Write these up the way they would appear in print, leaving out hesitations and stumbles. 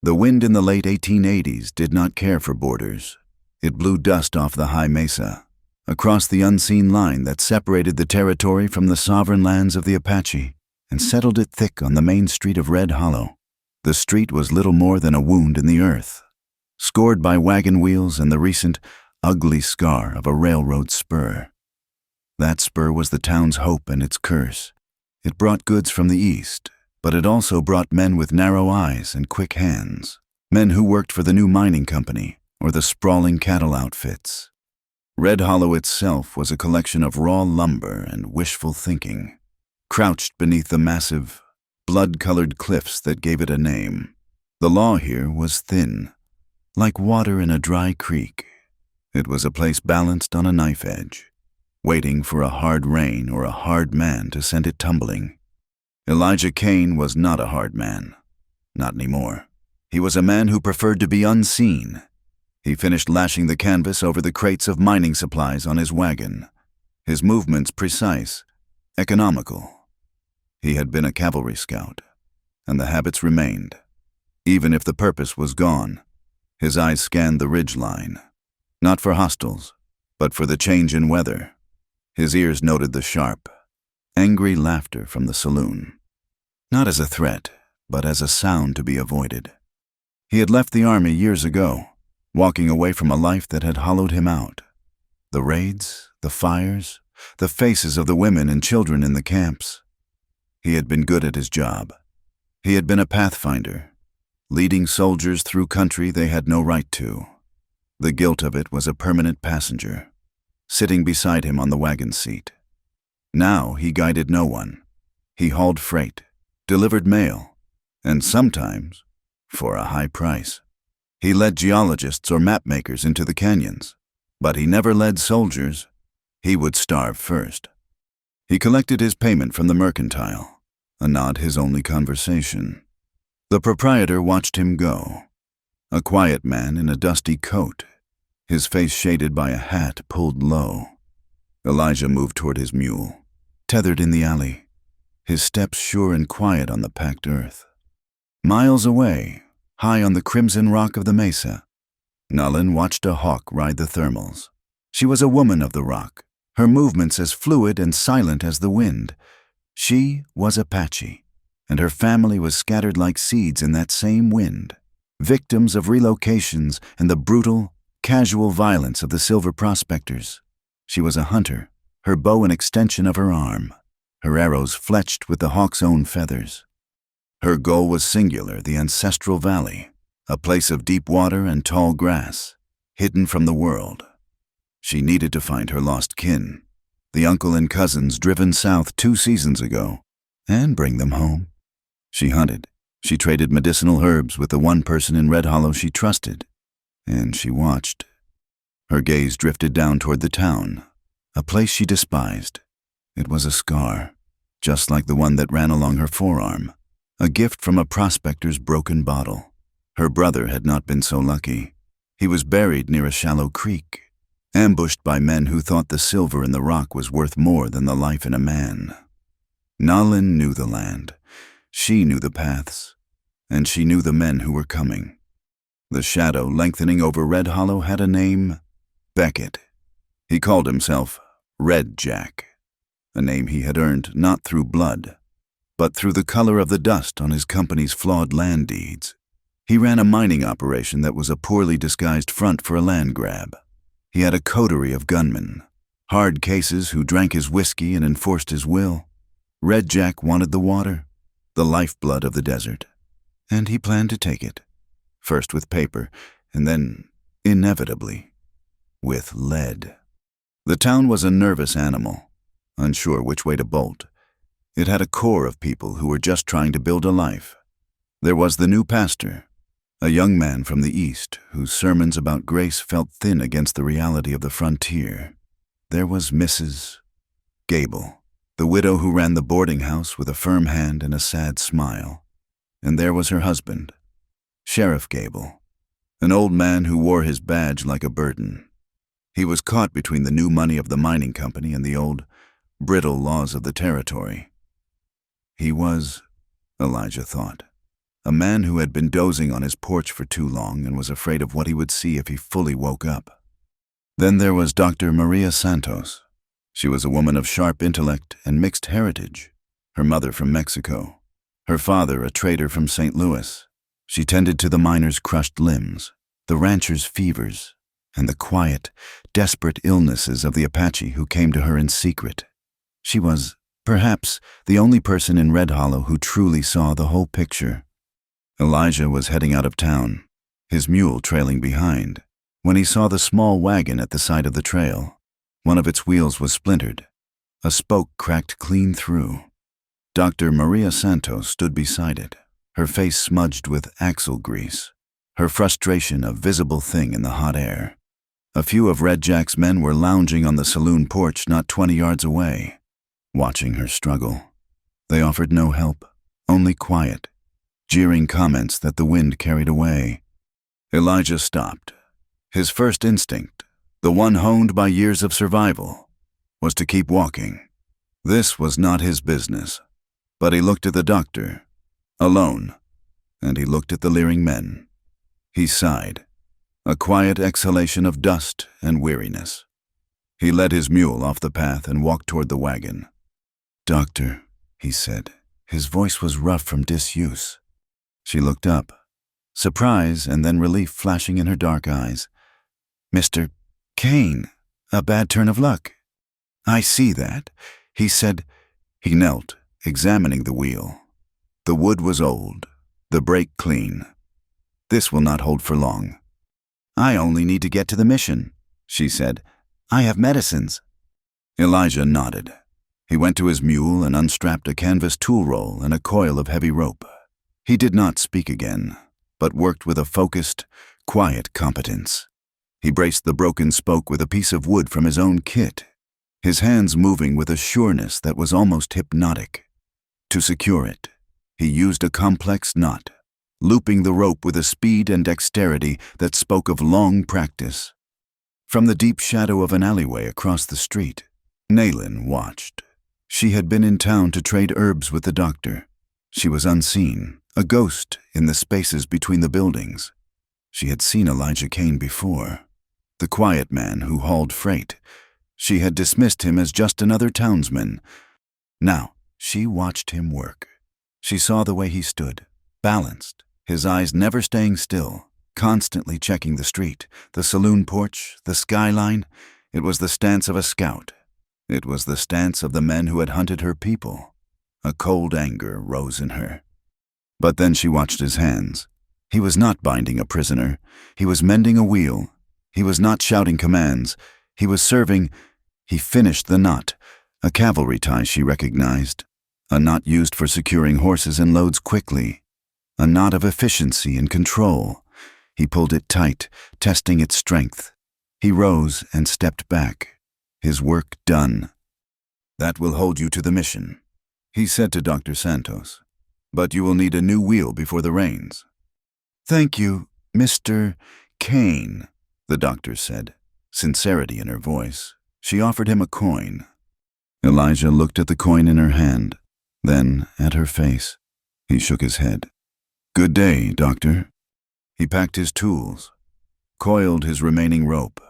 The wind in the late 1880s did not care for borders. It blew dust off the high mesa, across the unseen line that separated the territory from the sovereign lands of the Apache, and settled it thick on the main street of Red Hollow. The street was little more than a wound in the earth, scored by wagon wheels and the recent, ugly scar of a railroad spur. That spur was the town's hope and its curse. It brought goods from the east, but it also brought men with narrow eyes and quick hands, men who worked for the new mining company or the sprawling cattle outfits. Red Hollow itself was a collection of raw lumber and wishful thinking, crouched beneath the massive, blood-colored cliffs that gave it a name. The law here was thin, like water in a dry creek. It was a place balanced on a knife edge, waiting for a hard rain or a hard man to send it tumbling. Elijah Kane was not a hard man. Not anymore. He was a man who preferred to be unseen. He finished lashing the canvas over the crates of mining supplies on his wagon, his movements precise, economical. He had been a cavalry scout, and the habits remained. Even if the purpose was gone, his eyes scanned the ridge line, not for hostiles, but for the change in weather. His ears noted the sharp, angry laughter from the saloon, not as a threat, but as a sound to be avoided. He had left the army years ago, walking away from a life that had hollowed him out. The raids, the fires, the faces of the women and children in the camps. He had been good at his job. He had been a pathfinder, leading soldiers through country they had no right to. The guilt of it was a permanent passenger, sitting beside him on the wagon seat. Now he guided no one. He hauled freight, delivered mail, and sometimes, for a high price. He led geologists or mapmakers into the canyons, but he never led soldiers. He would starve first. He collected his payment from the mercantile, a nod his only conversation. The proprietor watched him go, a quiet man in a dusty coat, his face shaded by a hat pulled low. Elijah moved toward his mule, tethered in the alley, his steps sure and quiet on the packed earth. Miles away, high on the crimson rock of the mesa, Nullen watched a hawk ride the thermals. She was a woman of the rock, her movements as fluid and silent as the wind. She was Apache, and her family was scattered like seeds in that same wind, victims of relocations and the brutal, casual violence of the silver prospectors. She was a hunter, her bow an extension of her arm, her arrows fletched with the hawk's own feathers. Her goal was singular, the ancestral valley, a place of deep water and tall grass, hidden from the world. She needed to find her lost kin, the uncle and cousins driven south 2 seasons ago, and bring them home. She hunted. She traded medicinal herbs with the one person in Red Hollow she trusted, and she watched. Her gaze drifted down toward the town, a place she despised. It was a scar, just like the one that ran along her forearm, a gift from a prospector's broken bottle. Her brother had not been so lucky. He was buried near a shallow creek, ambushed by men who thought the silver in the rock was worth more than the life in a man. Nullen knew the land. She knew the paths, and she knew the men who were coming. The shadow lengthening over Red Hollow had a name, Beckett. He called himself Red Jack, a name he had earned not through blood, but through the color of the dust on his company's flawed land deeds. He ran a mining operation that was a poorly disguised front for a land grab. He had a coterie of gunmen, hard cases who drank his whiskey and enforced his will. Red Jack wanted the water, the lifeblood of the desert, and he planned to take it, first with paper, and then, inevitably, with lead. The town was a nervous animal, unsure which way to bolt. It had a core of people who were just trying to build a life. There was the new pastor, a young man from the East whose sermons about grace felt thin against the reality of the frontier. There was Mrs. Gable, the widow who ran the boarding house with a firm hand and a sad smile. And there was her husband, Sheriff Gable, an old man who wore his badge like a burden. He was caught between the new money of the mining company and the old, brittle laws of the territory. He was, Elijah thought, a man who had been dozing on his porch for too long and was afraid of what he would see if he fully woke up. Then there was Dr. Maria Santos. She was a woman of sharp intellect and mixed heritage, her mother from Mexico, her father a trader from St. Louis. She tended to the miners' crushed limbs, the ranchers' fevers, and the quiet, desperate illnesses of the Apache who came to her in secret. She was, perhaps, the only person in Red Hollow who truly saw the whole picture. Elijah was heading out of town, his mule trailing behind, when he saw the small wagon at the side of the trail. One of its wheels was splintered. A spoke cracked clean through. Dr. Maria Santos stood beside it, her face smudged with axle grease, her frustration a visible thing in the hot air. A few of Red Jack's men were lounging on the saloon porch not 20 yards away, watching her struggle. They offered no help, only quiet, jeering comments that the wind carried away. Elijah stopped. His first instinct, the one honed by years of survival, was to keep walking. This was not his business. But he looked at the doctor, alone, and he looked at the leering men. He sighed, a quiet exhalation of dust and weariness. He led his mule off the path and walked toward the wagon. "Doctor," he said. His voice was rough from disuse. She looked up, surprise and then relief flashing in her dark eyes. "Mr. Kane, a bad turn of luck." "I see that," he said. He knelt, examining the wheel. The wood was old, the brake clean. "This will not hold for long." "I only need to get to the mission," she said. "I have medicines." Elijah nodded. He went to his mule and unstrapped a canvas tool roll and a coil of heavy rope. He did not speak again, but worked with a focused, quiet competence. He braced the broken spoke with a piece of wood from his own kit, his hands moving with a sureness that was almost hypnotic. To secure it, he used a complex knot, looping the rope with a speed and dexterity that spoke of long practice. From the deep shadow of an alleyway across the street, Naylin watched. She had been in town to trade herbs with the doctor. She was unseen, a ghost in the spaces between the buildings. She had seen Elijah Kane before, the quiet man who hauled freight. She had dismissed him as just another townsman. Now, she watched him work. She saw the way he stood, balanced, his eyes never staying still, constantly checking the street, the saloon porch, the skyline. It was the stance of a scout. It was the stance of the men who had hunted her people. A cold anger rose in her. But then she watched his hands. He was not binding a prisoner. He was mending a wheel. He was not shouting commands. He was serving. He finished the knot, a cavalry tie she recognized, a knot used for securing horses and loads quickly, a knot of efficiency and control. He pulled it tight, testing its strength. He rose and stepped back, his work done. "That will hold you to the mission," he said to Dr. Santos. "But you will need a new wheel before the rains." "Thank you, Mr. Kane," the doctor said, sincerity in her voice. She offered him a coin. Elijah looked at the coin in her hand, then at her face. He shook his head. "Good day, doctor." He packed his tools, coiled his remaining rope,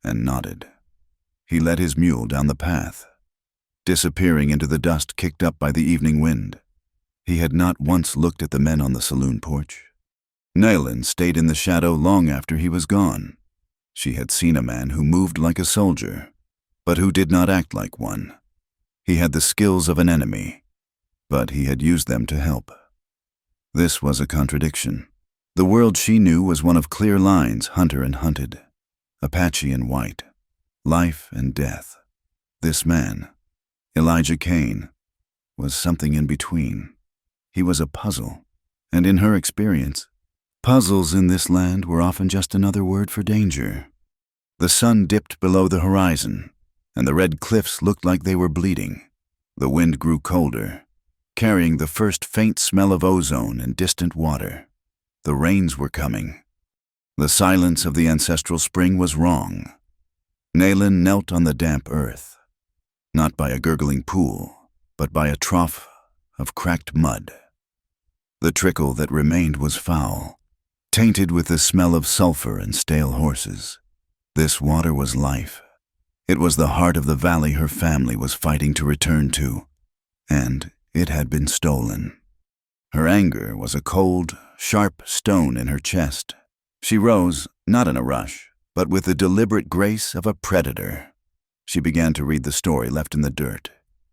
and nodded. He led his mule down the path, disappearing into the dust kicked up by the evening wind. He had not once looked at the men on the saloon porch. Naylin stayed in the shadow long after he was gone. She had seen a man who moved like a soldier, but who did not act like one. He had the skills of an enemy, but he had used them to help. This was a contradiction. The world she knew was one of clear lines, hunter and hunted, Apache and white, life and death. This man, Elijah Kane, was something in between. He was a puzzle, and in her experience, puzzles in this land were often just another word for danger. The sun dipped below the horizon, and the red cliffs looked like they were bleeding. The wind grew colder, carrying the first faint smell of ozone and distant water. The rains were coming. The silence of the ancestral spring was wrong. Naylin knelt on the damp earth, not by a gurgling pool, but by a trough of cracked mud. The trickle that remained was foul, tainted with the smell of sulfur and stale horses. This water was life. It was the heart of the valley her family was fighting to return to, and it had been stolen. Her anger was a cold, sharp stone in her chest. She rose, not in a rush, but with the deliberate grace of a predator. She began to read the story left in the dirt.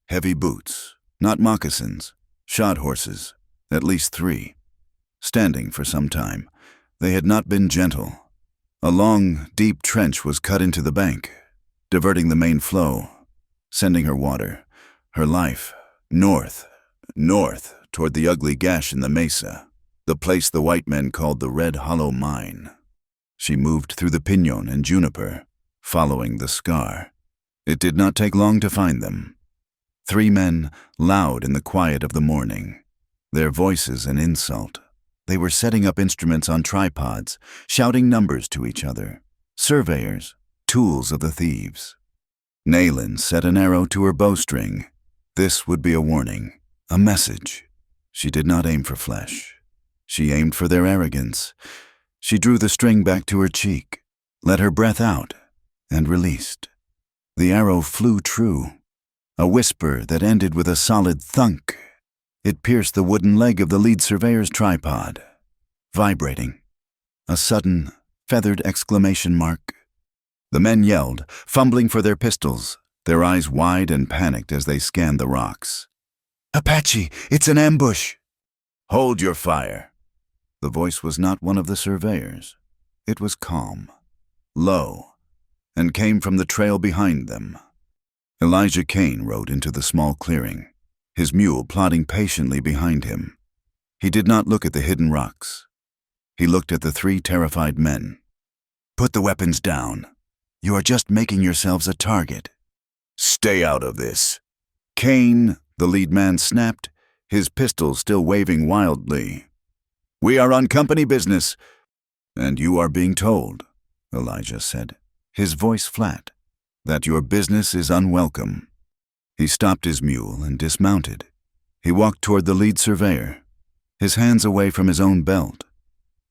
Heavy boots, not moccasins, shod horses, at least 3. Standing for some time, they had not been gentle. A long, deep trench was cut into the bank, diverting the main flow, sending her water, her life, north toward the ugly gash in the mesa, the place the white men called the Red Hollow Mine. She moved through the pinon and juniper, following the scar. It did not take long to find them. 3 men, loud in the quiet of the morning. Their voices an insult. They were setting up instruments on tripods, shouting numbers to each other. Surveyors, tools of the thieves. Naylin set an arrow to her bowstring. This would be a warning, a message. She did not aim for flesh. She aimed for their arrogance. She drew the string back to her cheek, let her breath out, and released. The arrow flew true, a whisper that ended with a solid thunk. It pierced the wooden leg of the lead surveyor's tripod, vibrating. A sudden, feathered exclamation mark. The men yelled, fumbling for their pistols, their eyes wide and panicked as they scanned the rocks. "Apache, it's an ambush!" "Hold your fire." The voice was not one of the surveyors. It was calm, low, and came from the trail behind them. Elijah Kane rode into the small clearing, his mule plodding patiently behind him. He did not look at the hidden rocks. He looked at the 3 terrified men. "Put the weapons down. You are just making yourselves a target." "Stay out of this." Kane, the lead man, snapped, his pistol still waving wildly. "We are on company business." "And you are being told," Elijah said, his voice flat, "that your business is unwelcome." He stopped his mule and dismounted. He walked toward the lead surveyor, his hands away from his own belt.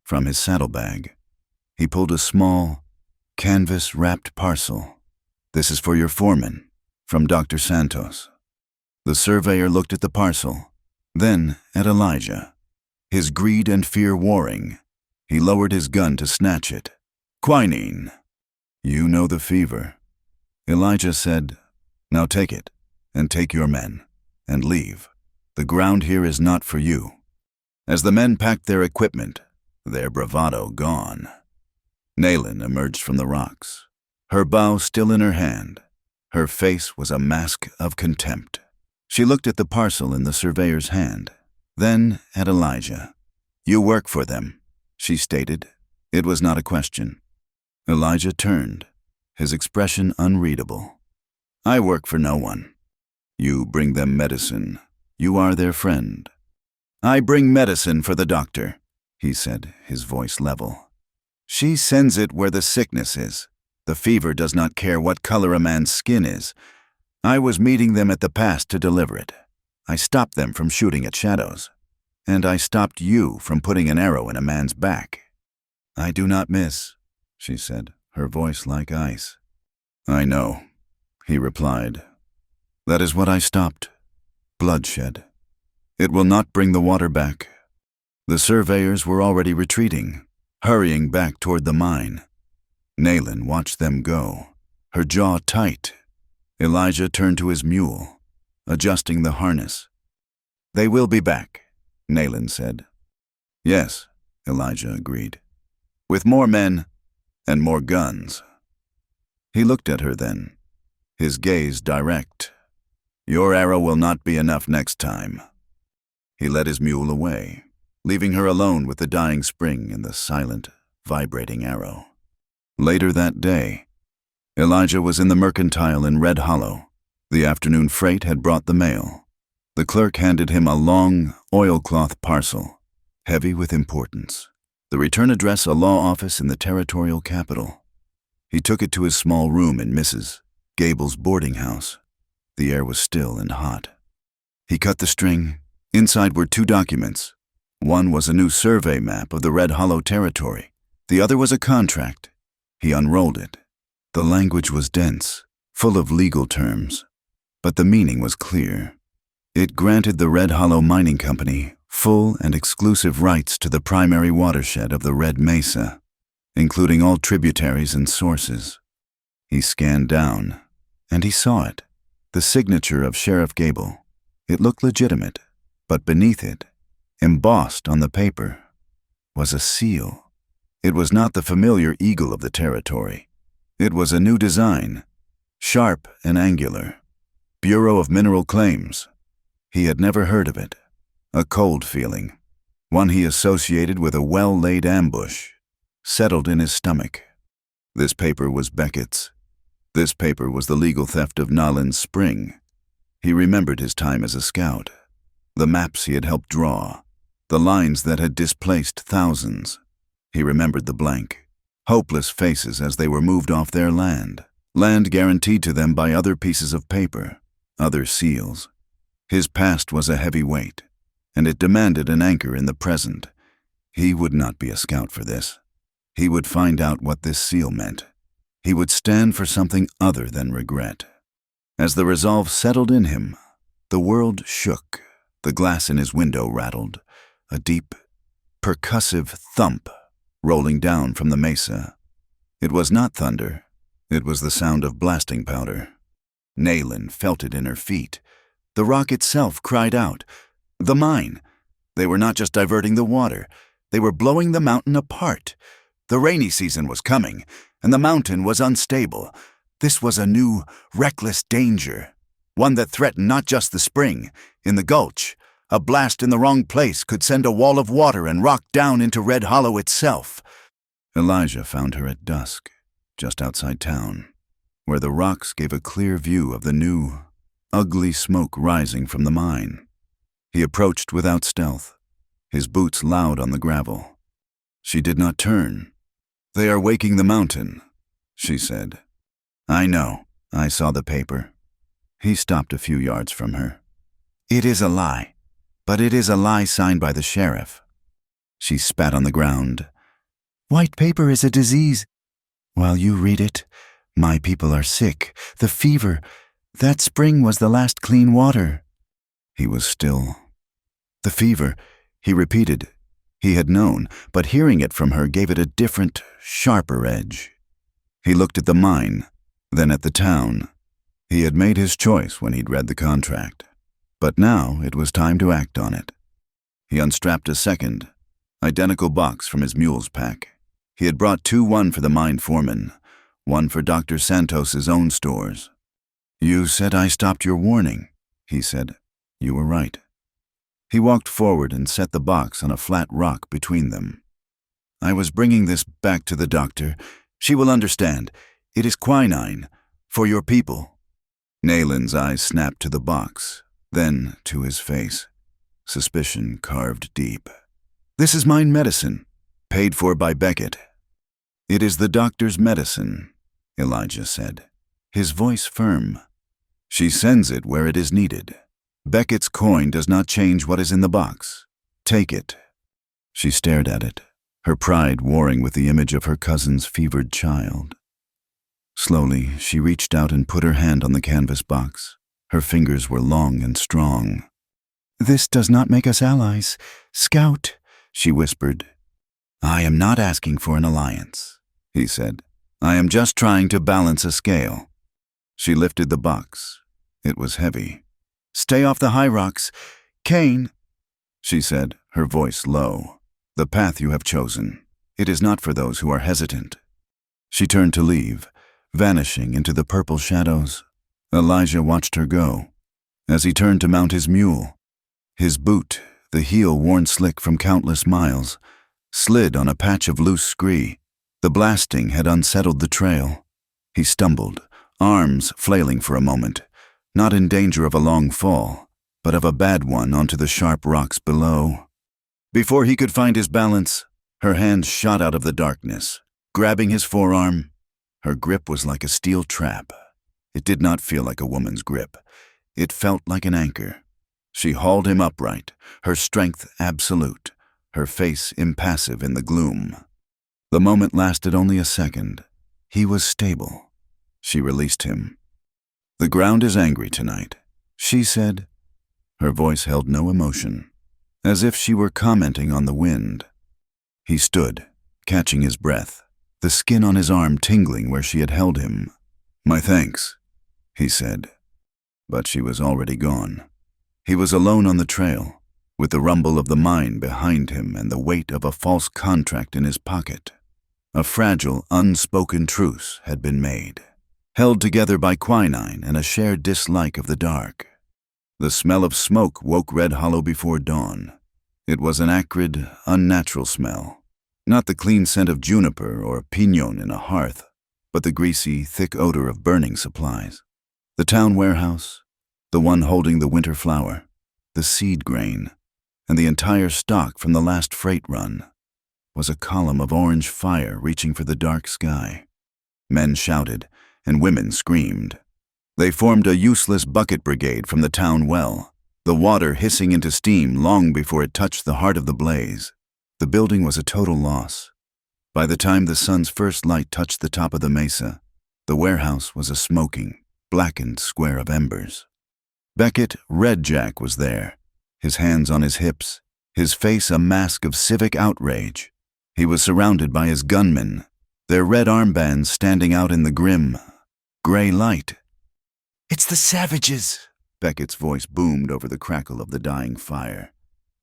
From his saddlebag, he pulled a small, canvas-wrapped parcel. "This is for your foreman, from Dr. Santos." The surveyor looked at the parcel, then at Elijah. His greed and fear warring, he lowered his gun to snatch it. "Quinine." "You know the fever." Elijah said, "Now take it, and take your men, and leave. The ground here is not for you." As the men packed their equipment, their bravado gone, Naylin emerged from the rocks, her bow still in her hand. Her face was a mask of contempt. She looked at the parcel in the surveyor's hand, then at Elijah. "You work for them," she stated. It was not a question. Elijah turned, his expression unreadable. "I work for no one." "You bring them medicine. You are their friend." "I bring medicine for the doctor," he said, his voice level. "She sends it where the sickness is. The fever does not care what color a man's skin is. I was meeting them at the pass to deliver it. I stopped them from shooting at shadows. And I stopped you from putting an arrow in a man's back." "I do not miss," she said, her voice like ice. "I know," he replied. "That is what I stopped. Bloodshed. It will not bring the water back." The surveyors were already retreating, hurrying back toward the mine. Naylin watched them go, her jaw tight. Elijah turned to his mule, adjusting the harness. "They will be back," Naylin said. "Yes," Elijah agreed. "With more men and more guns." He looked at her then, his gaze direct. "Your arrow will not be enough next time." He led his mule away, leaving her alone with the dying spring and the silent, vibrating arrow. Later that day, Elijah was in the mercantile in Red Hollow. The afternoon freight had brought the mail. The clerk handed him a long, oilcloth parcel, heavy with importance. The return address, a law office in the territorial capital. He took it to his small room in Mrs. Gable's boarding house. The air was still and hot. He cut the string. Inside were 2 documents, One was a new survey map of the Red Hollow territory. The other was a contract. He unrolled it. The language was dense, full of legal terms, but the meaning was clear. It granted the Red Hollow Mining Company full and exclusive rights to the primary watershed of the Red Mesa, including all tributaries and sources. He scanned down, and he saw it, the signature of Sheriff Gable. It looked legitimate, but beneath it, embossed on the paper, was a seal. It was not the familiar eagle of the territory. It was a new design, sharp and angular. Bureau of Mineral Claims. He had never heard of it. A cold feeling, one he associated with a well-laid ambush, settled in his stomach. This paper was Beckett's. This paper was the legal theft of Nolan's Spring. He remembered his time as a scout, the maps he had helped draw, the lines that had displaced thousands. He remembered the blank, hopeless faces as they were moved off their land guaranteed to them by other pieces of paper, other seals. His past was a heavy weight, and it demanded an anchor in the present. He would not be a scout for this. He would find out what this seal meant. He would stand for something other than regret. As the resolve settled in him, the world shook. The glass in his window rattled, a deep, percussive thump rolling down from the mesa. It was not thunder. It was the sound of blasting powder. Naylin felt it in her feet. The rock itself cried out. The mine. They were not just diverting the water. They were blowing the mountain apart. The rainy season was coming, and the mountain was unstable. This was a new, reckless danger, one that threatened not just the spring. In the gulch, a blast in the wrong place could send a wall of water and rock down into Red Hollow itself. Elijah found her at dusk, just outside town, where the rocks gave a clear view of the new, ugly smoke rising from the mine. He approached without stealth, his boots loud on the gravel. She did not turn. "They are waking the mountain," she said. "I know. I saw the paper." He stopped a few yards from her. "It is a lie, but it is a lie signed by the sheriff." She spat on the ground. "White paper is a disease. While you read it, my people are sick. The fever. That spring was the last clean water." He was still. "The fever," he repeated. He had known, but hearing it from her gave it a different, sharper edge. He looked at the mine, then at the town. He had made his choice when he'd read the contract, but now it was time to act on it. He unstrapped a second, identical box from his mule's pack. He had brought one for the mine foreman, one for Dr. Santos's own stores. "You said I stopped your warning," he said. "You were right." He walked forward and set the box on a flat rock between them. "I was bringing this back to the doctor. She will understand. It is quinine, for your people." Nayland's eyes snapped to the box, then to his face. Suspicion carved deep. "This is mine medicine, paid for by Beckett." "It is the doctor's medicine," Elijah said, his voice firm. "She sends it where it is needed. Beckett's coin does not change what is in the box. Take it." She stared at it, her pride warring with the image of her cousin's fevered child. Slowly, she reached out and put her hand on the canvas box. Her fingers were long and strong. "This does not make us allies. Scout," she whispered. "I am not asking for an alliance," he said. "I am just trying to balance a scale." She lifted the box. It was heavy. "Stay off the high rocks. Kane," she said, her voice low. "The path you have chosen. It is not for those who are hesitant." She turned to leave, vanishing into the purple shadows. Elijah watched her go. As he turned to mount his mule, his boot, the heel worn slick from countless miles, slid on a patch of loose scree. The blasting had unsettled the trail. He stumbled, arms flailing for a moment, not in danger of a long fall, but of a bad one onto the sharp rocks below. Before he could find his balance, her hand shot out of the darkness, grabbing his forearm. Her grip was like a steel trap. It did not feel like a woman's grip. It felt like an anchor. She hauled him upright, her strength absolute, her face impassive in the gloom. The moment lasted only a second. He was stable. She released him. "The ground is angry tonight," she said. Her voice held no emotion, as if she were commenting on the wind. He stood, catching his breath, the skin on his arm tingling where she had held him. "My thanks," he said. But she was already gone. He was alone on the trail, with the rumble of the mine behind him and the weight of a false contract in his pocket. A fragile, unspoken truce had been made, held together by quinine and a shared dislike of the dark. The smell of smoke woke Red Hollow before dawn. It was an acrid, unnatural smell, not the clean scent of juniper or pinon in a hearth, but the greasy, thick odor of burning supplies. The town warehouse, the one holding the winter flour, the seed grain, and the entire stock from the last freight run, was a column of orange fire reaching for the dark sky. Men shouted, and women screamed. They formed a useless bucket brigade from the town well, the water hissing into steam long before it touched the heart of the blaze. The building was a total loss. By the time the sun's first light touched the top of the mesa, the warehouse was a smoking, blackened square of embers. Beckett Red Jack was there, his hands on his hips, his face a mask of civic outrage. He was surrounded by his gunmen, their red armbands standing out in the grim, gray light. "It's the savages," Beckett's voice boomed over the crackle of the dying fire.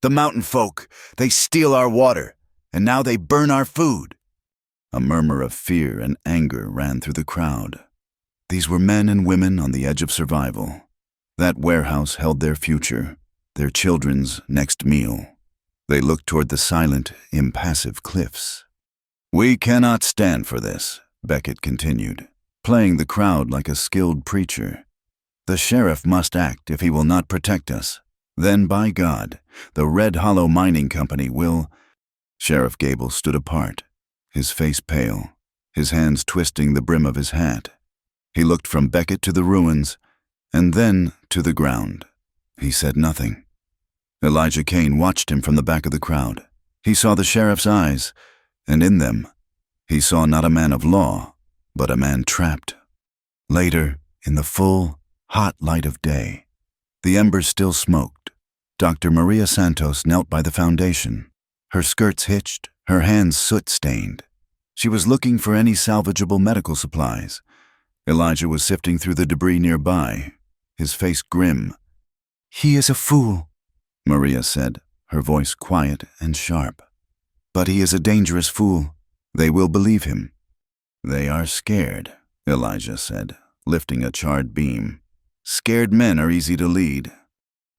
"The mountain folk, they steal our water, and now they burn our food." A murmur of fear and anger ran through the crowd. These were men and women on the edge of survival. That warehouse held their future, their children's next meal. They looked toward the silent, impassive cliffs. "We cannot stand for this," Beckett continued, playing the crowd like a skilled preacher. "The sheriff must act if he will not protect us. Then, by God, the Red Hollow Mining Company will—" Sheriff Gable stood apart, his face pale, his hands twisting the brim of his hat. He looked from Beckett to the ruins, and then to the ground. He said nothing. Elijah Kane watched him from the back of the crowd. He saw the sheriff's eyes, and in them, he saw not a man of law, but a man trapped. Later, in the full, hot light of day, the embers still smoked. Dr. Maria Santos knelt by the foundation, her skirts hitched, her hands soot-stained. She was looking for any salvageable medical supplies. Elijah was sifting through the debris nearby, his face grim. "He is a fool," Maria said, her voice quiet and sharp. "But he is a dangerous fool. They will believe him." "They are scared," Elijah said, lifting a charred beam. "Scared men are easy to lead."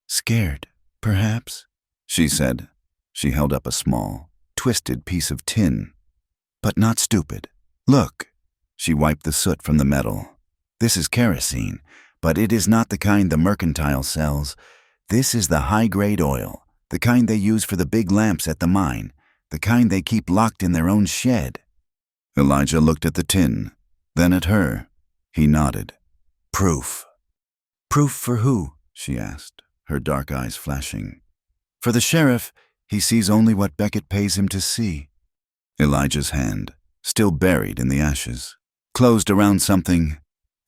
"Scared, perhaps," she said. She held up a small, twisted piece of tin. "But not stupid. Look." She wiped the soot from the metal. "This is kerosene, but it is not the kind the mercantile sells. This is the high-grade oil, the kind they use for the big lamps at the mine, the kind they keep locked in their own shed." Elijah looked at the tin, then at her. He nodded. "Proof." "Proof for who?" she asked, her dark eyes flashing. "For the sheriff, he sees only what Beckett pays him to see." Elijah's hand, still buried in the ashes, closed around something.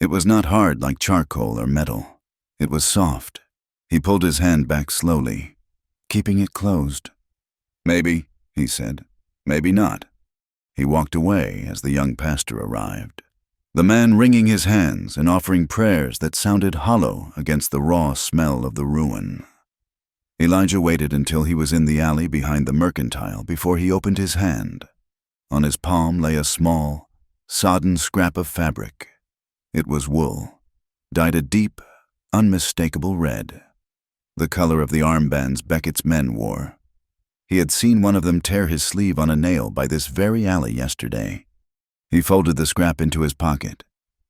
It was not hard like charcoal or metal. It was soft. He pulled his hand back slowly, keeping it closed. "Maybe," he said. "Maybe not." He walked away as the young pastor arrived, the man wringing his hands and offering prayers that sounded hollow against the raw smell of the ruin. Elijah waited until he was in the alley behind the mercantile before he opened his hand. On his palm lay a small, sodden scrap of fabric. It was wool, dyed a deep, unmistakable red, the color of the armbands Beckett's men wore. He had seen one of them tear his sleeve on a nail by this very alley yesterday. He folded the scrap into his pocket,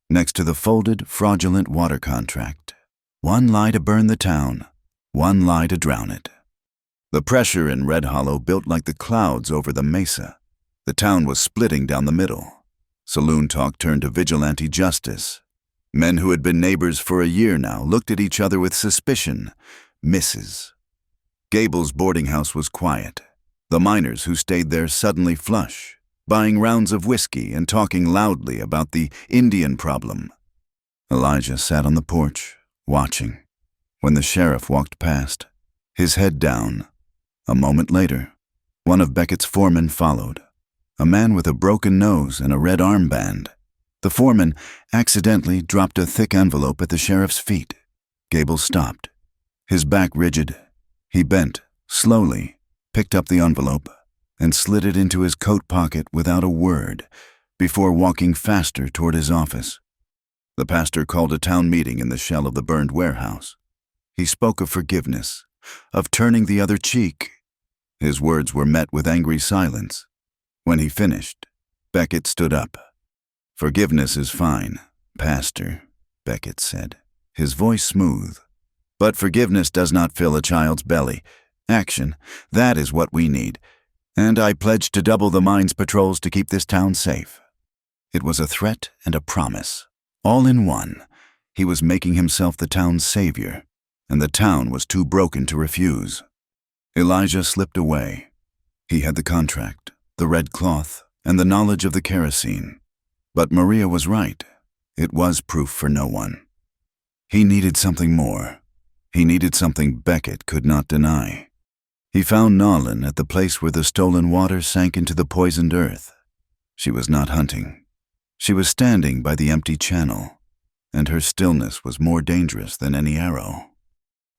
next to the folded, fraudulent water contract. One lie to burn the town, one lie to drown it. The pressure in Red Hollow built like the clouds over the mesa. The town was splitting down the middle. Saloon talk turned to vigilante justice. Men who had been neighbors for a year now looked at each other with suspicion. Misses. Gable's boarding house was quiet. The miners who stayed there suddenly flush, buying rounds of whiskey and talking loudly about the Indian problem. Elijah sat on the porch, watching, when the sheriff walked past, his head down. A moment later, one of Beckett's foremen followed, a man with a broken nose and a red armband. The foreman accidentally dropped a thick envelope at the sheriff's feet. Gable stopped, his back rigid. He bent, slowly, picked up the envelope, and slid it into his coat pocket without a word, before walking faster toward his office. The pastor called a town meeting in the shell of the burned warehouse. He spoke of forgiveness, of turning the other cheek. His words were met with angry silence. When he finished, Beckett stood up. "Forgiveness is fine, Pastor," Beckett said, his voice smooth. "But forgiveness does not fill a child's belly. Action, that is what we need. And I pledge to double the mines patrols to keep this town safe." It was a threat and a promise, all in one. He was making himself the town's savior, and the town was too broken to refuse. Elijah slipped away. He had the contract, the red cloth, and the knowledge of the kerosene. But Maria was right. It was proof for no one. He needed something more. He needed something Beckett could not deny. He found Nolan at the place where the stolen water sank into the poisoned earth. She was not hunting. She was standing by the empty channel, and her stillness was more dangerous than any arrow.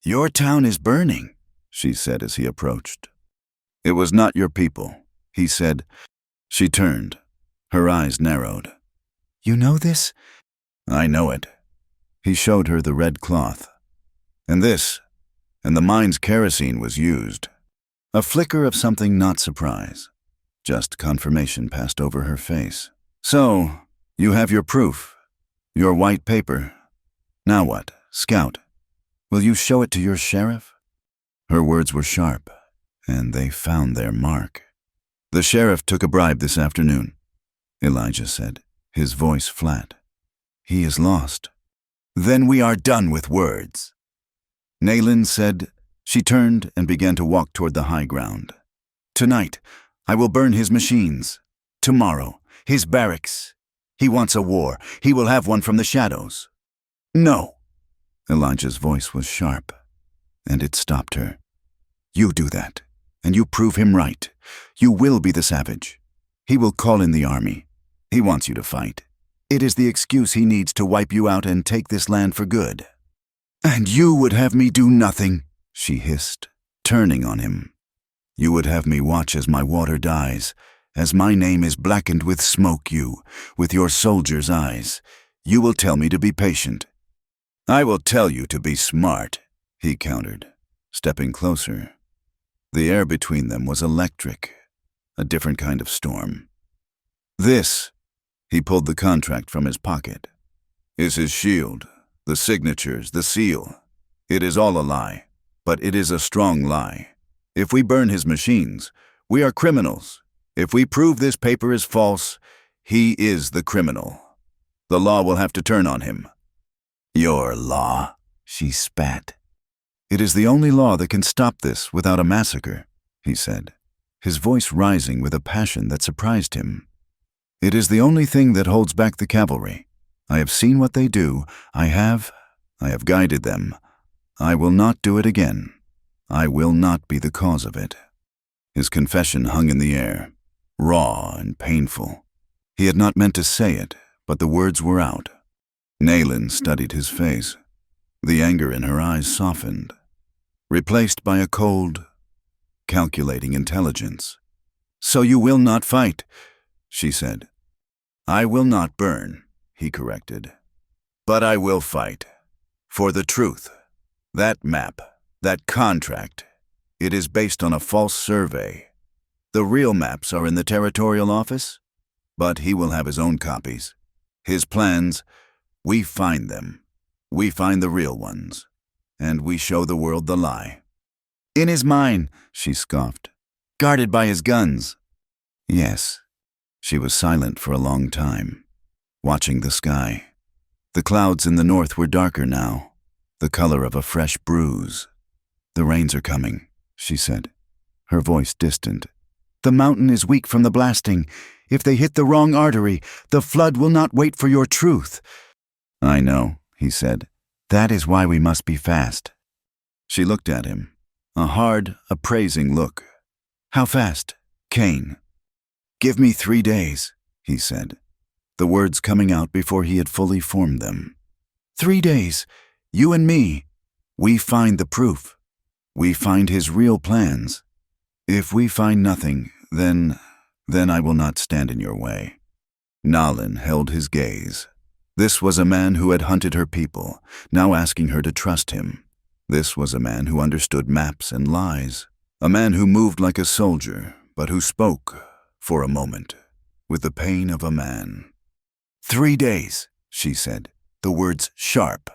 "Your town is burning," she said as he approached. "It was not your people," he said. She turned. Her eyes narrowed. "You know this?" "I know it." He showed her the red cloth. "And this, and the mine's kerosene was used." A flicker of something not surprise. Just confirmation passed over her face. "So, you have your proof, your white paper. Now what, Scout? Will you show it to your sheriff?" Her words were sharp, and they found their mark. "The sheriff took a bribe this afternoon," Elijah said, his voice flat. "He is lost." "Then we are done with words," Nayland said. She turned and began to walk toward the high ground. "Tonight, I will burn his machines. Tomorrow, his barracks. He wants a war. He will have one from the shadows." "No." Elijah's voice was sharp, and it stopped her. "You do that, and you prove him right. You will be the savage. He will call in the army. He wants you to fight. It is the excuse he needs to wipe you out and take this land for good." "And you would have me do nothing," she hissed, turning on him. "You would have me watch as my water dies, as my name is blackened with smoke. With your soldier's eyes, you will tell me to be patient." "I will tell you to be smart," he countered, stepping closer. The air between them was electric, a different kind of storm. "This," he pulled the contract from his pocket, "is his shield, the signatures, the seal. It is all a lie, but it is a strong lie. If we burn his machines, we are criminals. If we prove this paper is false, he is the criminal. The law will have to turn on him." "Your law," she spat. "It is the only law that can stop this without a massacre," he said, his voice rising with a passion that surprised him. "It is the only thing that holds back the cavalry. I have seen what they do. I have guided them. I will not do it again. I will not be the cause of it." His confession hung in the air, raw and painful. He had not meant to say it, but the words were out. Nayland studied his face. The anger in her eyes softened, replaced by a cold, calculating intelligence. "So you will not fight," she said. "I will not burn," he corrected. "But I will fight. For the truth. That map, that contract, it is based on a false survey. The real maps are in the territorial office, but he will have his own copies. His plans, we find them. We find the real ones, and we show the world the lie." "In his mine," she scoffed, "guarded by his guns." "Yes." She was silent for a long time, watching the sky. The clouds in the north were darker now, the color of a fresh bruise. "The rains are coming," she said, her voice distant, The mountain is weak from the blasting. If they hit the wrong artery, the flood will not wait for your truth." "I know," he said. "That is why we must be fast." She looked at him, a hard, appraising look. "How fast, Cain?" "Give me 3 days," he said, the words coming out before he had fully formed them. 3 days, you and me. We find the proof. We find his real plans. If we find nothing, then I will not stand in your way." Nalin held his gaze. This was a man who had hunted her people, now asking her to trust him. This was a man who understood maps and lies. A man who moved like a soldier, but who spoke, for a moment, with the pain of a man. 3 days, she said, the words sharp.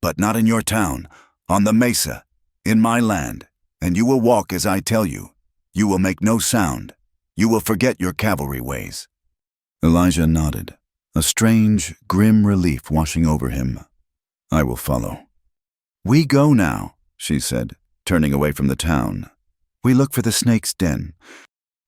"But not in your town, on the mesa, in my land, and you will walk as I tell you. You will make no sound. You will forget your cavalry ways." Elijah nodded, a strange, grim relief washing over him. "I will follow." "We go now," she said, turning away from the town. "We look for the snake's den."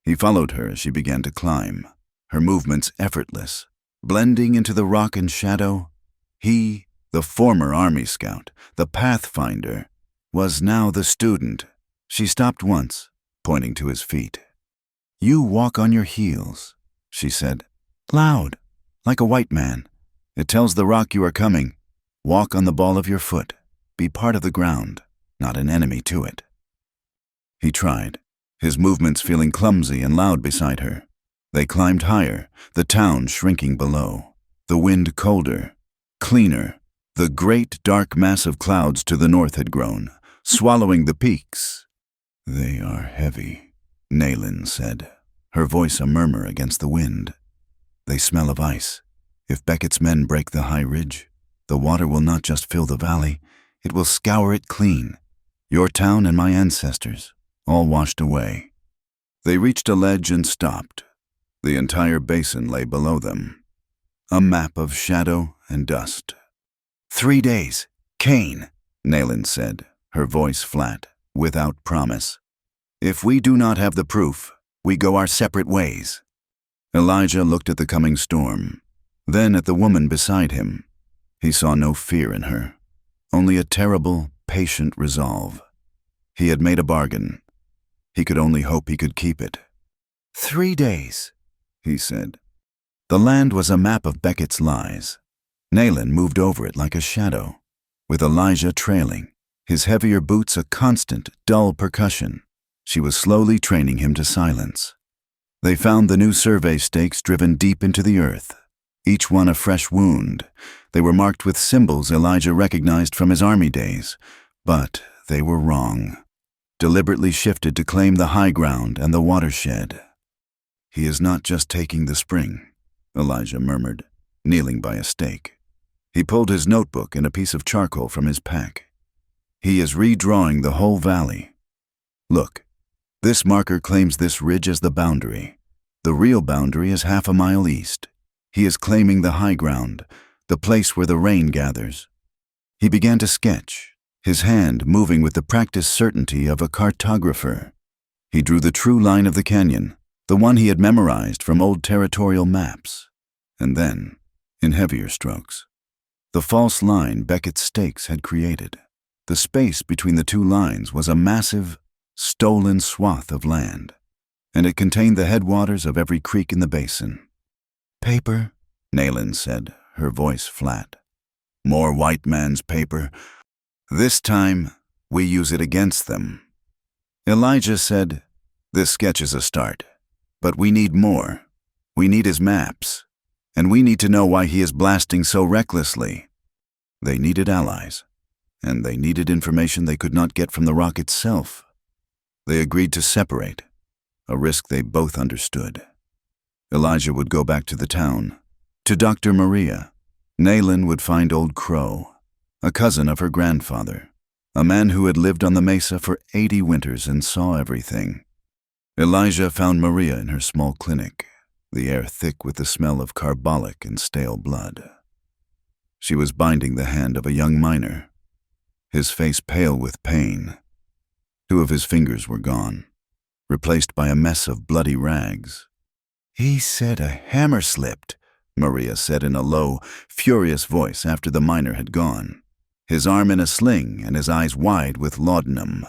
He followed her as she began to climb, her movements effortless, blending into the rock and shadow. He, the former army scout, the pathfinder, was now the student. She stopped once, pointing to his feet. "You walk on your heels," she said, loud, like a white man. "It tells the rock you are coming. Walk on the ball of your foot. Be part of the ground, not an enemy to it." He tried, his movements feeling clumsy and loud beside her. They climbed higher, the town shrinking below, the wind colder, cleaner. The great dark mass of clouds to the north had grown, swallowing the peaks. "They are heavy," Nalin said, her voice a murmur against the wind. "They smell of ice. If Beckett's men break the high ridge, the water will not just fill the valley, it will scour it clean. Your town and my ancestors, all washed away." They reached a ledge and stopped. The entire basin lay below them, a map of shadow and dust. 3 days, Cain, Nalin said, her voice flat, without promise. "If we do not have the proof, we go our separate ways." Elijah looked at the coming storm, then at the woman beside him. He saw no fear in her, only a terrible, patient resolve. He had made a bargain. He could only hope he could keep it. 3 days, he said. The land was a map of Beckett's lies. Nalin moved over it like a shadow, with Elijah trailing, his heavier boots a constant, dull percussion. She was slowly training him to silence. They found the new survey stakes driven deep into the earth, each one a fresh wound. They were marked with symbols Elijah recognized from his army days, but they were wrong. Deliberately shifted to claim the high ground and the watershed. "He is not just taking the spring," Elijah murmured, kneeling by a stake. He pulled his notebook and a piece of charcoal from his pack. "He is redrawing the whole valley. Look, this marker claims this ridge as the boundary. The real boundary is 1/2 mile east. He is claiming the high ground, the place where the rain gathers." He began to sketch, his hand moving with the practiced certainty of a cartographer. He drew the true line of the canyon, the one he had memorized from old territorial maps. And then, in heavier strokes, the false line Beckett's stakes had created. The space between the two lines was a massive, stolen swath of land, and it contained the headwaters of every creek in the basin. "Paper," Nalin said, her voice flat. "More white man's paper. This time, we use it against them." Elijah said, "This sketch is a start, but we need more. We need his maps, and we need to know why he is blasting so recklessly." They needed allies, and they needed information they could not get from the rock itself. They agreed to separate, a risk they both understood. Elijah would go back to the town, to Dr. Maria. Nalin would find Old Crow, a cousin of her grandfather, a man who had lived on the mesa for 80 winters and saw everything. Elijah found Maria in her small clinic, the air thick with the smell of carbolic and stale blood. She was binding the hand of a young miner, his face pale with pain. 2 of his fingers were gone. replaced by a mess of bloody rags. "He said a hammer slipped," Maria said in a low, furious voice after the miner had gone, his arm in a sling and his eyes wide with laudanum.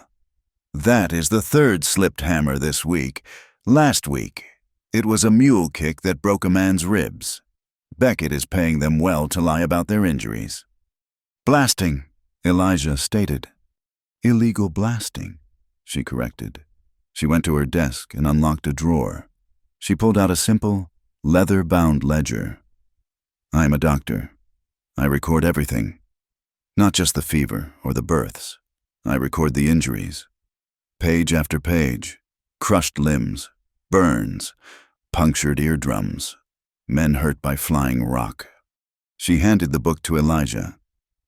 "That is the third slipped hammer this week. Last week, it was a mule kick that broke a man's ribs. Beckett is paying them well to lie about their injuries." "Blasting," Elijah stated. "Illegal blasting," she corrected. She went to her desk and unlocked a drawer. She pulled out a simple, leather-bound ledger. "I am a doctor. I record everything. Not just the fever or the births. I record the injuries. Page after page. Crushed limbs, burns, punctured eardrums, men hurt by flying rock." She handed the book to Elijah.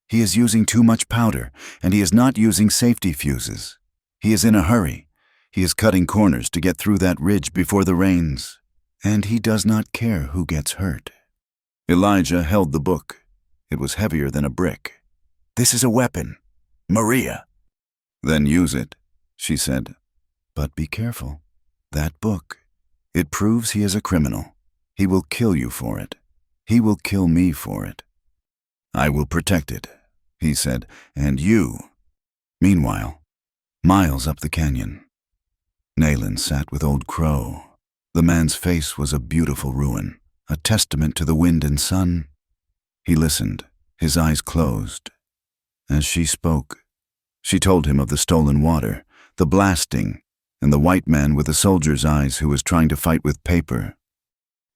"He is using too much powder, and he is not using safety fuses. He is in a hurry. He is cutting corners to get through that ridge before the rains, and he does not care who gets hurt." Elijah held the book. It was heavier than a brick. "This is a weapon. Maria." "Then use it," she said. "But be careful. That book, it proves he is a criminal. He will kill you for it. He will kill me for it." "I will protect it," he said, "and you." Meanwhile, miles up the canyon, Nayland sat with Old Crow. The man's face was a beautiful ruin, a testament to the wind and sun. He listened, his eyes closed. As she spoke, she told him of the stolen water, the blasting, and the white man with the soldier's eyes who was trying to fight with paper.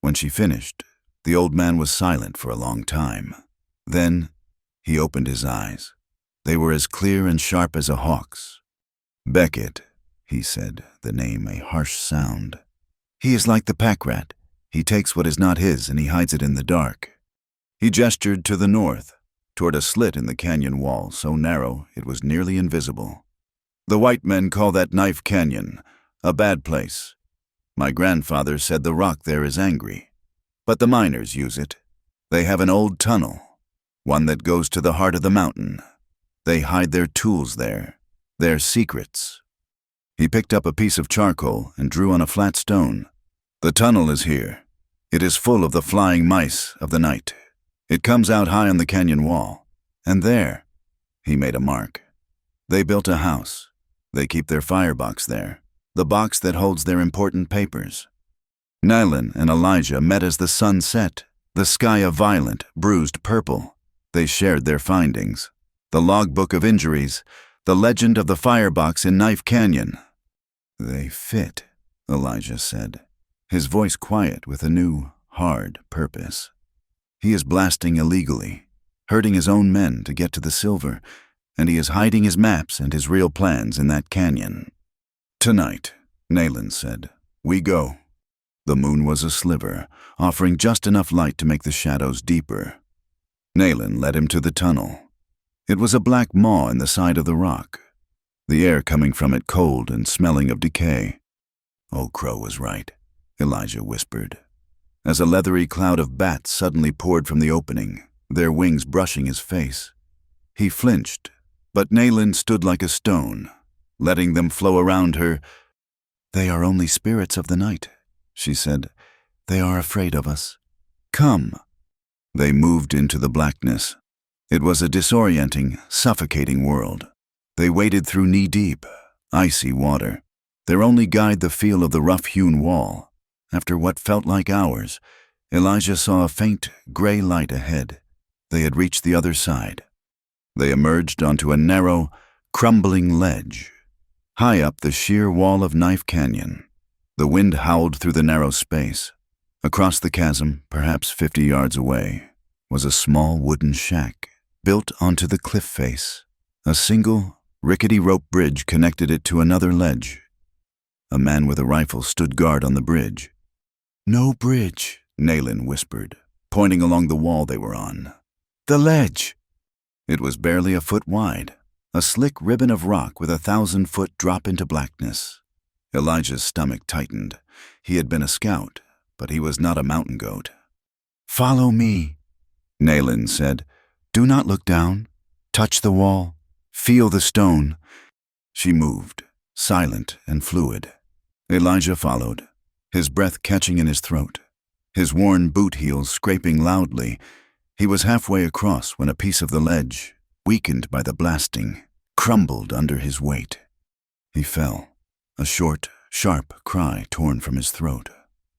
When she finished, the old man was silent for a long time. Then he opened his eyes. They were as clear and sharp as a hawk's. "Beckett," he said, the name a harsh sound. "He is like the pack rat. He takes what is not his and he hides it in the dark." He gestured to the north, toward a slit in the canyon wall so narrow it was nearly invisible. "The white men call that Knife Canyon, a bad place. My grandfather said the rock there is angry. But the miners use it. They have an old tunnel, one that goes to the heart of the mountain. They hide their tools there, their secrets." He picked up a piece of charcoal and drew on a flat stone. "The tunnel is here. It is full of the flying mice of the night. It comes out high on the canyon wall. And there," he made a mark. "They built a house. They keep their firebox there, the box that holds their important papers." Nayland and Elijah met as the sun set, the sky a violent, bruised purple. They shared their findings. The logbook of injuries, the legend of the firebox in Knife Canyon. "They fit," Elijah said, his voice quiet with a new, hard purpose. "He is blasting illegally, hurting his own men to get to the silver, and he is hiding his maps and his real plans in that canyon." "Tonight," Nayland said, "we go." The moon was a sliver, offering just enough light to make the shadows deeper. Nayland led him to the tunnel. It was a black maw in the side of the rock, the air coming from it cold and smelling of decay. "Old Crow was right," Elijah whispered, as a leathery cloud of bats suddenly poured from the opening, their wings brushing his face. He flinched, but Nayland stood like a stone, letting them flow around her. "They are only spirits of the night," she said. "They are afraid of us. Come." They moved into the blackness. It was a disorienting, suffocating world. They waded through knee-deep, icy water, their only guide the feel of the rough-hewn wall. After what felt like hours, Elijah saw a faint, gray light ahead. They had reached the other side. They emerged onto a narrow, crumbling ledge. High up the sheer wall of Knife Canyon, the wind howled through the narrow space. Across the chasm, perhaps 50 yards away, was a small wooden shack built onto the cliff face. A single, rickety rope bridge connected it to another ledge. A man with a rifle stood guard on the bridge. "No bridge," Nayland whispered, pointing along the wall they were on. "The ledge." It was barely a foot wide, a slick ribbon of rock with a 1,000-foot drop into blackness. Elijah's stomach tightened. He had been a scout, but he was not a mountain goat. "Follow me," Nayland said. "Do not look down. Touch the wall. Feel the stone." She moved, silent and fluid. Elijah followed, his breath catching in his throat, his worn boot heels scraping loudly. He was halfway across when a piece of the ledge, weakened by the blasting, crumbled under his weight. He fell, a short, sharp cry torn from his throat.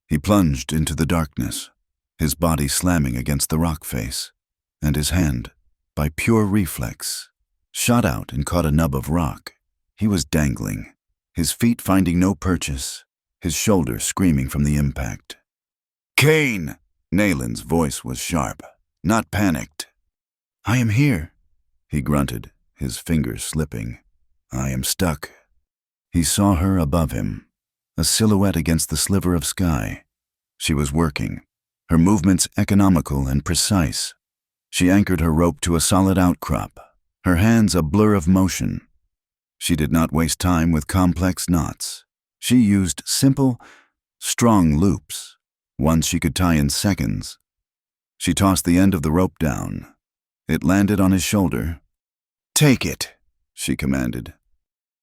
He plunged into the darkness, his body slamming against the rock face, and his hand, by pure reflex, shot out and caught a nub of rock. He was dangling, his feet finding no purchase, his shoulder screaming from the impact. "Cain!" Nayland's voice was sharp, not panicked. "I am here," he grunted, his fingers slipping. "I am stuck." He saw her above him, a silhouette against the sliver of sky. She was working, her movements economical and precise. She anchored her rope to a solid outcrop, her hands a blur of motion. She did not waste time with complex knots. She used simple, strong loops, ones she could tie in seconds. She tossed the end of the rope down. It landed on his shoulder. "Take it," she commanded.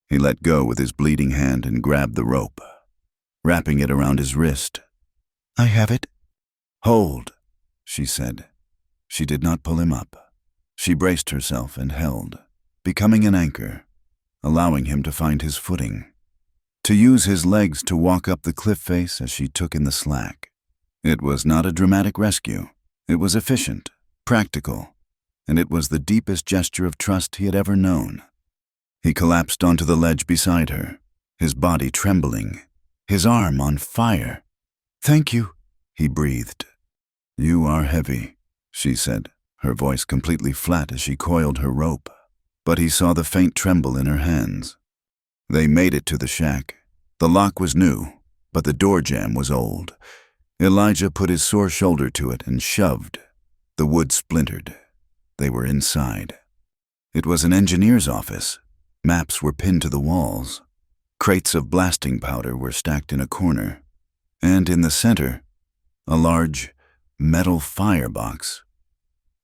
He let go with his bleeding hand and grabbed the rope, wrapping it around his wrist. "I have it." "Hold," she said. She did not pull him up. She braced herself and held, becoming an anchor, allowing him to find his footing, to use his legs to walk up the cliff face as she took in the slack. It was not a dramatic rescue. It was efficient, practical, and it was the deepest gesture of trust he had ever known. He collapsed onto the ledge beside her, his body trembling, his arm on fire. "Thank you," he breathed. "You are heavy," she said, her voice completely flat as she coiled her rope. But he saw the faint tremble in her hands. They made it to the shack. The lock was new, but the door jamb was old. Elijah put his sore shoulder to it and shoved. The wood splintered. They were inside. It was an engineer's office. Maps were pinned to the walls. Crates of blasting powder were stacked in a corner. And in the center, a large, metal firebox.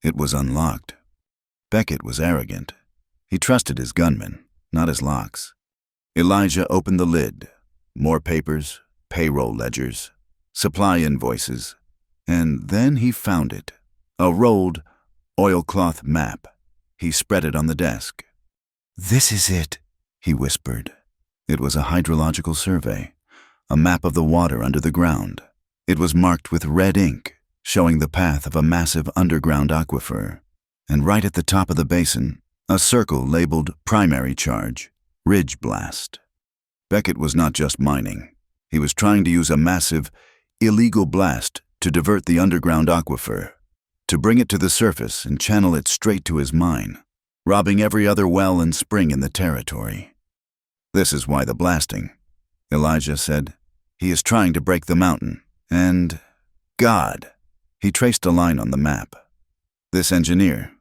It was unlocked. Beckett was arrogant. He trusted his gunmen, not his locks. Elijah opened the lid. More papers, payroll ledgers, supply invoices, and then he found it. A rolled, oilcloth map. He spread it on the desk. "This is it," he whispered. It was a hydrological survey, a map of the water under the ground. It was marked with red ink, showing the path of a massive underground aquifer. And right at the top of the basin, a circle labeled primary charge, ridge blast. Beckett was not just mining. He was trying to use a massive, illegal blast to divert the underground aquifer, to bring it to the surface and channel it straight to his mine, robbing every other well and spring in the territory. "This is why the blasting," Elijah said. "He is trying to break the mountain, and God." He traced a line on the map. "This engineer,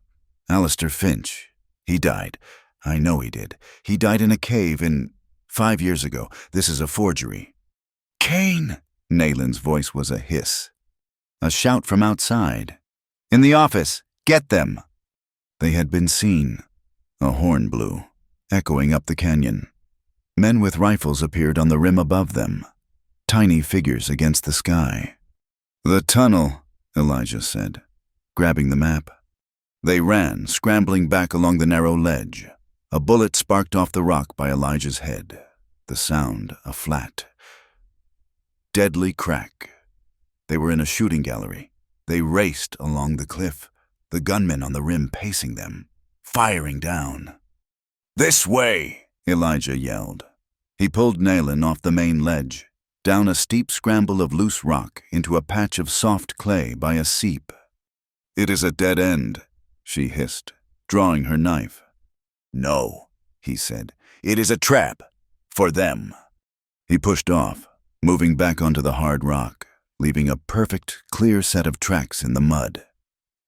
Alistair Finch, he died. I know he did. He died in a cave 5 years ago. This is a forgery." "Cain!" Nayland's voice was a hiss. A shout from outside. "In the office! Get them!" They had been seen. A horn blew, echoing up the canyon. Men with rifles appeared on the rim above them, tiny figures against the sky. "The tunnel," Elijah said, grabbing the map. They ran, scrambling back along the narrow ledge. A bullet sparked off the rock by Elijah's head. The sound, a flat, deadly crack. They were in a shooting gallery. They raced along the cliff, the gunmen on the rim pacing them, firing down. "This way!" Elijah yelled. He pulled Nayland off the main ledge, down a steep scramble of loose rock into a patch of soft clay by a seep. "It is a dead end," she hissed, drawing her knife. "No," he said. "It is a trap. For them." He pushed off, moving back onto the hard rock, leaving a perfect, clear set of tracks in the mud.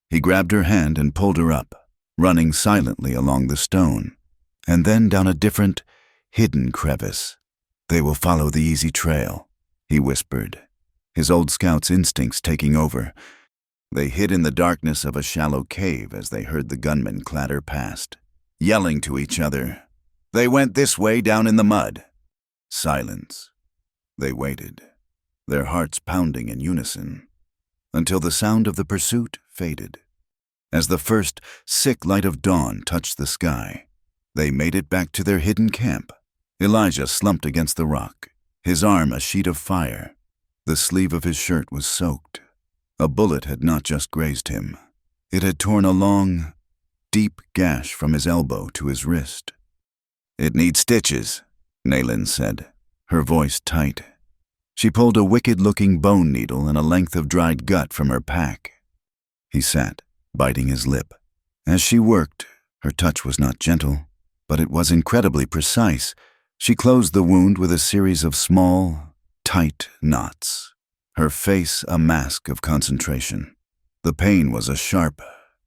He grabbed her hand and pulled her up, running silently along the stone, and then down a different, hidden crevice. "They will follow the easy trail," he whispered, his old scout's instincts taking over. They hid in the darkness of a shallow cave as they heard the gunmen clatter past, yelling to each other. "They went this way down in the mud." Silence. They waited, their hearts pounding in unison, until the sound of the pursuit faded. As the first sick light of dawn touched the sky, they made it back to their hidden camp. Elijah slumped against the rock, his arm a sheet of fire. The sleeve of his shirt was soaked. A bullet had not just grazed him. It had torn a long, deep gash from his elbow to his wrist. "It needs stitches," Nayland said, her voice tight. She pulled a wicked-looking bone needle and a length of dried gut from her pack. He sat, biting his lip. As she worked, her touch was not gentle, but it was incredibly precise. She closed the wound with a series of small, tight knots, her face a mask of concentration. The pain was a sharp,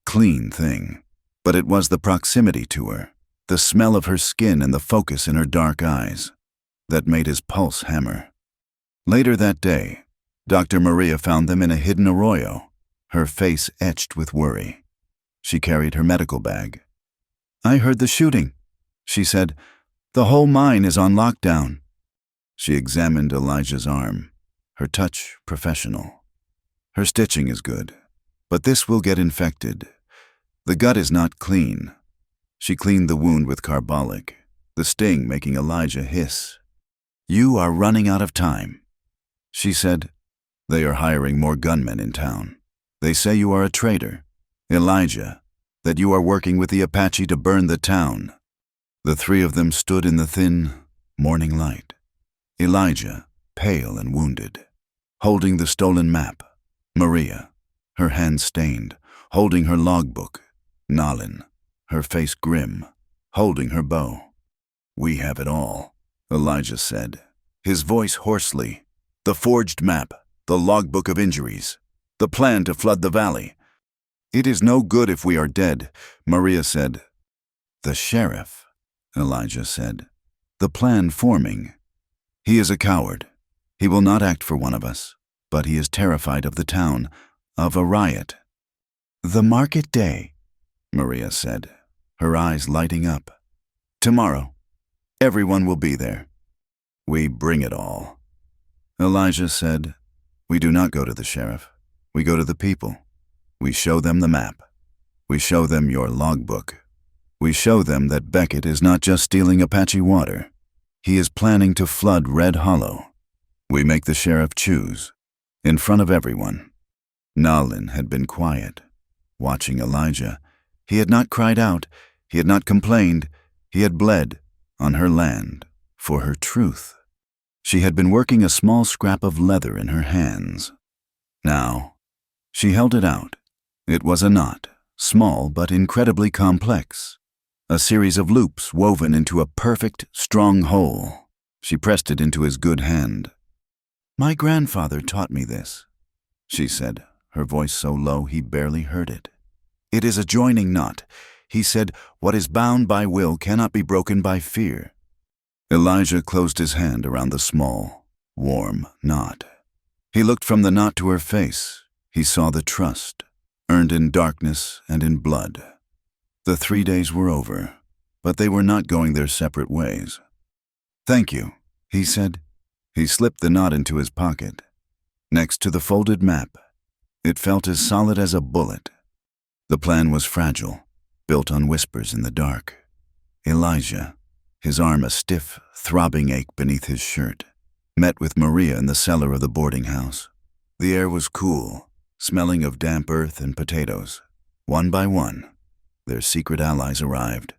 clean thing, but it was the proximity to her, the smell of her skin and the focus in her dark eyes, that made his pulse hammer. Later that day, Dr. Maria found them in a hidden arroyo, her face etched with worry. She carried her medical bag. "I heard the shooting," she said. "The whole mine is on lockdown." She examined Elijah's arm, her touch professional. "Her stitching is good, but this will get infected. The gut is not clean." She cleaned the wound with carbolic, the sting making Elijah hiss. "You are running out of time," she said. "They are hiring more gunmen in town. They say you are a traitor, Elijah, that you are working with the Apache to burn the town." The three of them stood in the thin morning light. Elijah, pale and wounded, holding the stolen map. Maria, her hands stained, holding her logbook. Nalin, her face grim, holding her bow. "We have it all," Elijah said, his voice hoarsely. "The forged map, the logbook of injuries, the plan to flood the valley." "It is no good if we are dead," Maria said. "The sheriff," Elijah said, the plan forming. "He is a coward. He will not act for one of us, but he is terrified of the town, of a riot." "The market day," Maria said, her eyes lighting up. "Tomorrow. Everyone will be there." "We bring it all," Elijah said. "We do not go to the sheriff. We go to the people. We show them the map. We show them your logbook. We show them that Beckett is not just stealing Apache water. He is planning to flood Red Hollow. We make the sheriff choose, in front of everyone." Nalin had been quiet, watching Elijah. He had not cried out. He had not complained. He had bled, on her land, for her truth. She had been working a small scrap of leather in her hands. Now, she held it out. It was a knot, small but incredibly complex. A series of loops woven into a perfect, strong whole. She pressed it into his good hand. "My grandfather taught me this," she said, her voice so low he barely heard it. "It is a joining knot. He said, what is bound by will cannot be broken by fear." Elijah closed his hand around the small, warm knot. He looked from the knot to her face. He saw the trust, earned in darkness and in blood. The 3 days were over, but they were not going their separate ways. "Thank you," he said. He slipped the knot into his pocket, next to the folded map. It felt as solid as a bullet. The plan was fragile, built on whispers in the dark. Elijah, his arm a stiff, throbbing ache beneath his shirt, met with Maria in the cellar of the boarding house. The air was cool, smelling of damp earth and potatoes. One by one, their secret allies arrived.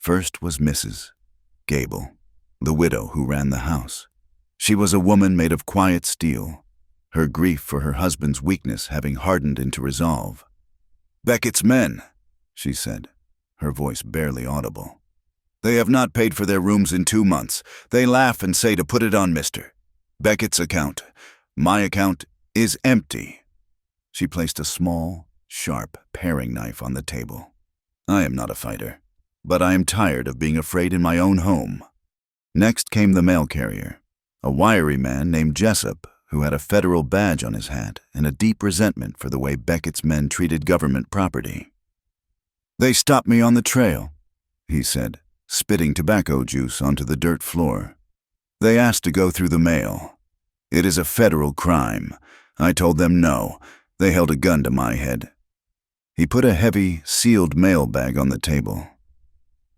First was Mrs. Gable, the widow who ran the house. She was a woman made of quiet steel, her grief for her husband's weakness having hardened into resolve. "Beckett's men," she said, her voice barely audible. "They have not paid for their rooms in 2 months. They laugh and say to put it on Mr. Beckett's account. My account is empty." She placed a small, sharp paring knife on the table. "I am not a fighter, but I am tired of being afraid in my own home." Next came the mail carrier, a wiry man named Jessup who had a federal badge on his hat and a deep resentment for the way Beckett's men treated government property. "They stopped me on the trail," he said, spitting tobacco juice onto the dirt floor. They asked to go through the mail. It is a federal crime. I told them no. They held a gun to my head. He put a heavy, sealed mail bag on the table.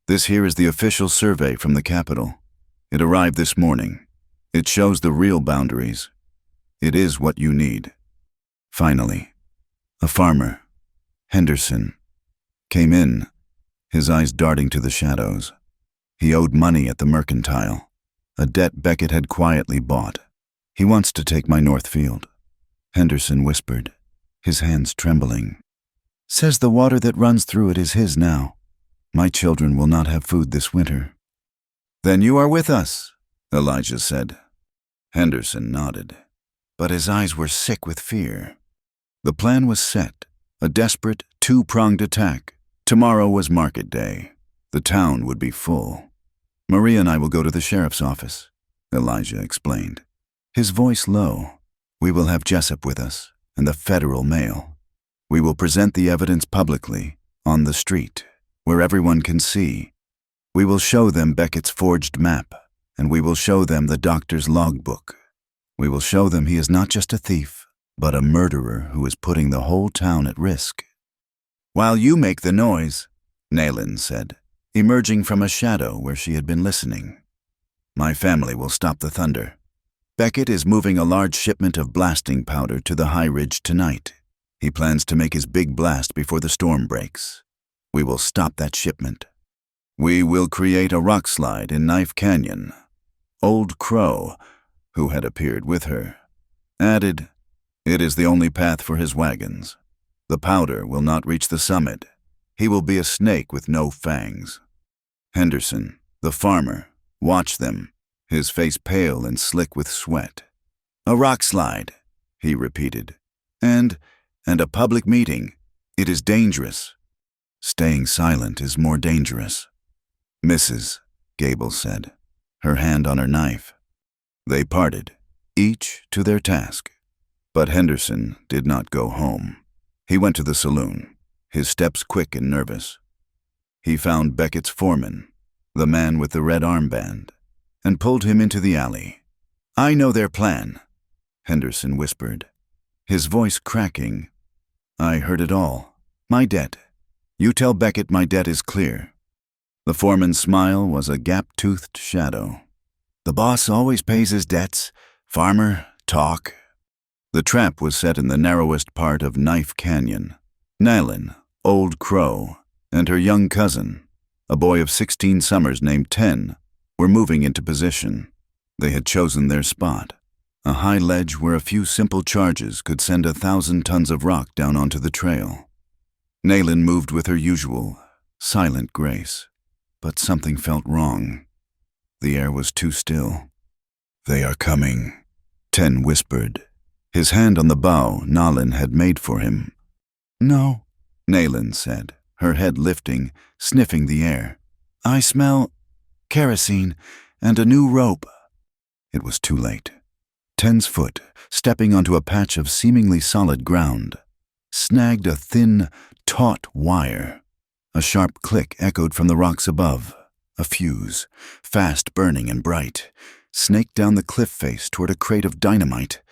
This here is the official survey from the Capitol. It arrived this morning. It shows the real boundaries. It is what you need. Finally, a farmer, Henderson, came in, his eyes darting to the shadows. He owed money at the mercantile, a debt Beckett had quietly bought. He wants to take my north field, Henderson whispered, his hands trembling. Says the water that runs through it is his now. My children will not have food this winter. Then you are with us, Elijah said. Henderson nodded, but his eyes were sick with fear. The plan was set, a desperate, two-pronged attack. Tomorrow was market day. The town would be full. Maria and I will go to the sheriff's office, Elijah explained, his voice low. We will have Jessup with us, and the federal mail. We will present the evidence publicly, on the street, where everyone can see. We will show them Beckett's forged map, and we will show them the doctor's logbook. We will show them he is not just a thief, but a murderer who is putting the whole town at risk. While you make the noise, Nayland said, emerging from a shadow where she had been listening. My family will stop the thunder. Beckett is moving a large shipment of blasting powder to the high ridge tonight. He plans to make his big blast before the storm breaks. We will stop that shipment. We will create a rock slide in Knife Canyon. Old Crow, who had appeared with her, added, it is the only path for his wagons. The powder will not reach the summit. He will be a snake with no fangs. Henderson, the farmer, watched them, his face pale and slick with sweat. A rock slide, he repeated. And a public meeting. It is dangerous. Staying silent is more dangerous. Mrs., Gable said, her hand on her knife. They parted, each to their task. But Henderson did not go home. He went to the saloon, his steps quick and nervous. He found Beckett's foreman, the man with the red armband, and pulled him into the alley. I know their plan, Henderson whispered, his voice cracking. I heard it all. My debt. You tell Beckett my debt is clear. The foreman's smile was a gap-toothed shadow. The boss always pays his debts. Farmer, talk. The trap was set in the narrowest part of Knife Canyon. Nayland, Old Crow, and her young cousin, a boy of 16 summers named 10, were moving into position. They had chosen their spot, a high ledge where a few simple charges could send 1,000 tons of rock down onto the trail. Nayland moved with her usual, silent grace, but something felt wrong. The air was too still. They are coming, 10 whispered, his hand on the bow Nayland had made for him. No, Nayland said, her head lifting, sniffing the air. I smell kerosene and a new rope. It was too late. 10's foot, stepping onto a patch of seemingly solid ground, snagged a thin, taut wire. A sharp click echoed from the rocks above. A fuse, fast burning and bright, snaked down the cliff face toward a crate of dynamite.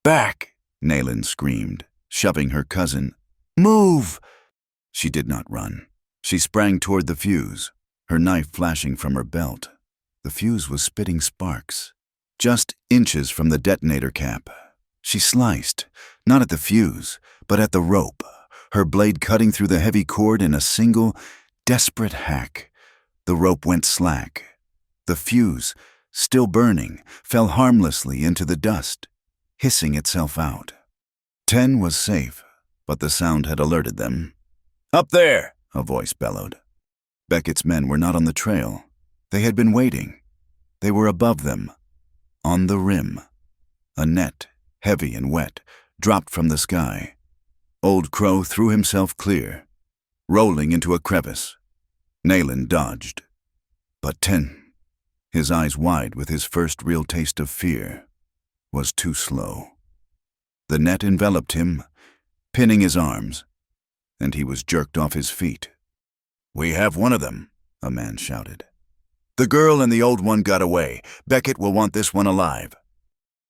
Back! Nayland screamed, shoving her cousin. Move! She did not run. She sprang toward the fuse, her knife flashing from her belt. The fuse was spitting sparks. Just inches from the detonator cap. She sliced, not at the fuse, but at the rope, her blade cutting through the heavy cord in a single, desperate hack. The rope went slack. The fuse, still burning, fell harmlessly into the dust, hissing itself out. 10 was safe, but the sound had alerted them. Up there, a voice bellowed. Beckett's men were not on the trail. They had been waiting. They were above them, on the rim. A net, heavy and wet, dropped from the sky. Old Crow threw himself clear, rolling into a crevice. Nayland dodged. But 10, his eyes wide with his first real taste of fear, was too slow. The net enveloped him, pinning his arms, and he was jerked off his feet. We have one of them, a man shouted. The girl and the old one got away. Beckett will want this one alive.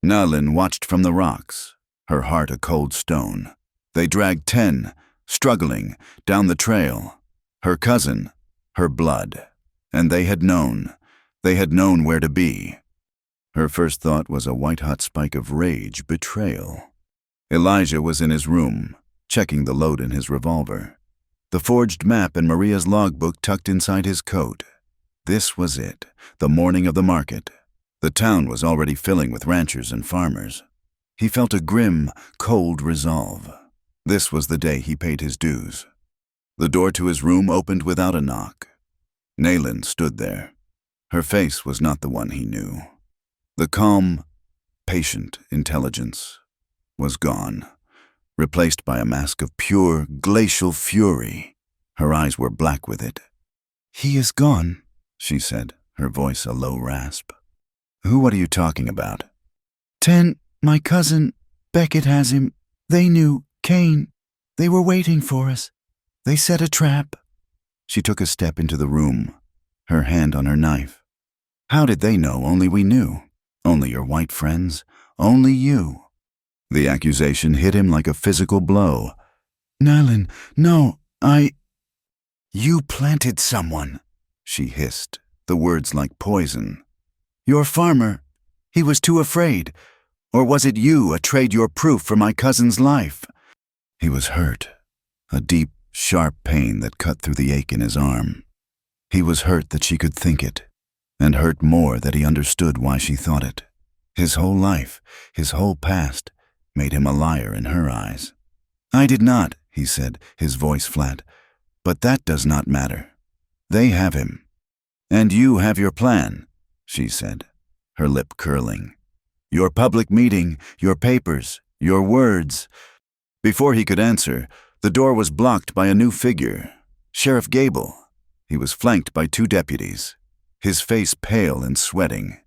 Nalin watched from the rocks, her heart a cold stone. They dragged 10, struggling, down the trail. Her cousin, her blood. And they had known where to be. Her first thought was a white-hot spike of rage, betrayal. Elijah was in his room, checking the load in his revolver. The forged map and Maria's logbook tucked inside his coat. This was it, the morning of the market. The town was already filling with ranchers and farmers. He felt a grim, cold resolve. This was the day he paid his dues. The door to his room opened without a knock. Nayland stood there. Her face was not the one he knew. The calm, patient intelligence was gone, replaced by a mask of pure, glacial fury. Her eyes were black with it. "He is gone," she said, her voice a low rasp. "Who are you talking about?" 10, my cousin, Beckett has him. They knew, Kane. They were waiting for us. They set a trap." She took a step into the room, her hand on her knife. "How did they know only we knew? Only your white friends? Only you?" The accusation hit him like a physical blow. "Nalin, no, You planted someone," she hissed, the words like poison. "Your farmer. He was too afraid. Or was it you trade your proof for my cousin's life?" He was hurt, a deep, sharp pain that cut through the ache in his arm. He was hurt that she could think it, and hurt more that he understood why she thought it. His whole life, his whole past, made him a liar in her eyes. "I did not," he said, his voice flat. "But that does not matter. They have him. And you have your plan," she said, her lip curling. "Your public meeting, your papers, your words." Before he could answer, the door was blocked by a new figure, Sheriff Gable. He was flanked by 2 deputies, his face pale and sweating.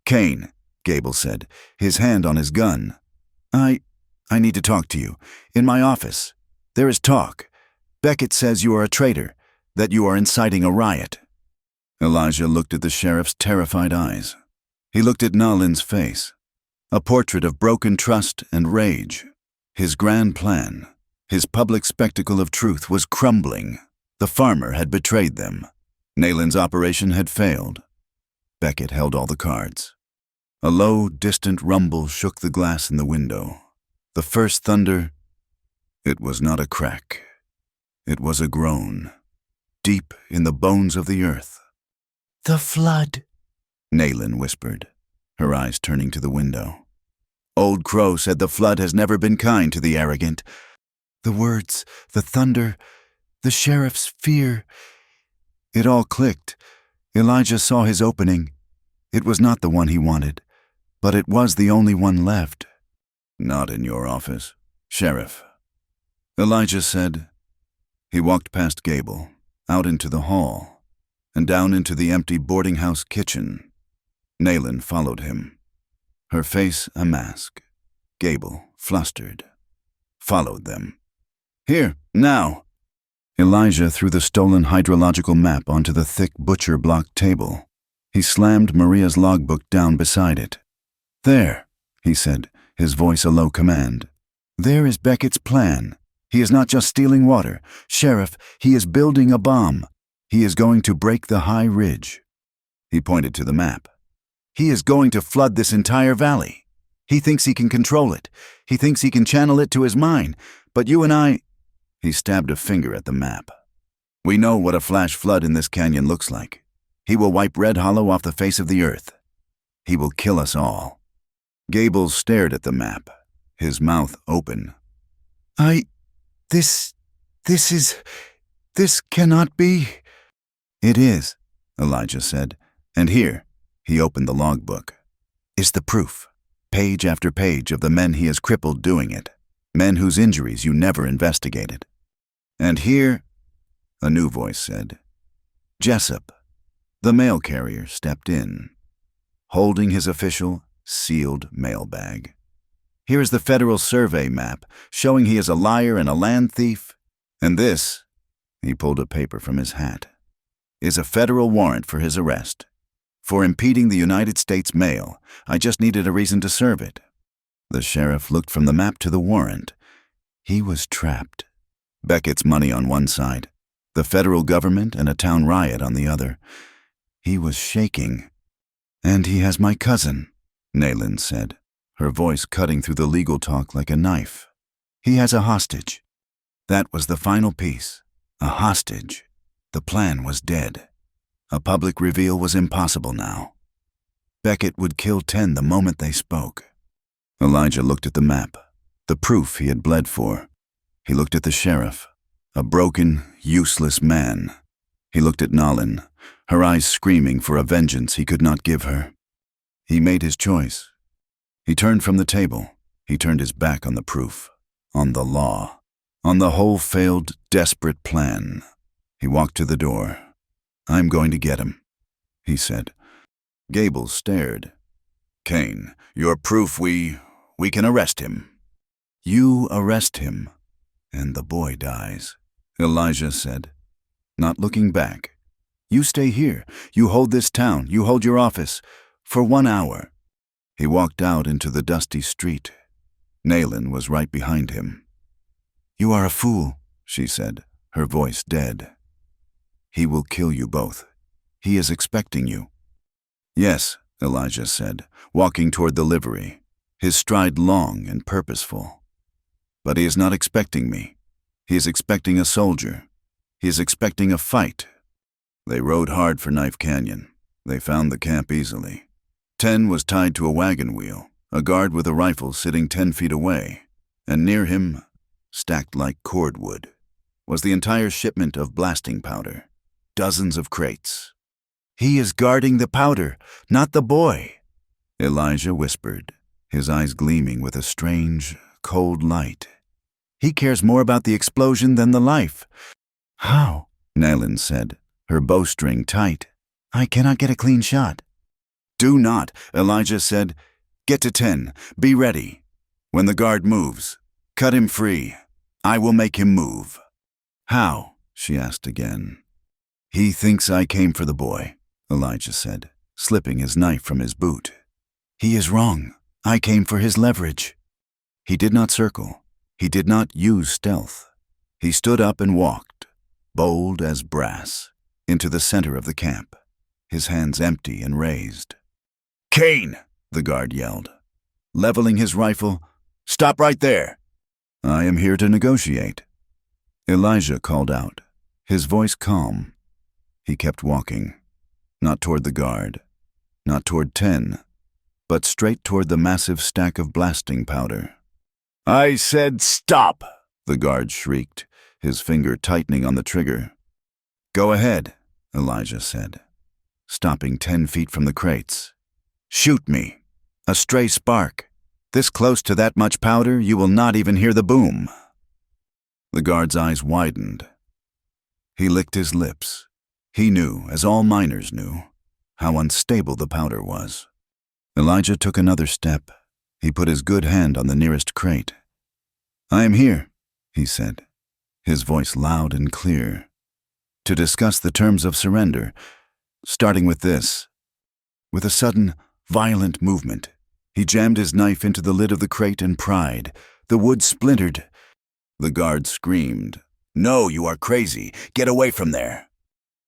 "Kane," Gable said, his hand on his gun. I need to talk to you. In my office. There is talk. Beckett says you are a traitor, that you are inciting a riot." Elijah looked at the sheriff's terrified eyes. He looked at Nalin's face, a portrait of broken trust and rage. His grand plan, his public spectacle of truth was crumbling. The farmer had betrayed them. Nalin's operation had failed. Beckett held all the cards. A low, distant rumble shook the glass in the window. The first thunder, it was not a crack. It was a groan, deep in the bones of the earth. "The flood," Nayland whispered, her eyes turning to the window. "Old Crow said the flood has never been kind to the arrogant." The words, the thunder, the sheriff's fear. It all clicked. Elijah saw his opening. It was not the one he wanted, but it was the only one left. "Not in your office, Sheriff," Elijah said. He walked past Gable, out into the hall, and down into the empty boarding house kitchen. Nayland followed him, her face a mask. Gable, flustered, followed them. "Here, now." Elijah threw the stolen hydrological map onto the thick butcher block table. He slammed Maria's logbook down beside it. "There," he said, his voice a low command. "There is Beckett's plan. He is not just stealing water. Sheriff, he is building a bomb. He is going to break the high ridge." He pointed to the map. "He is going to flood this entire valley. He thinks he can control it. He thinks he can channel it to his mind. But you and I—" He stabbed a finger at the map. "We know what a flash flood in this canyon looks like. He will wipe Red Hollow off the face of the earth. He will kill us all." Gable stared at the map, his mouth open. This cannot be." "It is," Elijah said. "And here," he opened the logbook, "is the proof, page after page of the men he has crippled doing it, men whose injuries you never investigated. And here," a new voice said. Jessup, the mail carrier, stepped in, holding his official, sealed mailbag. "Here is the federal survey map, showing he is a liar and a land thief. And this," he pulled a paper from his hat, "is a federal warrant for his arrest. For impeding the United States mail. I just needed a reason to serve it. The sheriff looked from the map to the warrant. He was trapped. Beckett's money on one side, the federal government and a town riot on the other. He was shaking. "And he has my cousin," Nayland said, her voice cutting through the legal talk like a knife. "He has a hostage." That was the final piece. A hostage. The plan was dead. A public reveal was impossible now. Beckett would kill 10 the moment they spoke. Elijah looked at the map, the proof he had bled for. He looked at the sheriff, a broken, useless man. He looked at Nalin, her eyes screaming for a vengeance he could not give her. He made his choice. He turned from the table. He turned his back on the proof, on the law, on the whole failed, desperate plan. He walked to the door. "I'm going to get him," he said. Gable stared. "Kane, your proof we can arrest him." "You arrest him, and the boy dies," Elijah said, not looking back. "You stay here. You hold this town. You hold your office. For 1 hour." He walked out into the dusty street. Nayland was right behind him. "You are a fool," she said, her voice dead. "He will kill you both. He is expecting you." "Yes," Elijah said, walking toward the livery, his stride long and purposeful. "But he is not expecting me. He is expecting a soldier. He is expecting a fight." They rode hard for Knife Canyon. They found the camp easily. 10 was tied to a wagon wheel, a guard with a rifle sitting 10 feet away, and near him, stacked like cordwood, was the entire shipment of blasting powder, dozens of crates. "He is guarding the powder, not the boy," Elijah whispered, his eyes gleaming with a strange, cold light. "He cares more about the explosion than the life." "How?" Nayland said, her bowstring tight. "I cannot get a clean shot." "Do not," Elijah said. "Get to 10. Be ready. When the guard moves, cut him free. I will make him move." "How?" she asked again. "He thinks I came for the boy," Elijah said, slipping his knife from his boot. "He is wrong. I came for his leverage." He did not circle. He did not use stealth. He stood up and walked, bold as brass, into the center of the camp, his hands empty and raised. "Kane!" the guard yelled, leveling his rifle. "Stop right there!" "I am here to negotiate," Elijah called out, his voice calm. He kept walking, not toward the guard, not toward 10, but straight toward the massive stack of blasting powder. "I said stop!" the guard shrieked, his finger tightening on the trigger. "Go ahead," Elijah said, stopping 10 feet from the crates. "Shoot me. A stray spark. This close to that much powder, you will not even hear the boom." The guard's eyes widened. He licked his lips. He knew, as all miners knew, how unstable the powder was. Elijah took another step. He put his good hand on the nearest crate. "I am here," he said, his voice loud and clear, "to discuss the terms of surrender, starting with this." With a sudden, violent movement, he jammed his knife into the lid of the crate and pried. The wood splintered. The guard screamed, "No, you are crazy. Get away from there."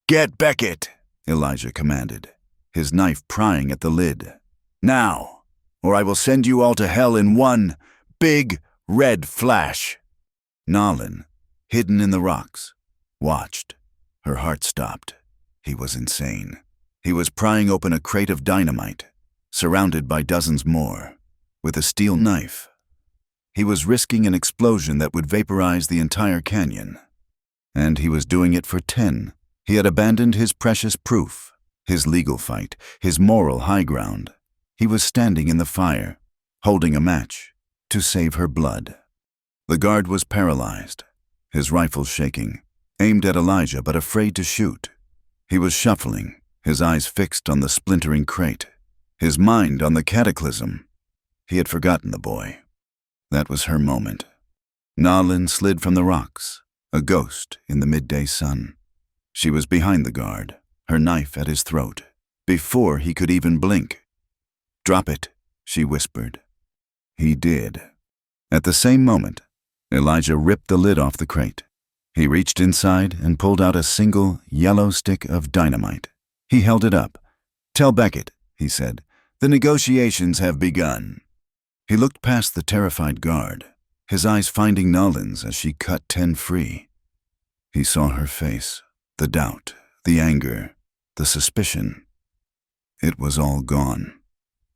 "Get Beckett," Elijah commanded, his knife prying at the lid. "Now, or I will send you all to hell in one big red flash." Nalin, hidden in the rocks, watched. Her heart stopped. He was insane. He was prying open a crate of dynamite, surrounded by dozens more, with a steel knife. He was risking an explosion that would vaporize the entire canyon. And he was doing it for 10. He had abandoned his precious proof, his legal fight, his moral high ground. He was standing in the fire, holding a match, to save her blood. The guard was paralyzed, his rifle shaking, aimed at Elijah but afraid to shoot. He was shuffling, his eyes fixed on the splintering crate, his mind on the cataclysm. He had forgotten the boy. That was her moment. Nalin slid from the rocks, a ghost in the midday sun. She was behind the guard, her knife at his throat, before he could even blink. "Drop it," she whispered. He did. At the same moment, Elijah ripped the lid off the crate. He reached inside and pulled out a single yellow stick of dynamite. He held it up. "Tell Beckett," he said, "the negotiations have begun." He looked past the terrified guard, his eyes finding Nolan's as she cut 10 free. He saw her face, the doubt, the anger, the suspicion. It was all gone.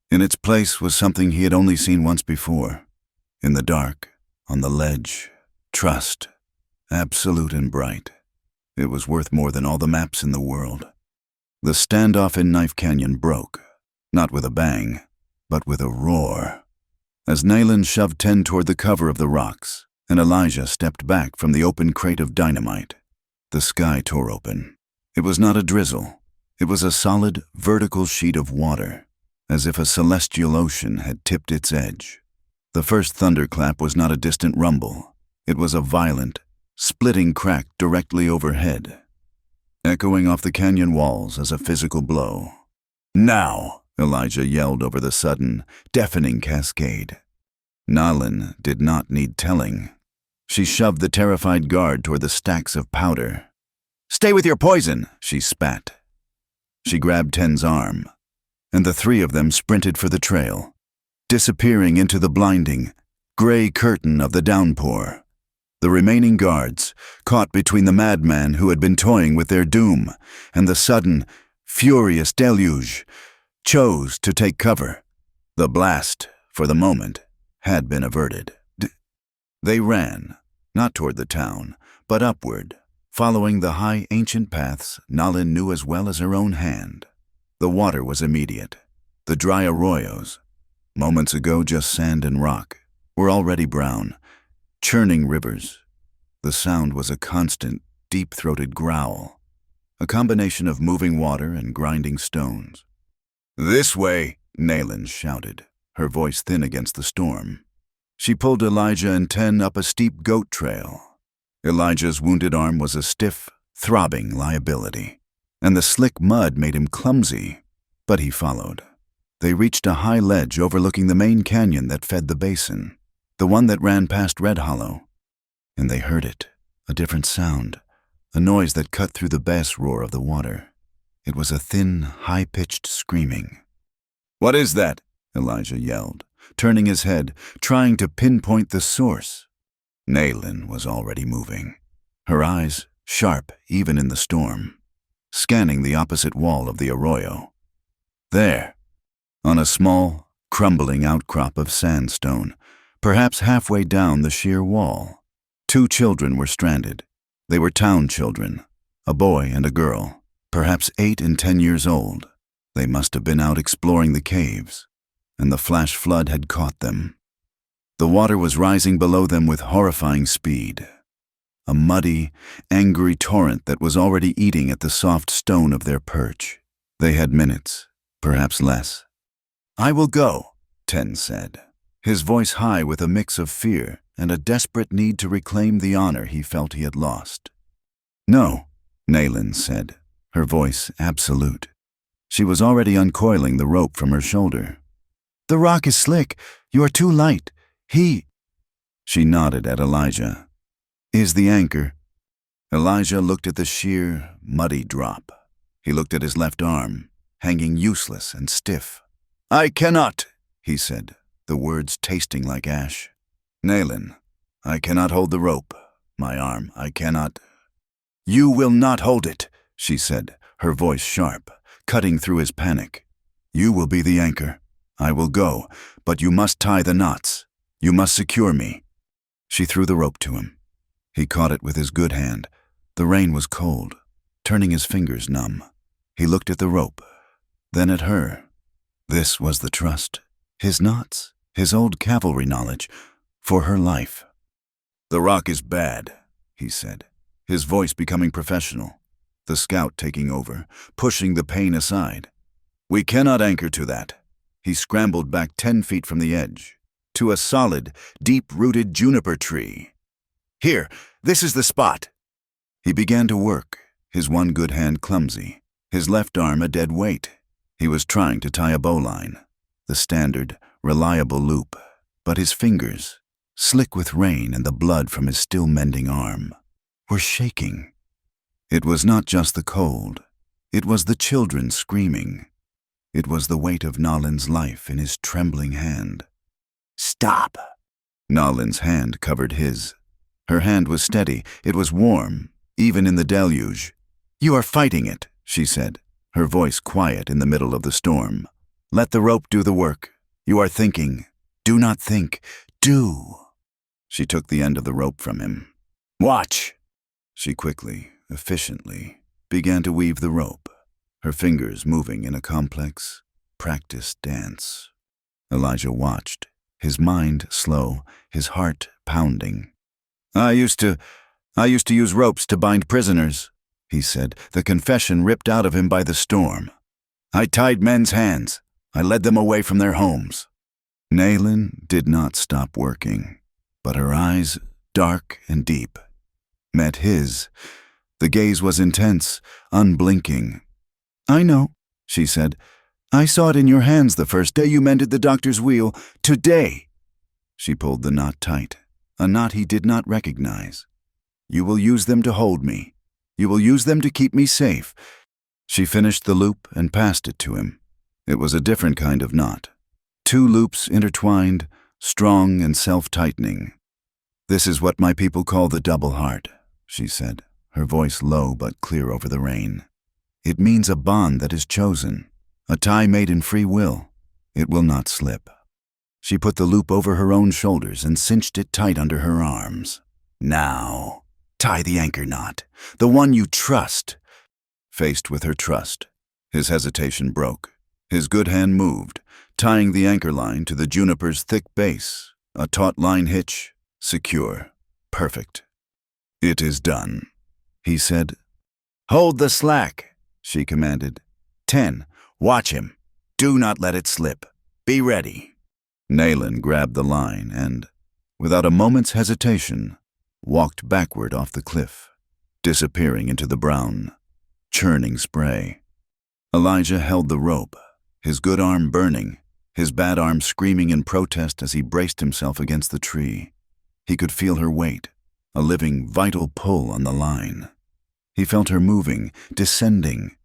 In its place was something he had only seen once before. In the dark, on the ledge, trust, absolute and bright. It was worth more than all the maps in the world. The standoff in Knife Canyon broke, not with a bang, but with a roar. As Nayland shoved 10 toward the cover of the rocks, and Elijah stepped back from the open crate of dynamite, the sky tore open. It was not a drizzle. It was a solid, vertical sheet of water, as if a celestial ocean had tipped its edge. The first thunderclap was not a distant rumble. It was a violent, splitting crack directly overhead, echoing off the canyon walls as a physical blow. "Now!" Elijah yelled over the sudden, deafening cascade. Nalin did not need telling. She shoved the terrified guard toward the stacks of powder. "Stay with your poison!" she spat. She grabbed Ten's arm, and the 3 of them sprinted for the trail, disappearing into the blinding, gray curtain of the downpour. The remaining guards, caught between the madman who had been toying with their doom and the sudden, furious deluge, chose to take cover. The blast, for the moment, had been averted. They ran, not toward the town, but upward, following the high ancient paths Nalin knew as well as her own hand. The water was immediate. The dry arroyos, moments ago just sand and rock, were already brown, churning rivers. The sound was a constant, deep-throated growl, a combination of moving water and grinding stones. "This way," Nayland shouted, her voice thin against the storm. She pulled Elijah and Ten up a steep goat trail. Elijah's wounded arm was a stiff, throbbing liability, and the slick mud made him clumsy, but he followed. They reached a high ledge overlooking the main canyon that fed the basin, the one that ran past Red Hollow, and they heard it, a different sound, a noise that cut through the bass roar of the water. It was a thin, high-pitched screaming. "What is that?" Elijah yelled, turning his head, trying to pinpoint the source. Nayland was already moving, her eyes sharp even in the storm, scanning the opposite wall of the arroyo. There, on a small, crumbling outcrop of sandstone, perhaps halfway down the sheer wall, 2 children were stranded. They were town children, a boy and a girl, perhaps 8 and 10 years old. They must have been out exploring the caves, and the flash flood had caught them. The water was rising below them with horrifying speed, a muddy, angry torrent that was already eating at the soft stone of their perch. They had minutes, perhaps less. "I will go," Ten said, his voice high with a mix of fear and a desperate need to reclaim the honor he felt he had lost. "No," Nayland said, her voice absolute. She was already uncoiling the rope from her shoulder. "The rock is slick. You are too light. She nodded at Elijah. "Is the anchor." Elijah looked at the sheer, muddy drop. He looked at his left arm, hanging useless and stiff. "I cannot," he said, the words tasting like ash. "Nayland, I cannot hold the rope. My arm, I cannot." "You will not hold it," she said, her voice sharp, cutting through his panic. "You will be the anchor. I will go, but you must tie the knots. You must secure me." She threw the rope to him. He caught it with his good hand. The rain was cold, turning his fingers numb. He looked at the rope, then at her. This was the trust, his knots, his old cavalry knowledge, for her life. "The rock is bad," he said, his voice becoming professional, the scout taking over, pushing the pain aside. "We cannot anchor to that." He scrambled back 10 feet from the edge, to a solid, deep-rooted juniper tree. "Here, this is the spot." He began to work, his one good hand clumsy, his left arm a dead weight. He was trying to tie a bowline, the standard, reliable loop, but his fingers, slick with rain and the blood from his still-mending arm, were shaking. It was not just the cold. It was the children screaming. It was the weight of Nolan's life in his trembling hand. "Stop!" Nolan's hand covered his. Her hand was steady. It was warm, even in the deluge. "You are fighting it," she said, her voice quiet in the middle of the storm. "Let the rope do the work. You are thinking. Do not think. Do." She took the end of the rope from him. "Watch!" She quickly, efficiently, began to weave the rope, her fingers moving in a complex, practiced dance. Elijah watched, his mind slow, his heart pounding. I used to use ropes to bind prisoners," he said, the confession ripped out of him by the storm. "I tied men's hands. I led them away from their homes." Naylin did not stop working, but her eyes, dark and deep, met his. The gaze was intense, unblinking. "I know," she said. "I saw it in your hands the first day you mended the doctor's wheel. Today." She pulled the knot tight, a knot he did not recognize. "You will use them to hold me. You will use them to keep me safe." She finished the loop and passed it to him. It was a different kind of knot. 2 loops intertwined, strong and self-tightening. "This is what my people call the double heart," she said, her voice low but clear over the rain. "It means a bond that is chosen, a tie made in free will. It will not slip." She put the loop over her own shoulders and cinched it tight under her arms. "Now, tie the anchor knot, the one you trust." Faced with her trust, his hesitation broke. His good hand moved, tying the anchor line to the juniper's thick base, a taut line hitch, secure, perfect. "It is done," he said. "Hold the slack," she commanded. 10. Watch him. Do not let it slip. Be ready." Naylin grabbed the line and, without a moment's hesitation, walked backward off the cliff, disappearing into the brown, churning spray. Elijah held the rope, his good arm burning, his bad arm screaming in protest as he braced himself against the tree. He could feel her weight, a living, vital pull on the line. He felt her moving, descending.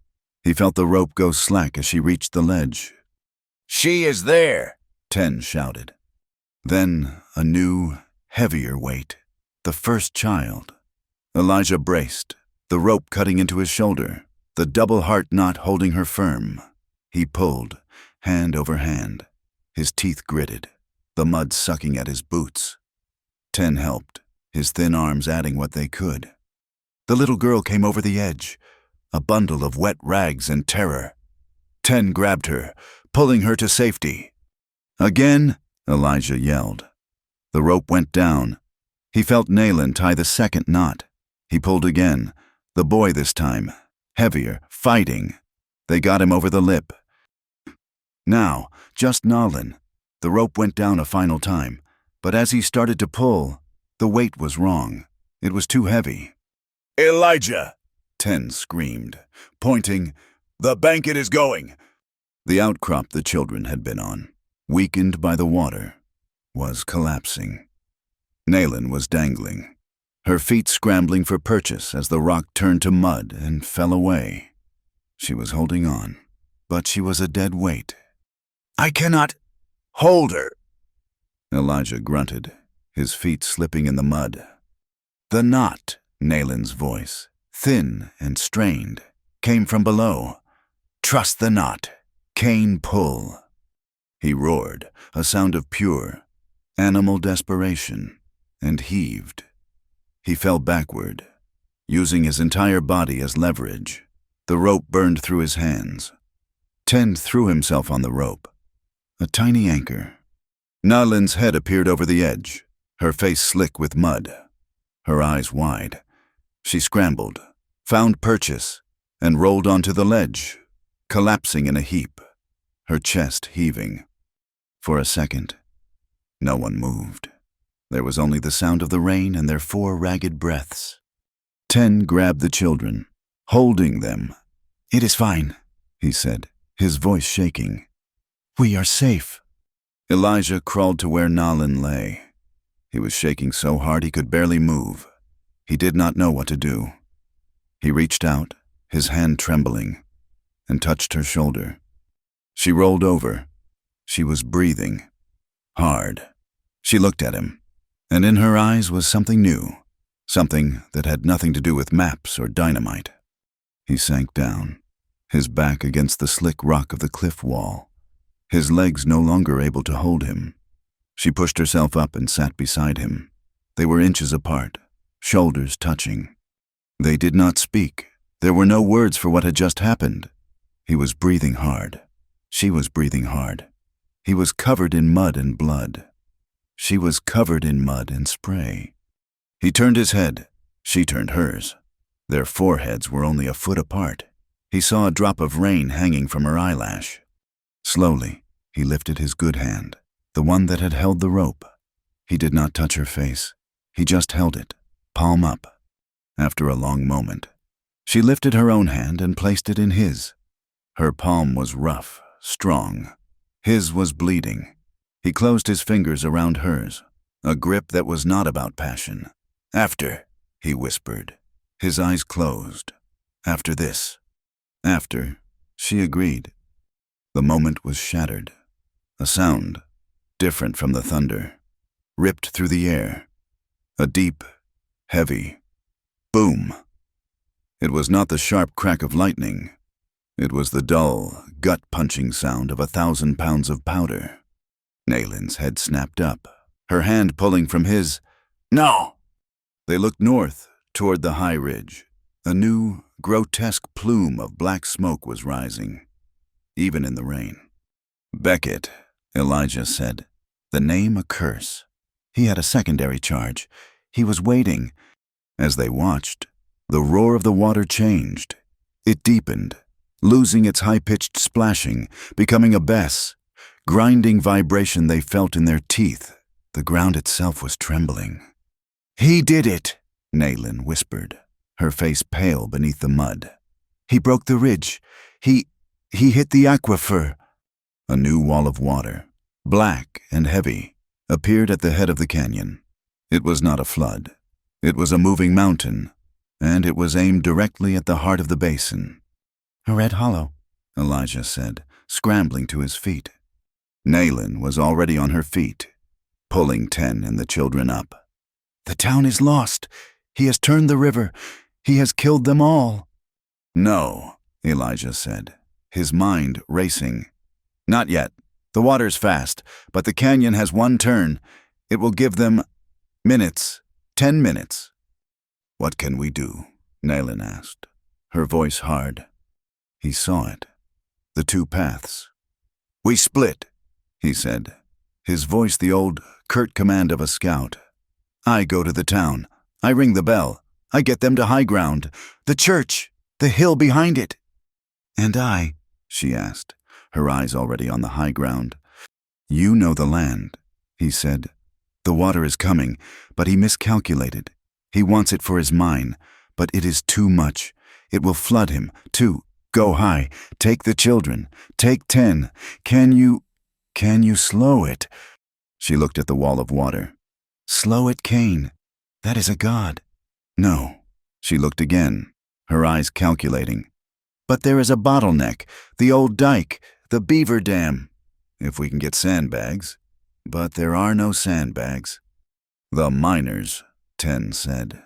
He felt the rope go slack as she reached the ledge. "She is there!" 10 shouted. Then a new, heavier weight. The first child. Elijah braced, the rope cutting into his shoulder, the double heart knot holding her firm. He pulled, hand over hand, his teeth gritted, the mud sucking at his boots. 10 helped, his thin arms adding what they could. The little girl came over the edge, a bundle of wet rags and terror. 10 grabbed her, pulling her to safety. "Again," Elijah yelled. The rope went down. He felt Naylin tie the second knot. He pulled again, the boy this time, heavier, fighting. They got him over the lip. Now, just Nolan. The rope went down a final time, but as he started to pull, the weight was wrong. It was too heavy. "Elijah!" 10 screamed, pointing. "The banquet is going!" The outcrop the children had been on, weakened by the water, was collapsing. Naylin was dangling, her feet scrambling for purchase as the rock turned to mud and fell away. She was holding on, but she was a dead weight. "I cannot hold her," Elijah grunted, his feet slipping in the mud. "The knot," Naylin's voice, thin and strained, came from below. "Trust the knot. Cane pull." He roared, a sound of pure, animal desperation, and heaved. He fell backward, using his entire body as leverage. The rope burned through his hands. 10 threw himself on the rope, a tiny anchor. Nalin's head appeared over the edge, her face slick with mud, her eyes wide. She scrambled, found purchase, and rolled onto the ledge, collapsing in a heap, her chest heaving. For a second, no one moved. There was only the sound of the rain and their 4 ragged breaths. 10 grabbed the children, holding them. "It is fine," he said, his voice shaking. "We are safe." Elijah crawled to where Nalin lay. He was shaking so hard he could barely move. He did not know what to do. He reached out, his hand trembling, and touched her shoulder. She rolled over. She was breathing hard. She looked at him, and in her eyes was something new, something that had nothing to do with maps or dynamite. He sank down, his back against the slick rock of the cliff wall, his legs no longer able to hold him. She pushed herself up and sat beside him. They were inches apart, shoulders touching. They did not speak. There were no words for what had just happened. He was breathing hard. She was breathing hard. He was covered in mud and blood. She was covered in mud and spray. He turned his head. She turned hers. Their foreheads were only a foot apart. He saw a drop of rain hanging from her eyelash. Slowly, he lifted his good hand, the one that had held the rope. He did not touch her face. He just held it, palm up. After a long moment, she lifted her own hand and placed it in his. Her palm was rough, strong. His was bleeding. He closed his fingers around hers, a grip that was not about passion. "After," he whispered. His eyes closed. "After this." "After," she agreed. The moment was shattered. A sound, different from the thunder, ripped through the air. A deep, heavy boom. It was not the sharp crack of lightning. It was the dull, gut-punching sound of 1,000 pounds of powder. Nalin's head snapped up, her hand pulling from his. "No!" They looked north, toward the high ridge. A new, grotesque plume of black smoke was rising, even in the rain. "Beckett," Elijah said, the name a curse. He had a secondary charge. He was waiting. As they watched, the roar of the water changed. It deepened, losing its high-pitched splashing, becoming a bass, grinding vibration they felt in their teeth. The ground itself was trembling. "He did it," Nalin whispered, her face pale beneath the mud. "He broke the ridge. He hit the aquifer." A new wall of water, black and heavy, appeared at the head of the canyon. It was not a flood. It was a moving mountain, and it was aimed directly at the heart of the basin. "A red hollow," Elijah said, scrambling to his feet. Nalin was already on her feet, pulling 10 and the children up. "The town is lost. He has turned the river. He has killed them all." "No," Elijah said, his mind racing. "Not yet. The water's fast, but the canyon has one turn. It will give them minutes, 10 minutes. "What can we do?" Nalin asked, her voice hard. He saw it. The two paths. "We split," he said, his voice the old, curt command of a scout. "I go to the town. I ring the bell. I get them to high ground. The church, the hill behind it." "And I?" she asked, her eyes already on the high ground. "You know the land," he said. "The water is coming, but he miscalculated. He wants it for his mine, but it is too much. It will flood him, too. Go high. Take the children. Take 10. Can you slow it?" She looked at the wall of water. "Slow it, Cain. That is a god." "No." She looked again, her eyes calculating. "But there is a bottleneck, the old dike, the beaver dam. If we can get sandbags. But there are no sandbags." "The miners," 10 said.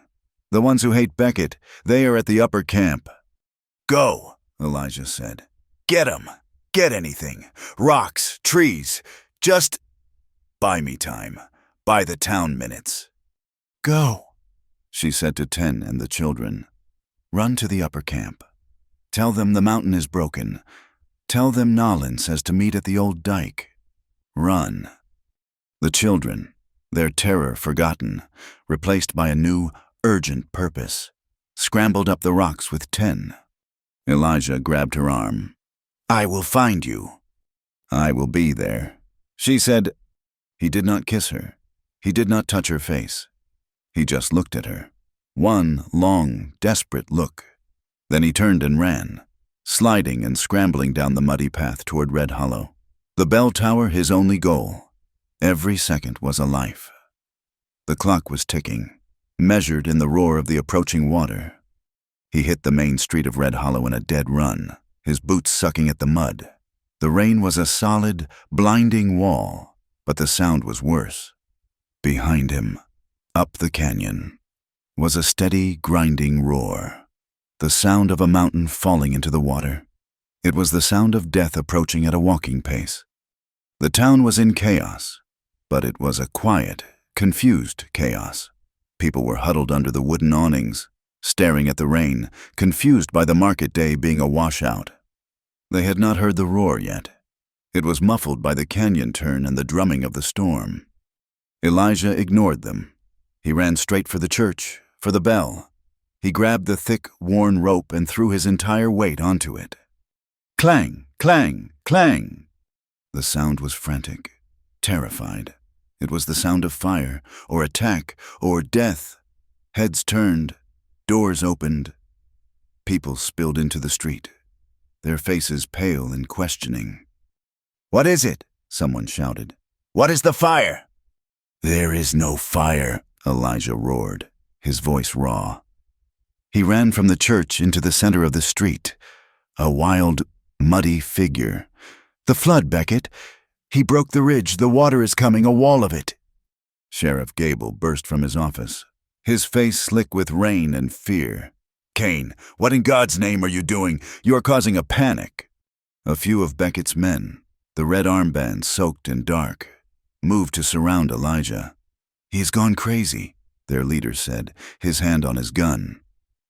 "The ones who hate Beckett, they are at the upper camp." "Go," Elijah said. "Get 'em. Get anything. Rocks, trees. Just buy me time. Buy the town minutes." "Go," she said to 10 and the children. "Run to the upper camp. Tell them the mountain is broken. Tell them Nalin says to meet at the old dike. Run." The children, their terror forgotten, replaced by a new, urgent purpose, scrambled up the rocks with 10. Elijah grabbed her arm. "I will find you." "I will be there," she said. He did not kiss her. He did not touch her face. He just looked at her. One long, desperate look. Then he turned and ran. sliding and scrambling down the muddy path toward Red Hollow. The bell tower his only goal. Every second was a life. The clock was ticking, measured in the roar of the approaching water. He hit the main street of Red Hollow in a dead run, his boots sucking at the mud. The rain was a solid, blinding wall, but the sound was worse. Behind him, up the canyon, was a steady, grinding roar, the sound of a mountain falling into the water. It was the sound of death approaching at a walking pace. The town was in chaos, but it was a quiet, confused chaos. People were huddled under the wooden awnings, staring at the rain, confused by the market day being a washout. They had not heard the roar yet. It was muffled by the canyon turn and the drumming of the storm. Elijah ignored them. He ran straight for the church, for the bell. He grabbed the thick, worn rope and threw his entire weight onto it. Clang, clang, clang. The sound was frantic, terrified. It was the sound of fire, or attack, or death. Heads turned, doors opened. People spilled into the street, their faces pale and questioning. "What is it?" someone shouted. "What is the fire?" "There is no fire," Elijah roared, his voice raw. He ran from the church into the center of the street, a wild, muddy figure. "The flood, Beckett. He broke the ridge. The water is coming, a wall of it." Sheriff Gable burst from his office, his face slick with rain and fear. "Kane, what in God's name are you doing? You are causing a panic." A few of Beckett's men, the red armbands soaked in dark, moved to surround Elijah. "He has gone crazy," their leader said, his hand on his gun.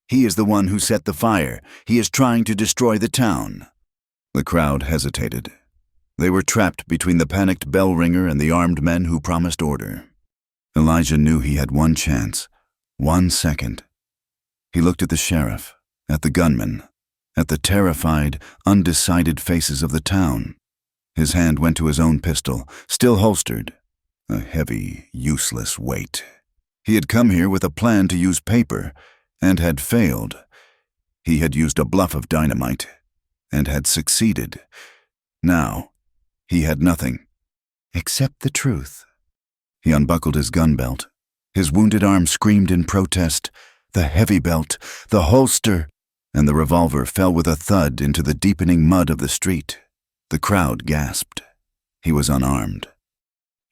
"He is the one who set the fire. He is trying to destroy the town." The crowd hesitated. They were trapped between the panicked bell ringer and the armed men who promised order. Elijah knew he had one chance, 1 second. He looked at the sheriff, at the gunman, at the terrified, undecided faces of the town. His hand went to his own pistol, still holstered, a heavy, useless weight. He had come here with a plan to use paper, and had failed. He had used a bluff of dynamite, and had succeeded. Now, he had nothing, except the truth. He unbuckled his gun belt. His wounded arm screamed in protest. The heavy belt, the holster, and the revolver fell with a thud into the deepening mud of the street. The crowd gasped. He was unarmed.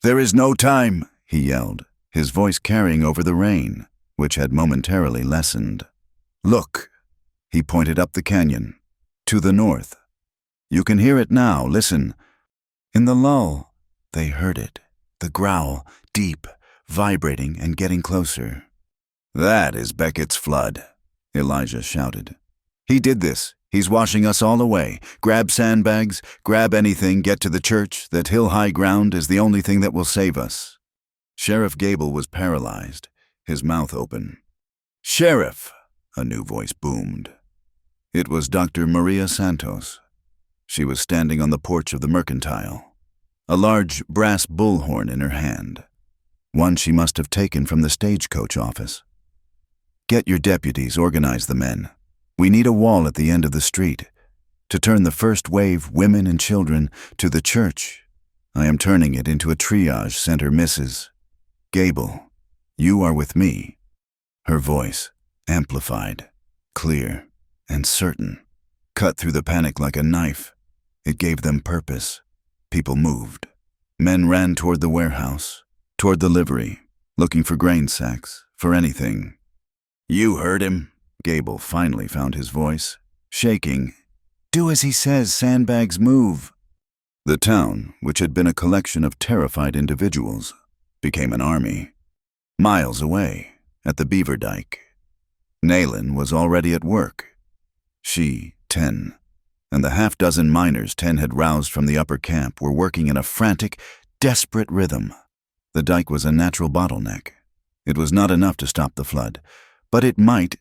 "There is no time," he yelled, his voice carrying over the rain, which had momentarily lessened. "Look." He pointed up the canyon, to the north. "You can hear it now, listen." In the lull, they heard it, the growl, deep, vibrating and getting closer. "That is Beckett's flood," Elijah shouted. "He did this. He's washing us all away. Grab sandbags, grab anything, get to the church. That hill high ground is the only thing that will save us." Sheriff Gable was paralyzed, his mouth open. "Sheriff!" a new voice boomed. It was Dr. Maria Santos. She was standing on the porch of the Mercantile, a large brass bullhorn in her hand, one she must have taken from the stagecoach office. "Get your deputies, organize the men. We need a wall at the end of the street to turn the first wave, women and children, to the church. I am turning it into a triage center, Mrs. Gable. You are with me." Her voice, amplified, clear, and certain, cut through the panic like a knife. It gave them purpose. People moved. Men ran toward the warehouse, toward the livery, looking for grain sacks, for anything. "You heard him." Gable finally found his voice, shaking. "Do as he says, sandbags move." The town, which had been a collection of terrified individuals, became an army. Miles away, at the beaver dike, Nayland was already at work. She, 10, and the half-dozen miners 10 had roused from the upper camp were working in a frantic, desperate rhythm. The dike was a natural bottleneck. It was not enough to stop the flood, but it might,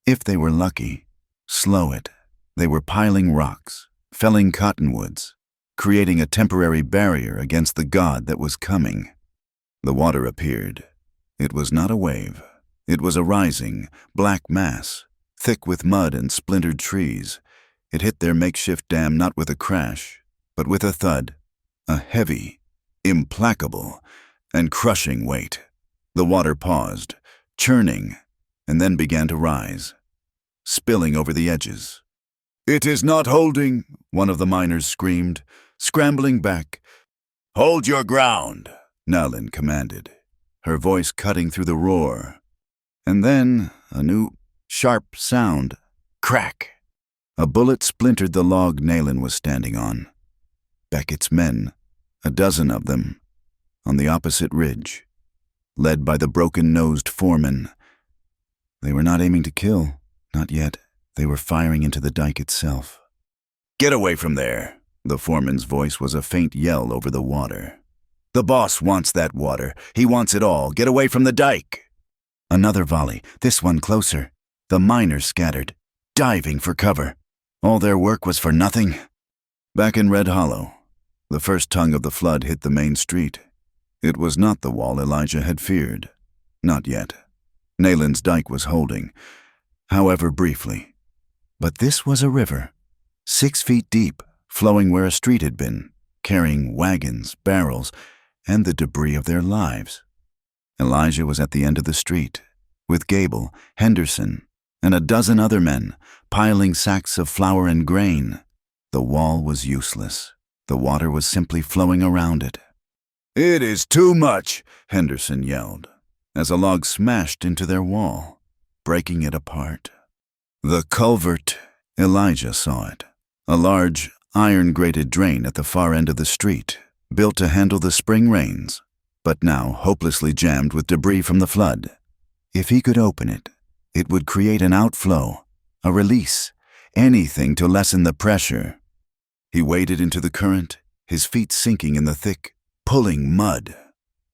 if they were lucky, slow it. They were piling rocks, felling cottonwoods, creating a temporary barrier against the god that was coming. The water appeared. It was not a wave. It was a rising, black mass, thick with mud and splintered trees. It hit their makeshift dam not with a crash, but with a thud, a heavy, implacable, and crushing weight. The water paused, churning, and then began to rise, spilling over the edges. "It is not holding," one of the miners screamed, scrambling back. "Hold your ground," Nalin commanded, her voice cutting through the roar. And then a new, sharp sound. Crack! A bullet splintered the log Nalin was standing on. Beckett's men, a dozen of them, on the opposite ridge, led by the broken-nosed foreman. They were not aiming to kill, not yet. They were firing into the dike itself. "Get away from there!" The foreman's voice was a faint yell over the water. "The boss wants that water. He wants it all. Get away from the dike!" Another volley, this one closer. The miners scattered, diving for cover. All their work was for nothing. Back in Red Hollow, the first tongue of the flood hit the main street. It was not the wall Elijah had feared. Not yet. Nalin's dike was holding, however briefly. But this was a river, 6 feet deep, flowing where a street had been, carrying wagons, barrels, and the debris of their lives. Elijah was at the end of the street, with Gable, Henderson, and a dozen other men, piling sacks of flour and grain. The wall was useless. The water was simply flowing around it. "It is too much," Henderson yelled, as a log smashed into their wall, breaking it apart. The culvert, Elijah saw it, a large, iron-grated drain at the far end of the street, built to handle the spring rains, but now hopelessly jammed with debris from the flood. If he could open it, it would create an outflow, a release, anything to lessen the pressure. He waded into the current, his feet sinking in the thick, pulling mud.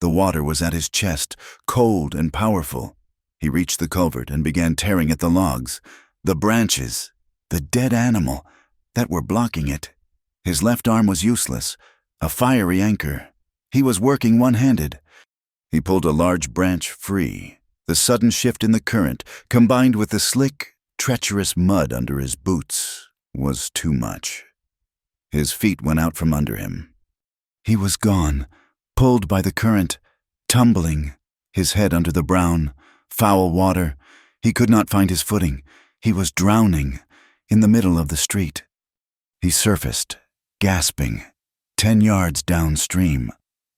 The water was at his chest, cold and powerful. He reached the culvert and began tearing at the logs, the branches, the dead animal that were blocking it. His left arm was useless, a fiery anchor. He was working one-handed. He pulled a large branch free. The sudden shift in the current, combined with the slick, treacherous mud under his boots, was too much. His feet went out from under him. He was gone, pulled by the current, tumbling, his head under the brown, foul water. He could not find his footing. He was drowning in the middle of the street. He surfaced, gasping, 10 yards downstream.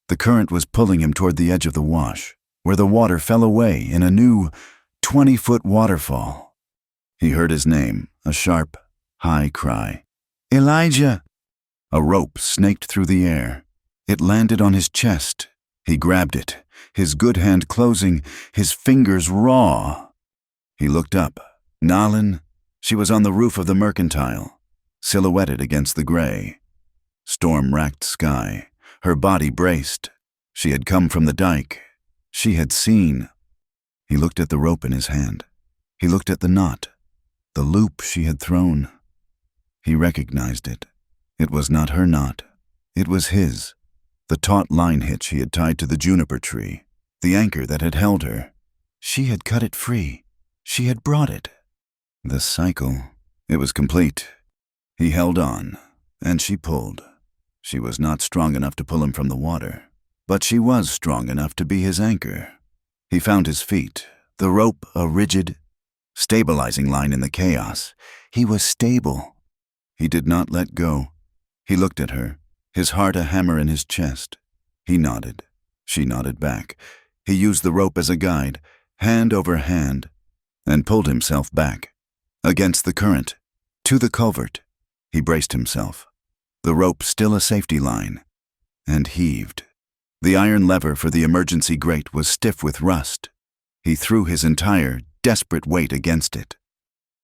The current was pulling him toward the edge of the wash, where the water fell away in a new 20-foot waterfall. He heard his name, a sharp, high cry. "Elijah!" A rope snaked through the air. It landed on his chest. He grabbed it, his good hand closing, his fingers raw. He looked up. Nalin, she was on the roof of the mercantile, silhouetted against the gray. Storm-racked sky, her body braced. She had come from the dike. She had seen. He looked at the rope in his hand. He looked at the knot, the loop she had thrown. He recognized it. It was not her knot. It was his. The taut line hitch he had tied to the juniper tree, the anchor that had held her. She had cut it free. She had brought it. The cycle. It was complete. He held on, and she pulled. She was not strong enough to pull him from the water, but she was strong enough to be his anchor. He found his feet, the rope a rigid, stabilizing line in the chaos. He was stable. He did not let go. He looked at her, his heart a hammer in his chest. He nodded. She nodded back. He used the rope as a guide, hand over hand, and pulled himself back, against the current, to the culvert. He braced himself, the rope still a safety line, and heaved. The iron lever for the emergency grate was stiff with rust. He threw his entire, desperate weight against it.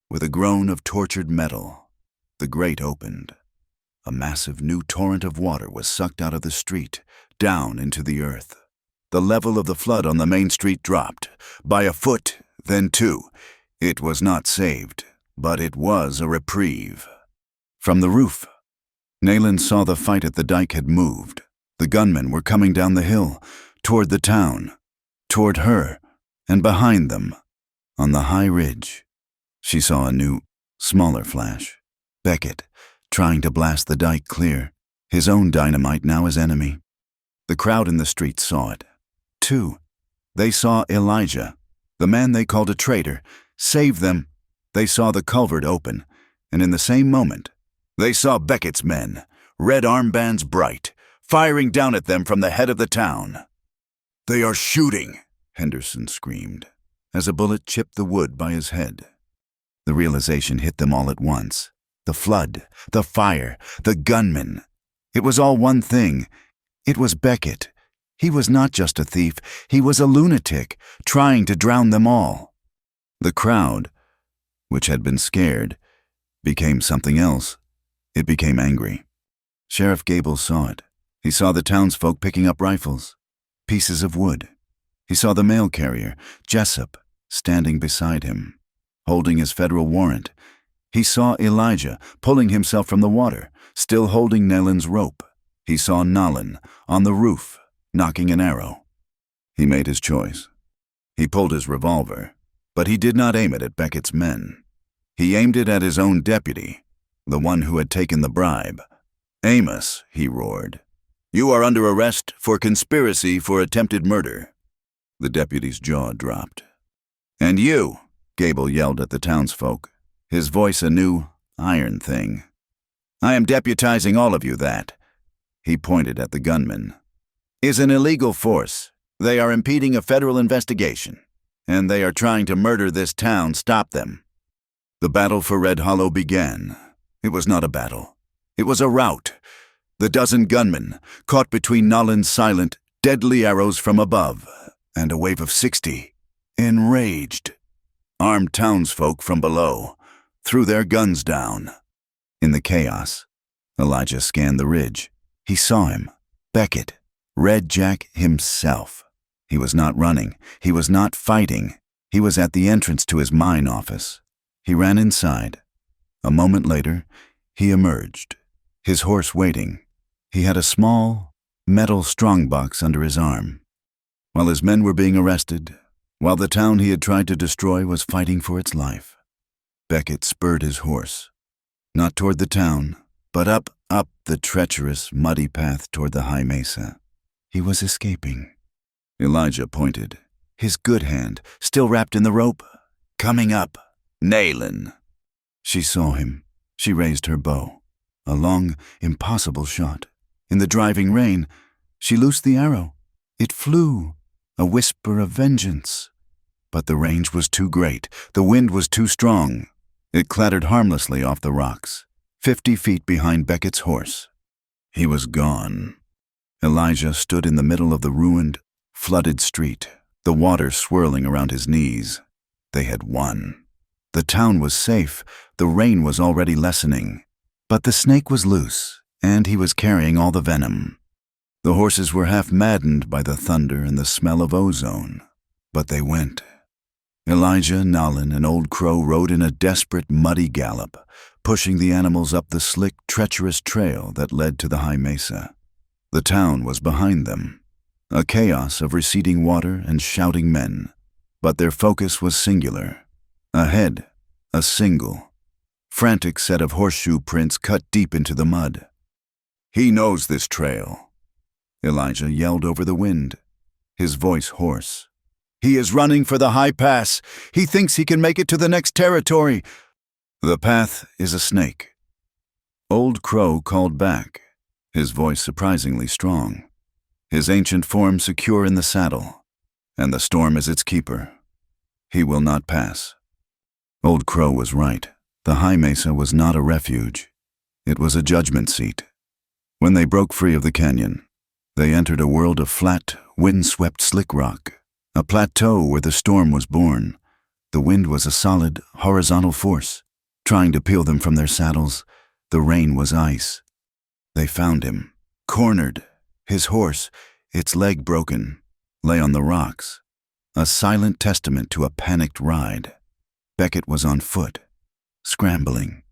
With a groan of tortured metal, the grate opened. A massive new torrent of water was sucked out of the street, down into the earth. The level of the flood on the main street dropped, by a foot, then 2. It was not saved, but it was a reprieve. From the roof, Nalin saw the fight at the dike had moved. The gunmen were coming down the hill, toward the town, toward her, and behind them, on the high ridge. She saw a new, smaller flash. Beckett, trying to blast the dike clear, his own dynamite now his enemy. The crowd in the street saw it. Too. They saw Elijah, the man they called a traitor, save them. They saw the culvert open, and in the same moment, they saw Beckett's men, red armbands bright, firing down at them from the head of the town. "They are shooting," Henderson screamed, as a bullet chipped the wood by his head. The realization hit them all at once. The flood, the fire, the gunmen. It was all one thing. It was Beckett. He was not just a thief, he was a lunatic, trying to drown them all. The crowd, which had been scared, became something else. It became angry. Sheriff Gable saw it. He saw the townsfolk picking up rifles, pieces of wood. He saw the mail carrier, Jessup, standing beside him, holding his federal warrant. He saw Elijah pulling himself from the water, still holding Nellen's rope. He saw Nolan on the roof, knocking an arrow. He made his choice. He pulled his revolver, but he did not aim it at Beckett's men. He aimed it at his own deputy, the one who had taken the bribe. "Amos," he roared, "you are under arrest for conspiracy for attempted murder." The deputy's jaw dropped. "And you," Gable yelled at the townsfolk, his voice a new, iron thing. "I am deputizing all of you that," he pointed at the gunmen, "is an illegal force. They are impeding a federal investigation, and they are trying to murder this town. Stop them." The battle for Red Hollow began. It was not a battle. It was a rout. The dozen gunmen, caught between Nolan's silent, deadly arrows from above, and a wave of 60, enraged, armed townsfolk from below, threw their guns down. In the chaos, Elijah scanned the ridge. He saw him, Beckett, Red Jack himself. He was not running. He was not fighting. He was at the entrance to his mine office. He ran inside. A moment later, he emerged, his horse waiting. He had a small, metal strongbox under his arm. While his men were being arrested, while the town he had tried to destroy was fighting for its life, Beckett spurred his horse, not toward the town, but up the treacherous, muddy path toward the high mesa. He was escaping. Elijah pointed, his good hand still wrapped in the rope. "Coming up, Nayland." She saw him. She raised her bow. A long, impossible shot. In the driving rain, she loosed the arrow. It flew, a whisper of vengeance. But the range was too great. The wind was too strong. It clattered harmlessly off the rocks, 50 feet behind Beckett's horse. He was gone. Elijah stood in the middle of the ruined, flooded street, the water swirling around his knees. They had won. The town was safe. The rain was already lessening. But the snake was loose, and he was carrying all the venom. The horses were half maddened by the thunder and the smell of ozone, but they went. Elijah, Nolan, and Old Crow rode in a desperate, muddy gallop, pushing the animals up the slick, treacherous trail that led to the high mesa. The town was behind them, a chaos of receding water and shouting men, but their focus was singular. Ahead, a single, frantic set of horseshoe prints cut deep into the mud. "He knows this trail," Elijah yelled over the wind, his voice hoarse. "He is running for the high pass. He thinks he can make it to the next territory." "The path is a snake." Old Crow called back, his voice surprisingly strong, his ancient form secure in the saddle, "and the storm is its keeper. He will not pass." Old Crow was right. The high mesa was not a refuge. It was a judgment seat. When they broke free of the canyon, they entered a world of flat, wind-swept slick rock, a plateau where the storm was born. The wind was a solid, horizontal force, trying to peel them from their saddles. The rain was ice. They found him, cornered. His horse, its leg broken, lay on the rocks, a silent testament to a panicked ride. Beckett was on foot, scrambling,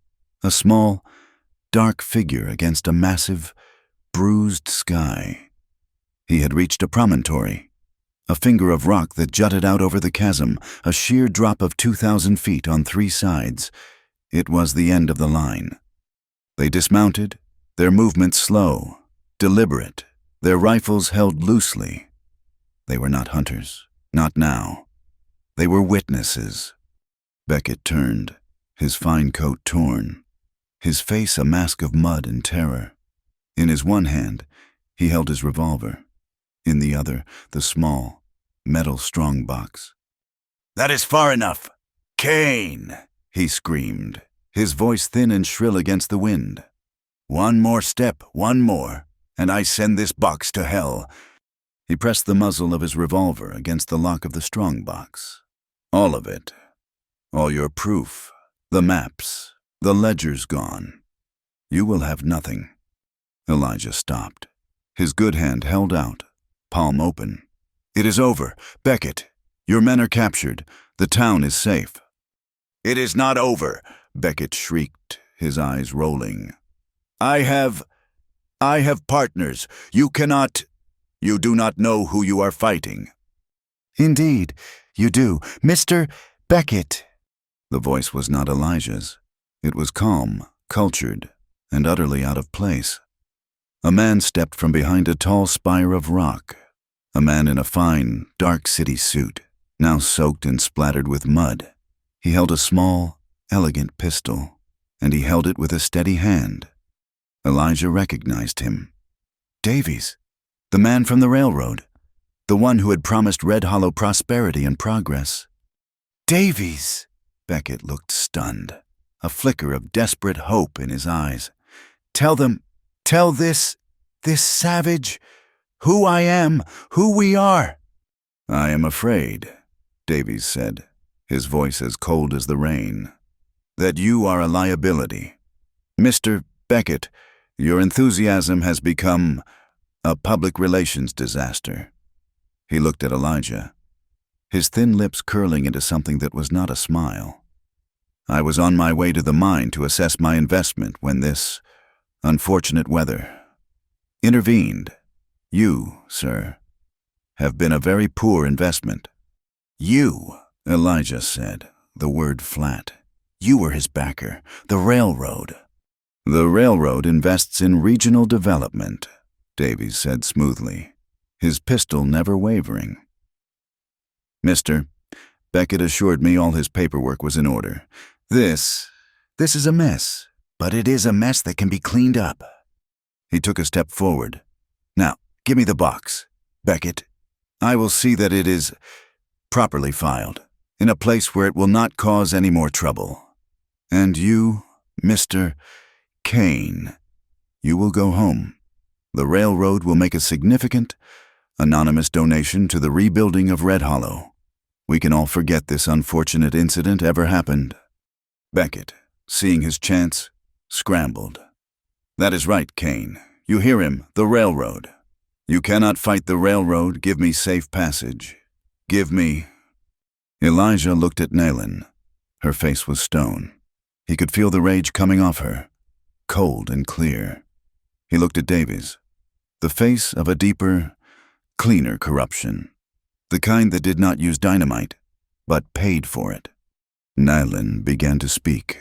a small, dark figure against a massive, bruised sky. He had reached a promontory, a finger of rock that jutted out over the chasm, a sheer drop of 2,000 feet on 3 sides. It was the end of the line. They dismounted, their movements slow, deliberate, their rifles held loosely. They were not hunters, not now. They were witnesses. Beckett turned, his fine coat torn, his face a mask of mud and terror. In his one hand, he held his revolver. In the other, the small, metal strongbox. "That is far enough! Cain!" he screamed, his voice thin and shrill against the wind. "One more step, one more, and I send this box to hell." He pressed the muzzle of his revolver against the lock of the strongbox. "All of it. All your proof, the maps, the ledgers gone. You will have nothing." Elijah stopped, his good hand held out, palm open. "It is over. Beckett, your men are captured. The town is safe." "It is not over," Beckett shrieked, his eyes rolling. I have partners. You do not know who you are fighting." "Indeed, you do, Mr. Beckett." The voice was not Elijah's. It was calm, cultured, and utterly out of place. A man stepped from behind a tall spire of rock, a man in a fine, dark city suit, now soaked and splattered with mud. He held a small, elegant pistol, and he held it with a steady hand. Elijah recognized him. Davies, the man from the railroad, the one who had promised Red Hollow prosperity and progress. "Davies!" Beckett looked stunned, a flicker of desperate hope in his eyes. Tell this savage, who I am, who we are." "I am afraid," Davies said, his voice as cold as the rain, "that you are a liability. Mr. Beckett, your enthusiasm has become a public relations disaster." He looked at Elijah, his thin lips curling into something that was not a smile. "I was on my way to the mine to assess my investment when this unfortunate weather intervened. You, sir, have been a very poor investment." "You," Elijah said, the word flat. "You were his backer, the railroad." "The railroad invests in regional development," Davies said smoothly, his pistol never wavering. "Mister, Beckett assured me all his paperwork was in order. This is a mess, but it is a mess that can be cleaned up." He took a step forward. "Now, give me the box, Beckett. I will see that it is properly filed, in a place where it will not cause any more trouble. And you, Mr. Cain, you will go home. The railroad will make a significant, anonymous donation to the rebuilding of Red Hollow. We can all forget this unfortunate incident ever happened." Beckett, seeing his chance, scrambled. "That is right, Cain. You hear him, the railroad. You cannot fight the railroad. Give me safe passage. Give me—" Elijah looked at Nayland. Her face was stone. He could feel the rage coming off her, cold and clear. He looked at Davies, the face of a deeper, cleaner corruption, the kind that did not use dynamite, but paid for it. Nayland began to speak.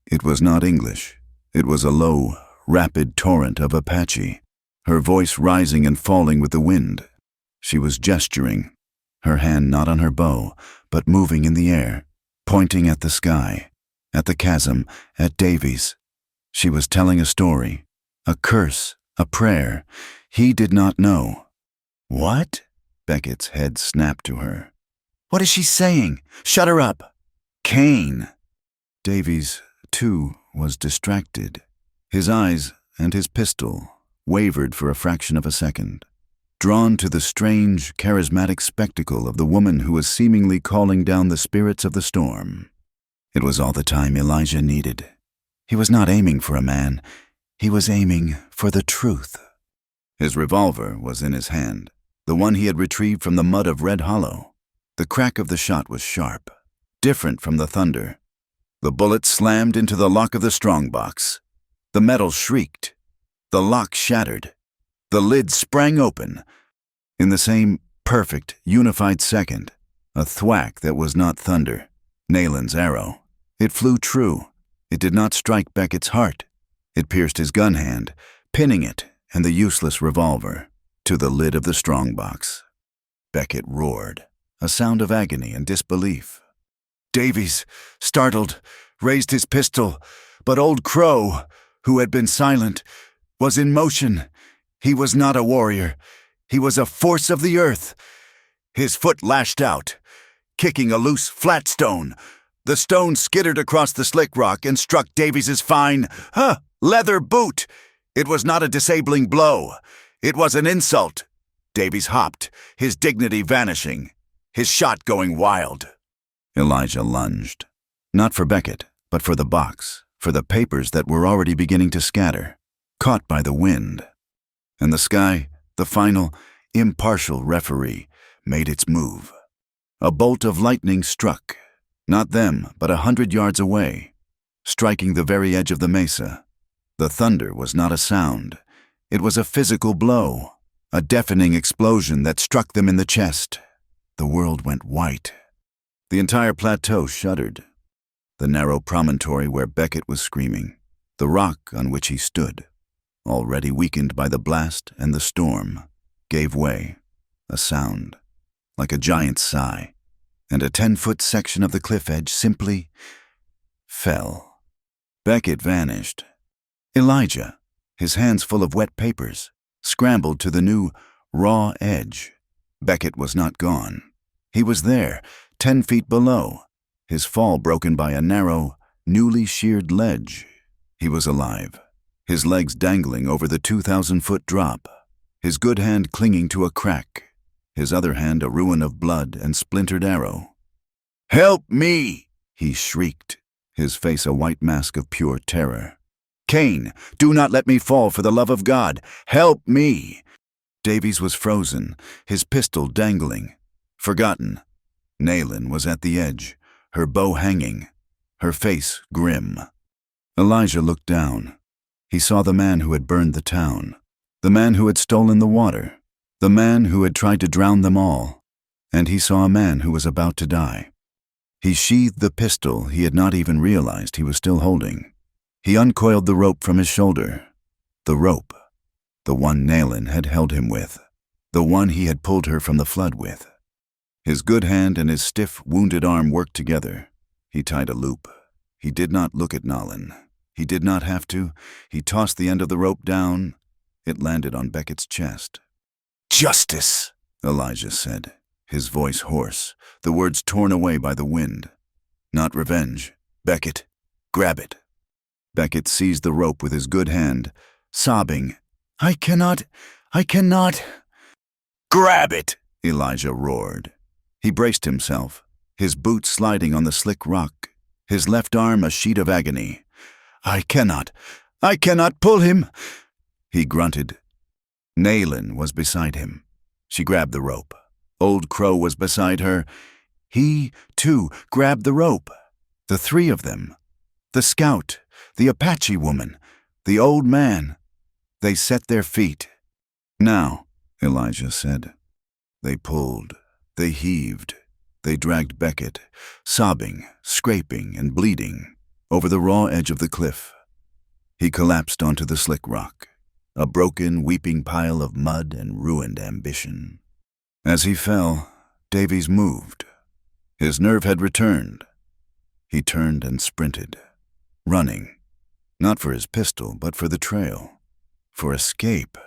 It was not English. It was a low, rapid torrent of Apache, her voice rising and falling with the wind. She was gesturing, her hand not on her bow, but moving in the air, pointing at the sky, at the chasm, at Davies. She was telling a story, a curse, a prayer. He did not know. "What?" Beckett's head snapped to her. "What is she saying? Shut her up!" "Cain!" Davies, too, was distracted. His eyes and his pistol wavered for a fraction of a second, drawn to the strange, charismatic spectacle of the woman who was seemingly calling down the spirits of the storm. It was all the time Elijah needed. He was not aiming for a man. He was aiming for the truth. His revolver was in his hand, the one he had retrieved from the mud of Red Hollow. The crack of the shot was sharp, different from the thunder. The bullet slammed into the lock of the strongbox. The metal shrieked. The lock shattered. The lid sprang open. In the same perfect, unified second, a thwack that was not thunder, Nayland's arrow. It flew true. It did not strike Beckett's heart. It pierced his gun hand, pinning it and the useless revolver to the lid of the strongbox. Beckett roared, a sound of agony and disbelief. Davies, startled, raised his pistol, but Old Crow, who had been silent, was in motion. He was not a warrior. He was a force of the earth. His foot lashed out, kicking a loose, flat stone. The stone skittered across the slick rock and struck Davies's fine, leather boot. It was not a disabling blow. It was an insult. Davies hopped, his dignity vanishing, his shot going wild. Elijah lunged, not for Beckett, but for the box, for the papers that were already beginning to scatter, caught by the wind. And the sky, the final, impartial referee, made its move. A bolt of lightning struck, not them, but 100 yards away, striking the very edge of the mesa. The thunder was not a sound. It was a physical blow, a deafening explosion that struck them in the chest. The world went white. The entire plateau shuddered. The narrow promontory where Beckett was screaming, the rock on which he stood, already weakened by the blast and the storm, gave way, a sound, like a giant's sigh, and a 10-foot section of the cliff edge simply fell. Beckett vanished. Elijah, his hands full of wet papers, scrambled to the new, raw edge. Beckett was not gone. He was there, 10 feet below, his fall broken by a narrow, newly sheared ledge. He was alive, his legs dangling over the 2,000-foot drop, his good hand clinging to a crack, his other hand a ruin of blood and splintered arrow. "Help me!" he shrieked, his face a white mask of pure terror. "Cain, do not let me fall for the love of God! Help me!" Davies was frozen, his pistol dangling, forgotten. Naylin was at the edge, her bow hanging, her face grim. Elijah looked down. He saw the man who had burned the town, the man who had stolen the water, the man who had tried to drown them all, and he saw a man who was about to die. He sheathed the pistol he had not even realized he was still holding. He uncoiled the rope from his shoulder. The rope, the one Naylin had held him with, the one he had pulled her from the flood with. His good hand and his stiff, wounded arm worked together. He tied a loop. He did not look at Naylin. He did not have to. He tossed the end of the rope down. It landed on Beckett's chest. "Justice," Elijah said, his voice hoarse, the words torn away by the wind. "Not revenge. Beckett, grab it." Beckett seized the rope with his good hand, sobbing, I cannot. "Grab it," Elijah roared. He braced himself, his boots sliding on the slick rock, his left arm a sheet of agony. I cannot pull him," he grunted. Naylin was beside him. She grabbed the rope. Old Crow was beside her. He, too, grabbed the rope. The three of them. The scout, the Apache woman, the old man. They set their feet. "Now," Elijah said. They pulled. They heaved. They dragged Beckett, sobbing, scraping, and bleeding, over the raw edge of the cliff. He collapsed onto the slick rock, a broken, weeping pile of mud and ruined ambition. As he fell, Davies moved. His nerve had returned. He turned and sprinted, running, not for his pistol, but for the trail, for escape.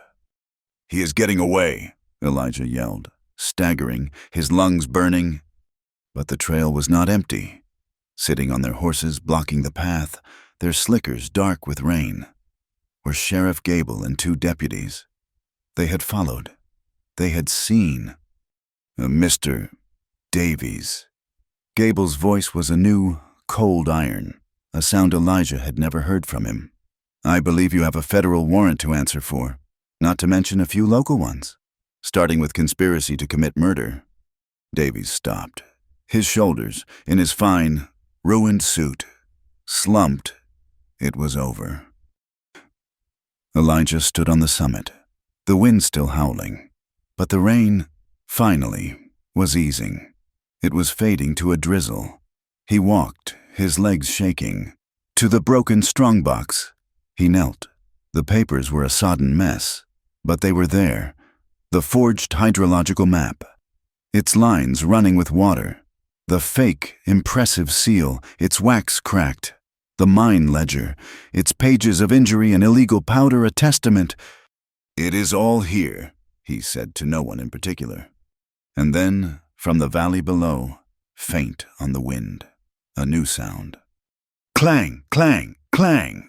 "He is getting away," Elijah yelled, staggering, his lungs burning. But the trail was not empty. Sitting on their horses, blocking the path, their slickers dark with rain, were Sheriff Gable and 2 deputies. They had followed. They had seen. Mr. Davies. Gable's voice was a new, cold iron, a sound Elijah had never heard from him. "I believe you have a federal warrant to answer for, not to mention a few local ones, starting with conspiracy to commit murder." Davies stopped. His shoulders, in his fine, ruined suit, slumped. It was over. Elijah stood on the summit, the wind still howling, but the rain, finally, was easing. It was fading to a drizzle. He walked, his legs shaking, to the broken strongbox. He knelt. The papers were a sodden mess, but they were there. The forged hydrological map, its lines running with water. The fake, impressive seal, its wax cracked. The mine ledger, its pages of injury and illegal powder a testament. "It is all here," he said to no one in particular. And then, from the valley below, faint on the wind, a new sound. Clang, clang, clang!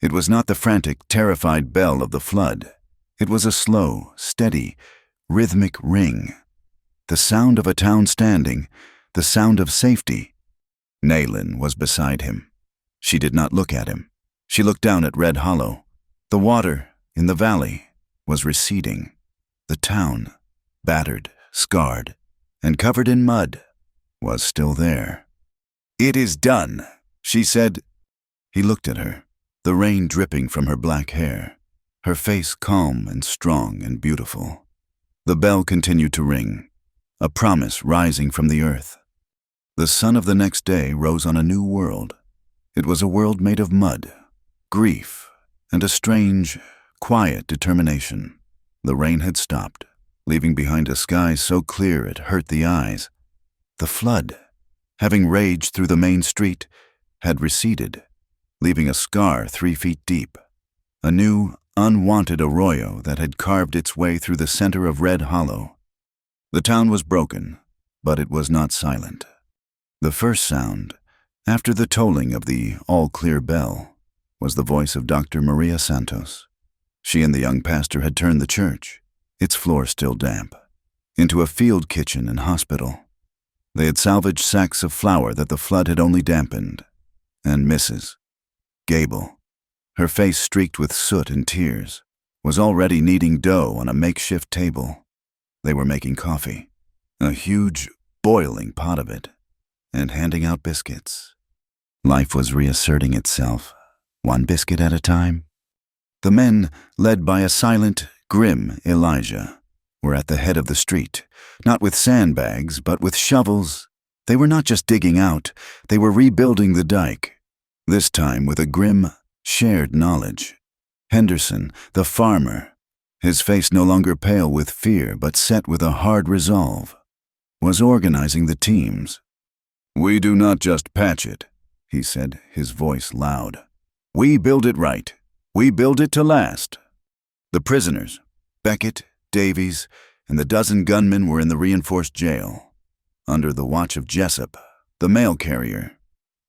It was not the frantic, terrified bell of the flood. It was a slow, steady, rhythmic ring. The sound of a town standing, the sound of safety. Naylin was beside him. She did not look at him. She looked down at Red Hollow. The water, in the valley, was receding. The town, battered, scarred, and covered in mud, was still there. "It is done," she said. He looked at her, the rain dripping from her black hair, her face calm and strong and beautiful. The bell continued to ring, a promise rising from the earth. The sun of the next day rose on a new world. It was a world made of mud, grief, and a strange, quiet determination. The rain had stopped, leaving behind a sky so clear it hurt the eyes. The flood, having raged through the main street, had receded, leaving a scar 3 feet deep. A new, unwanted arroyo that had carved its way through the center of Red Hollow. The town was broken, but it was not silent. The first sound, after the tolling of the all-clear bell, was the voice of Dr. Maria Santos. She and the young pastor had turned the church, its floor still damp, into a field kitchen and hospital. They had salvaged sacks of flour that the flood had only dampened. And Mrs. Gable, her face streaked with soot and tears, was already kneading dough on a makeshift table. They were making coffee, a huge, boiling pot of it, and handing out biscuits. Life was reasserting itself, one biscuit at a time. The men, led by a silent, grim Elijah, were at the head of the street, not with sandbags, but with shovels. They were not just digging out, they were rebuilding the dike, this time with a grim, shared knowledge. Henderson, the farmer, his face no longer pale with fear but set with a hard resolve, was organizing the teams. "We do not just patch it," he said, his voice loud. "We build it right. We build it to last." The prisoners, Beckett, Davies, and the dozen gunmen were in the reinforced jail, under the watch of Jessup, the mail carrier,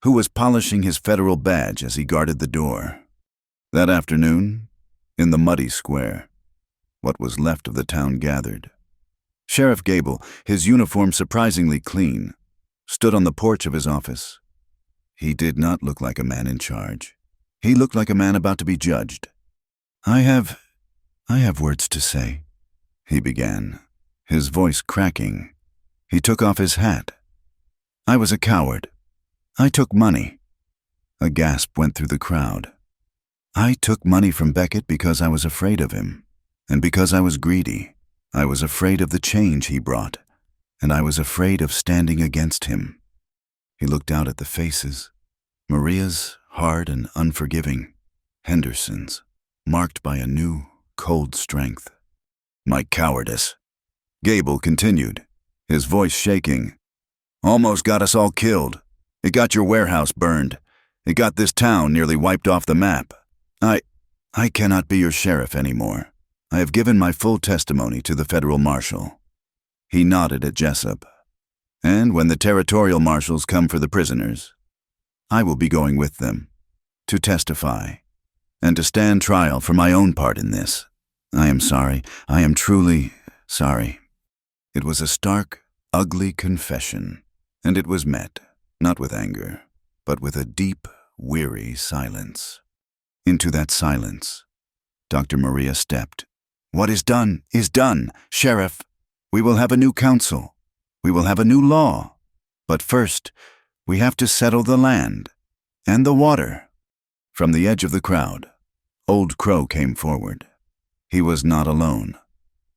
who was polishing his federal badge as he guarded the door. That afternoon, in the muddy square, what was left of the town gathered. Sheriff Gable, his uniform surprisingly clean, stood on the porch of his office. He did not look like a man in charge. He looked like a man about to be judged. I have words to say," he began, his voice cracking. He took off his hat. "I was a coward. I took money." A gasp went through the crowd. "I took money from Beckett because I was afraid of him, and because I was greedy. I was afraid of the change he brought, and I was afraid of standing against him." He looked out at the faces. Maria's, hard and unforgiving. Henderson's, marked by a new, cold strength. "My cowardice," Gable continued, his voice shaking. "Almost got us all killed. It got your warehouse burned. It got this town nearly wiped off the map. I cannot be your sheriff anymore. I have given my full testimony to the federal marshal." He nodded at Jessup. "And when the territorial marshals come for the prisoners, I will be going with them, to testify, and to stand trial for my own part in this. I am sorry. I am truly sorry." It was a stark, ugly confession, and it was met, not with anger, but with a deep, weary silence. Into that silence, Dr. Maria stepped. "What is done, Sheriff. We will have a new council. We will have a new law. But first, we have to settle the land and the water." From the edge of the crowd, Old Crow came forward. He was not alone.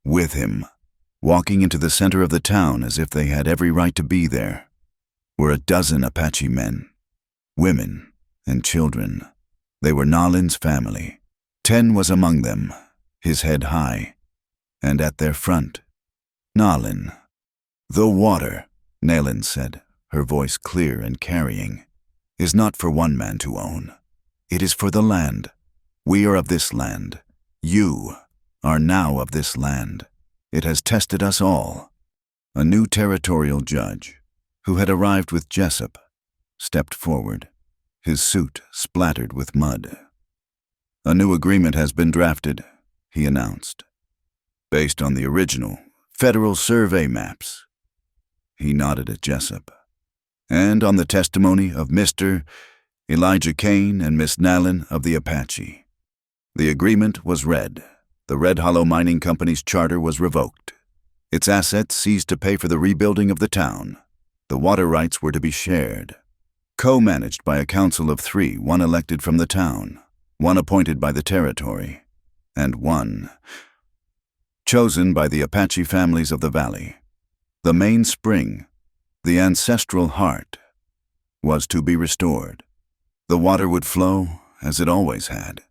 With him, walking into the center of the town as if they had every right to be there, were a dozen Apache men, women, and children. They were Nalin's family. 10 was among them, his head high, and at their front, Nalin. "The water," Nalin said, her voice clear and carrying, "is not for one man to own. It is for the land. We are of this land. You are now of this land. It has tested us all." A new territorial judge, who had arrived with Jessup, stepped forward, his suit splattered with mud. "A new agreement has been drafted," he announced, "based on the original federal survey maps." He nodded at Jessup. "And on the testimony of Mr. Elijah Kane and Miss Nalin of the Apache. The agreement was read. The Red Hollow Mining Company's charter was revoked. Its assets seized to pay for the rebuilding of the town. The water rights were to be shared, co-managed by a council of 3, 1 elected from the town, 1 appointed by the territory, and 1 chosen by the Apache families of the valley. The main spring, the ancestral heart, was to be restored. The water would flow, as it always had,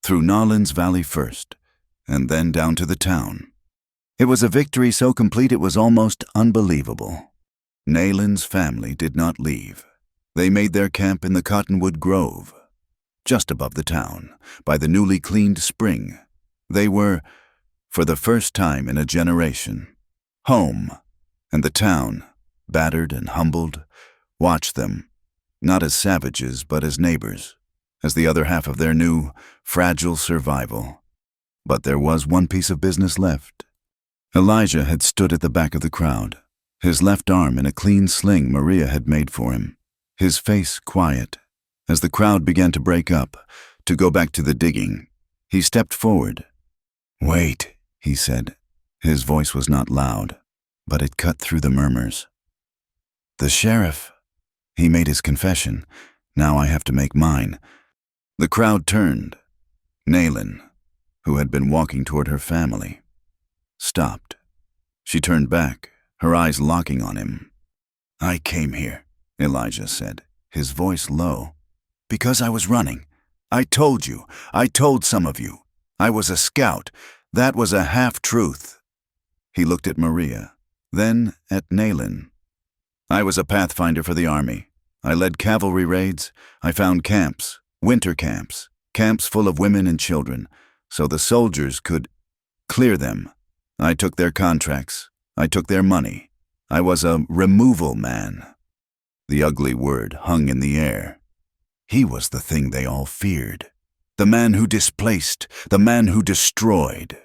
through Nalin's valley first, and then down to the town. It was a victory so complete it was almost unbelievable. Nalin's family did not leave. They made their camp in the Cottonwood Grove, just above the town, by the newly cleaned spring. They were, for the first time in a generation, home, and the town, battered and humbled, watched them, not as savages but as neighbors, as the other half of their new, fragile survival. But there was one piece of business left. Elijah had stood at the back of the crowd, his left arm in a clean sling Maria had made for him, his face quiet. As the crowd began to break up, to go back to the digging, he stepped forward. "Wait," he said. His voice was not loud, but it cut through the murmurs. "The sheriff, he made his confession. Now I have to make mine." The crowd turned. Nalin, who had been walking toward her family, stopped. She turned back, her eyes locking on him. "I came here," Elijah said, his voice low, "because I was running. I told you, I told some of you. I was a scout. That was a half-truth." He looked at Maria, then at Nalin. "I was a pathfinder for the army. I led cavalry raids. I found camps, winter camps, camps full of women and children, so the soldiers could clear them. I took their contracts. I took their money. I was a removal man." The ugly word hung in the air. He was the thing they all feared. The man who displaced, the man who destroyed.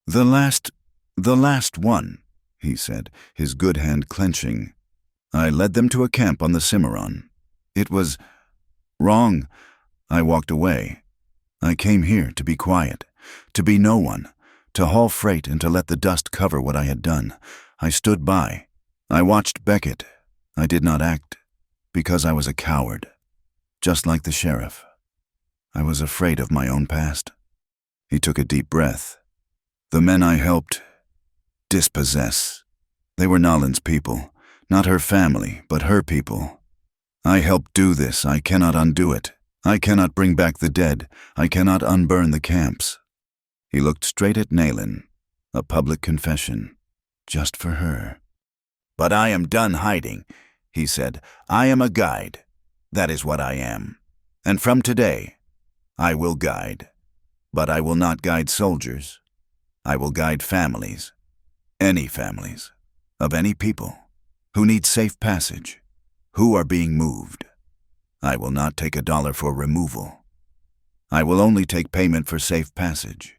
The last one," he said, his good hand clenching. "I led them to a camp on the Cimarron. It was wrong. I walked away. I came here to be quiet, to be no one, to haul freight and to let the dust cover what I had done. I stood by. I watched Beckett. I did not act, because I was a coward, just like the sheriff. I was afraid of my own past." He took a deep breath. "The men I helped dispossess, they were Nalin's people, not her family, but her people. I helped do this. I cannot undo it. I cannot bring back the dead. I cannot unburn the camps." He looked straight at Nalin, a public confession, just for her. "But I am done hiding," he said. "I am a guide. That is what I am. And from today, I will guide. But I will not guide soldiers. I will guide families, any families, of any people, who need safe passage, who are being moved. I will not take $1 for removal. I will only take payment for safe passage.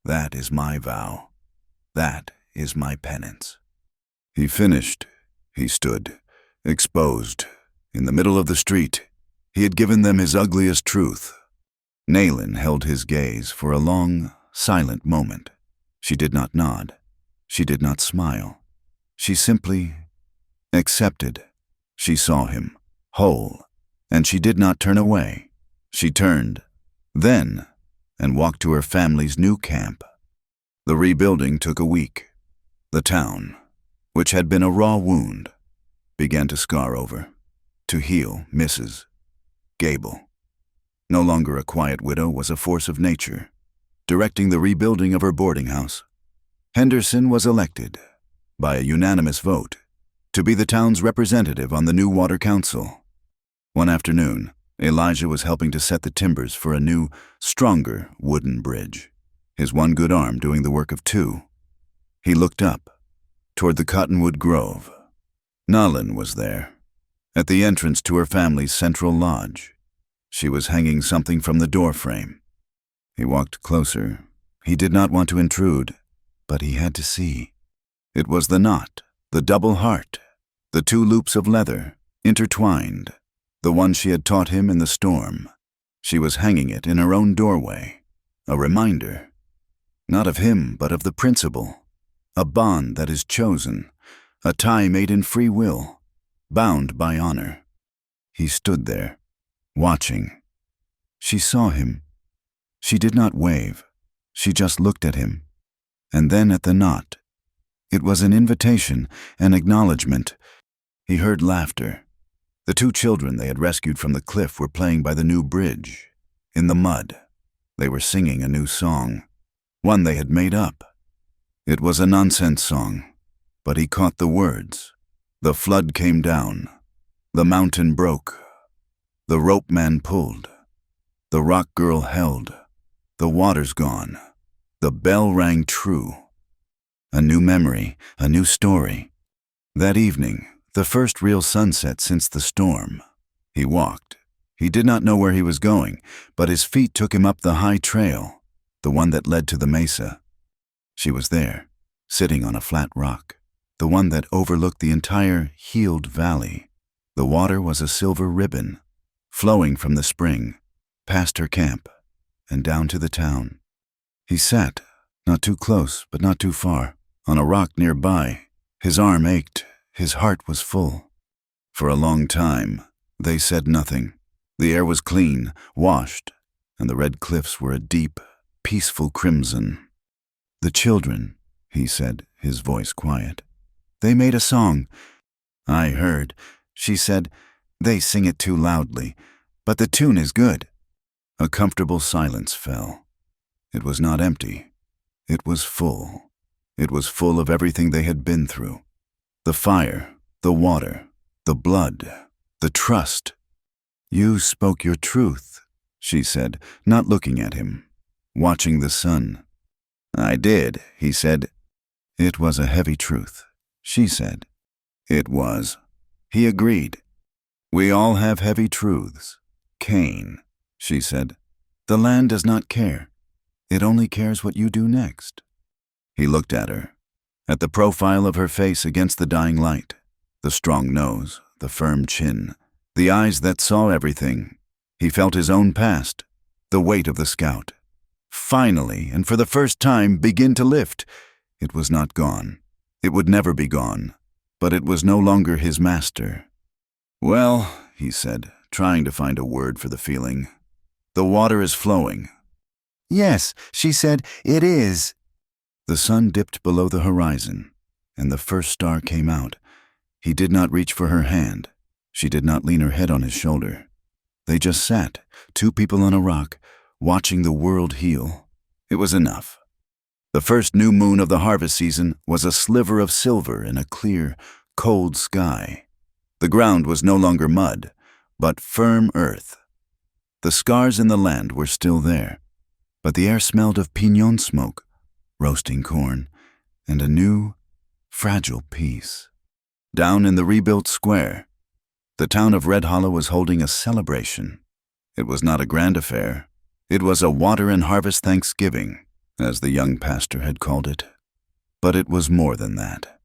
That is my vow. That is my penance." He finished. He stood, exposed, in the middle of the street. He had given them his ugliest truth. Nalin held his gaze for a long, silent moment. She did not nod. She did not smile. She simply accepted. She saw him, whole, and she did not turn away. She turned, then, and walked to her family's new camp. The rebuilding took a week. The town, which had been a raw wound, began to scar over, to heal Mrs. Gable. No longer a quiet widow, was a force of nature, directing the rebuilding of her boarding house. Henderson was elected, by a unanimous vote, to be the town's representative on the new water council. One afternoon, Elijah was helping to set the timbers for a new, stronger wooden bridge, his one good arm doing the work of two. He looked up, toward the cottonwood grove. Nalin was there, at the entrance to her family's central lodge. She was hanging something from the doorframe. He walked closer. He did not want to intrude, but he had to see. It was the knot, the double heart, the two loops of leather, intertwined, the one she had taught him in the storm. She was hanging it in her own doorway, a reminder, not of him but of the principle, a bond that is chosen, a tie made in free will, bound by honor. He stood there, watching. She saw him. She did not wave. She just looked at him, and then at the knot. It was an invitation, an acknowledgement. He heard laughter. The two children they had rescued from the cliff were playing by the new bridge, in the mud. They were singing a new song, one they had made up. It was a nonsense song, but he caught the words. The flood came down. The mountain broke. The rope man pulled. The rock girl held. The water's gone. The bell rang true. A new memory, a new story. That evening, the first real sunset since the storm. He walked. He did not know where he was going, but his feet took him up the high trail, the one that led to the mesa. She was there, sitting on a flat rock, the one that overlooked the entire healed valley. The water was a silver ribbon, flowing from the spring, past her camp, and down to the town. He sat, not too close, but not too far, on a rock nearby. His arm ached, his heart was full. For a long time, they said nothing. The air was clean, washed, and the red cliffs were a deep, peaceful crimson. "The children," he said, his voice quiet. "They made a song." "I heard," she said. "They sing it too loudly, but the tune is good." A comfortable silence fell. It was not empty. It was full. It was full of everything they had been through. The fire, the water, the blood, the trust. "You spoke your truth," she said, not looking at him, watching the sun. "I did," he said. "It was a heavy truth," she said. "It was." He agreed. "We all have heavy truths. Cain," she said. "The land does not care. It only cares what you do next." He looked at her, at the profile of her face against the dying light, the strong nose, the firm chin, the eyes that saw everything. He felt his own past, the weight of the scout. Finally, and for the first time, begin to lift. It was not gone. It would never be gone, but it was no longer his master. "Well," he said, trying to find a word for the feeling, "the water is flowing." "Yes," she said, "it is." The sun dipped below the horizon, and the first star came out. He did not reach for her hand. She did not lean her head on his shoulder. They just sat, two people on a rock, watching the world heal. It was enough. The first new moon of the harvest season was a sliver of silver in a clear, cold sky. The ground was no longer mud, but firm earth. The scars in the land were still there, but the air smelled of piñon smoke, roasting corn, and a new, fragile peace. Down in the rebuilt square, the town of Red Hollow was holding a celebration. It was not a grand affair. It was a water and harvest Thanksgiving, as the young pastor had called it. But it was more than that.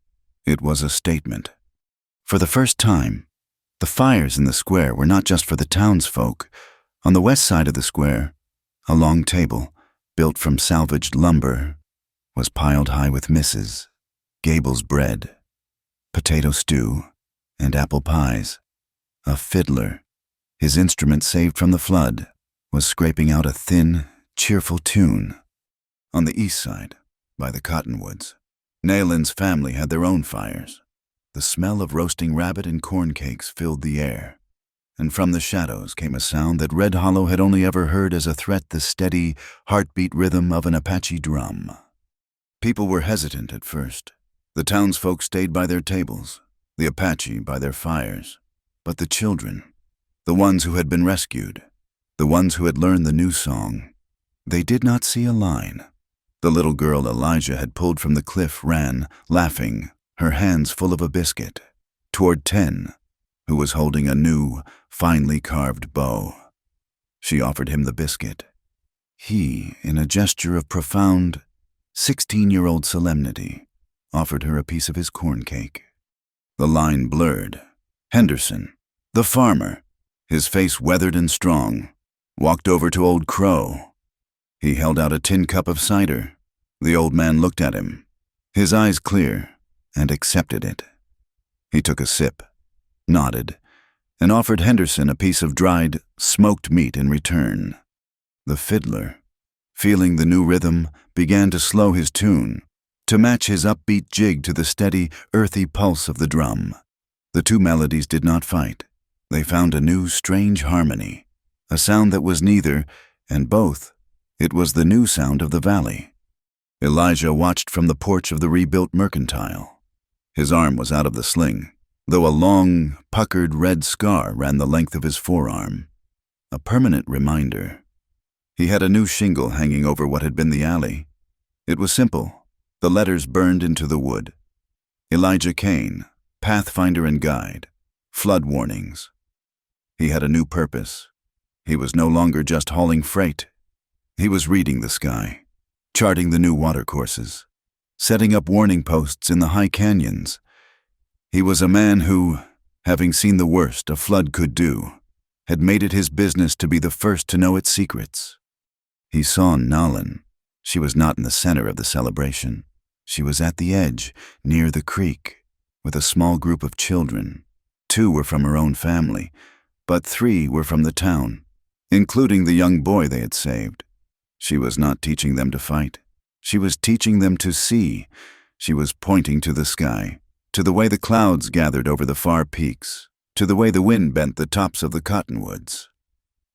It was a statement. For the first time, the fires in the square were not just for the townsfolk. On the west side of the square, a long table, built from salvaged lumber, was piled high with misses, Gable's bread, potato stew, and apple pies. A fiddler, his instrument saved from the flood, was scraping out a thin, cheerful tune. On the east side, by the cottonwoods, Nalen's family had their own fires. The smell of roasting rabbit and corn cakes filled the air. and from the shadows came a sound that Red Hollow had only ever heard as a threat, the steady, heartbeat rhythm of an Apache drum. People were hesitant at first. The townsfolk stayed by their tables, the Apache by their fires. But the children, the ones who had been rescued, the ones who had learned the new song, they did not see a line. The little girl Elijah had pulled from the cliff ran, laughing, her hands full of a biscuit, toward Ten, who was holding a new, finely carved bow. She offered him the biscuit. He, in a gesture of profound, 16-year-old solemnity, offered her a piece of his corn cake. The line blurred. Henderson, the farmer, his face weathered and strong, walked over to Old Crow. He held out a tin cup of cider. The old man looked at him, his eyes clear, and accepted it. He took a sip, nodded, and offered Henderson a piece of dried, smoked meat in return. The fiddler, feeling the new rhythm, began to slow his tune, to match his upbeat jig to the steady, earthy pulse of the drum. The two melodies did not fight. They found a new, strange harmony, a sound that was neither, and both. It was the new sound of the valley. Elijah watched from the porch of the rebuilt mercantile. His arm was out of the sling, though a long, puckered red scar ran the length of his forearm. A permanent reminder. He had a new shingle hanging over what had been the alley. It was simple, the letters burned into the wood. Elijah Kane, Pathfinder and Guide, flood warnings. He had a new purpose. He was no longer just hauling freight. He was reading the sky, charting the new watercourses, setting up warning posts in the high canyons. He was a man who, having seen the worst a flood could do, had made it his business to be the first to know its secrets. He saw Nalin. She was not in the center of the celebration. She was at the edge, near the creek, with a small group of children. 2 were from her own family, but 3 were from the town, including the young boy they had saved. She was not teaching them to fight. She was teaching them to see. She was pointing to the sky, to the way the clouds gathered over the far peaks, to the way the wind bent the tops of the cottonwoods.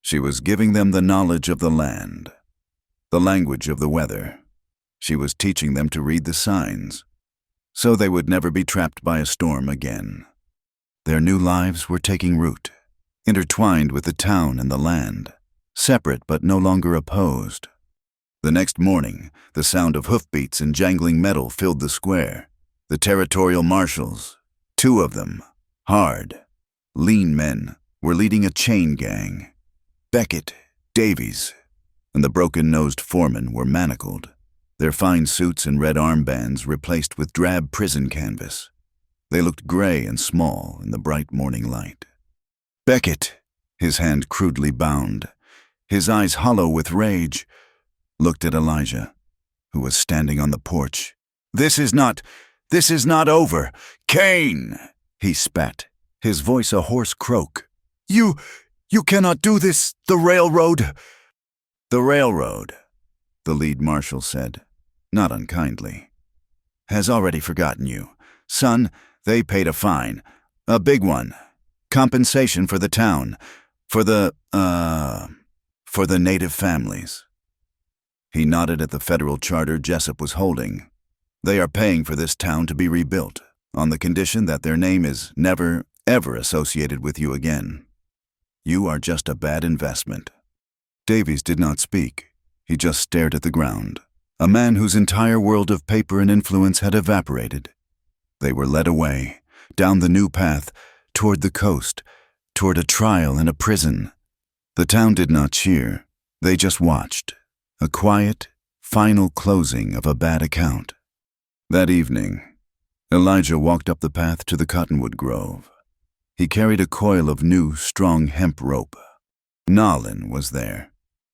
She was giving them the knowledge of the land, the language of the weather. She was teaching them to read the signs, so they would never be trapped by a storm again. Their new lives were taking root, intertwined with the town and the land, separate but no longer opposed. The next morning, the sound of hoofbeats and jangling metal filled the square. The territorial marshals, 2 of them, hard, lean men, were leading a chain gang. Beckett, Davies, and the broken-nosed foreman were manacled, their fine suits and red armbands replaced with drab prison canvas. They looked gray and small in the bright morning light. Beckett, his hand crudely bound, his eyes hollow with rage, looked at Elijah, who was standing on the porch. This is not over. Kane, he spat, his voice a hoarse croak. You cannot do this, the railroad. The railroad, the lead marshal said, not unkindly, has already forgotten you. Son, they paid a fine, a big one, compensation for the town, for the native families. He nodded at the federal charter Jessup was holding. They are paying for this town to be rebuilt, on the condition that their name is never, ever associated with you again. You are just a bad investment. Davies did not speak. He just stared at the ground, a man whose entire world of paper and influence had evaporated. They were led away, down the new path, toward the coast, toward a trial and a prison. The town did not cheer. They just watched. A quiet, final closing of a bad account. That evening, Elijah walked up the path to the cottonwood grove. He carried a coil of new, strong hemp rope. Nalin was there,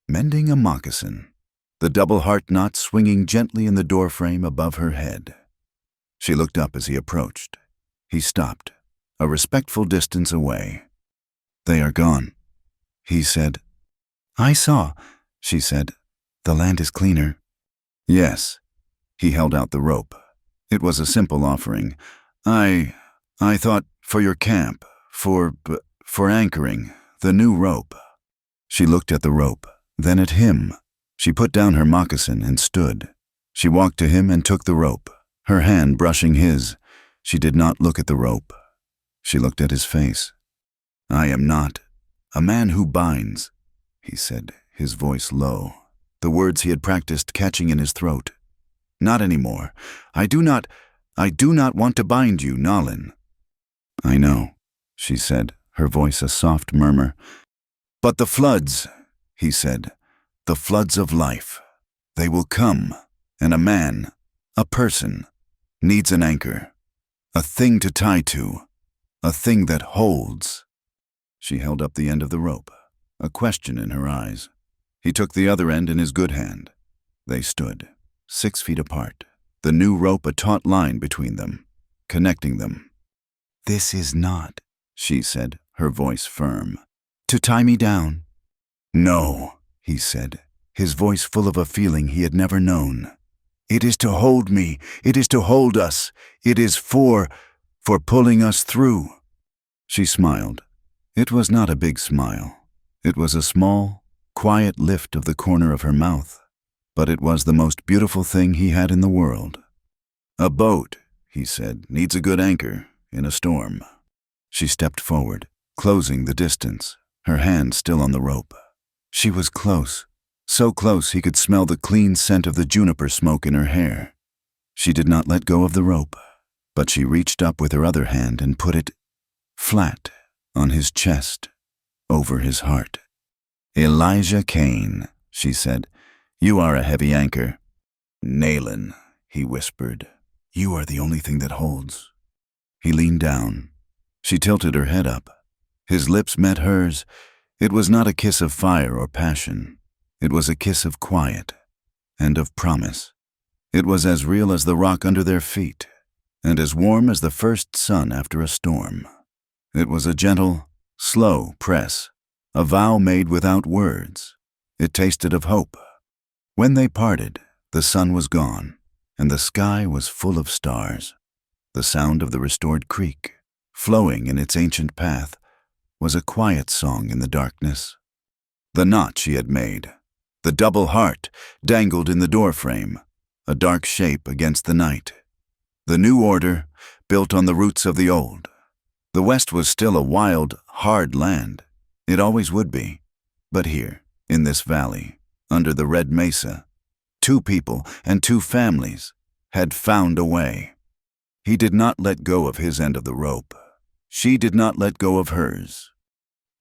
mending a moccasin, the double heart knot swinging gently in the doorframe above her head. She looked up as he approached. He stopped, a respectful distance away. They are gone, he said. I saw, she said. The land is cleaner. Yes. He held out the rope. It was a simple offering. I thought for your camp, for For anchoring, the new rope. She looked at the rope, then at him. She put down her moccasin and stood. She walked to him and took the rope, her hand brushing his. She did not look at the rope. She looked at his face. "I am not a man who binds," he said, his voice low, the words he had practiced catching in his throat. "Not anymore. I do not want to bind you, Nalin." "I know," she said, her voice a soft murmur. "But the floods," he said, "the floods of life, they will come, and a man, a person, needs an anchor, a thing to tie to, a thing that holds." She held up the end of the rope, a question in her eyes. He took the other end in his good hand. They stood, 6 feet apart, the new rope a taut line between them, connecting them. "This is not," she said, her voice firm, "to tie me down." "No," he said, his voice full of a feeling he had never known. "It is to hold me. It is to hold us. It is for pulling us through." She smiled. It was not a big smile. It was a small, quiet lift of the corner of her mouth, but it was the most beautiful thing he had in the world. "A boat," he said, "needs a good anchor in a storm." She stepped forward, closing the distance, her hand still on the rope. She was close, so close he could smell the clean scent of the juniper smoke in her hair. She did not let go of the rope, but she reached up with her other hand and put it flat on his chest, over his heart. "Elijah Kane," she said, "you are a heavy anchor." "Nalin," he whispered, "you are the only thing that holds." He leaned down. She tilted her head up. His lips met hers. It was not a kiss of fire or passion. It was a kiss of quiet and of promise. It was as real as the rock under their feet, and as warm as the first sun after a storm. It was a gentle, slow press, a vow made without words. It tasted of hope. When they parted, the sun was gone, and the sky was full of stars. The sound of the restored creek, flowing in its ancient path, was a quiet song in the darkness. The knot she had made, the double heart, dangled in the doorframe, a dark shape against the night. The new order, built on the roots of the old. The West was still a wild, hard land. It always would be. But here, in this valley, under the red mesa, 2 people and 2 families had found a way. He did not let go of his end of the rope. She did not let go of hers.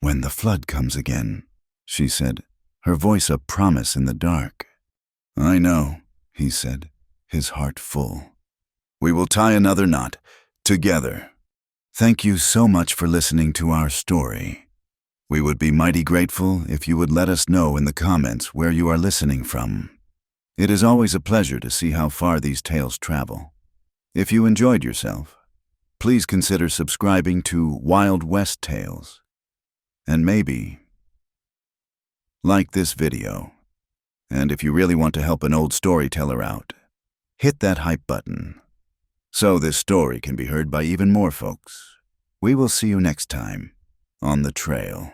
"When the flood comes again," she said, her voice a promise in the dark. "I know," he said, his heart full. "We will tie another knot, together." Thank you so much for listening to our story. We would be mighty grateful if you would let us know in the comments where you are listening from. It is always a pleasure to see how far these tales travel. If you enjoyed yourself, please consider subscribing to Wild West Tales. And maybe like this video. And if you really want to help an old storyteller out, hit that hype button, so this story can be heard by even more folks. We will see you next time on the trail.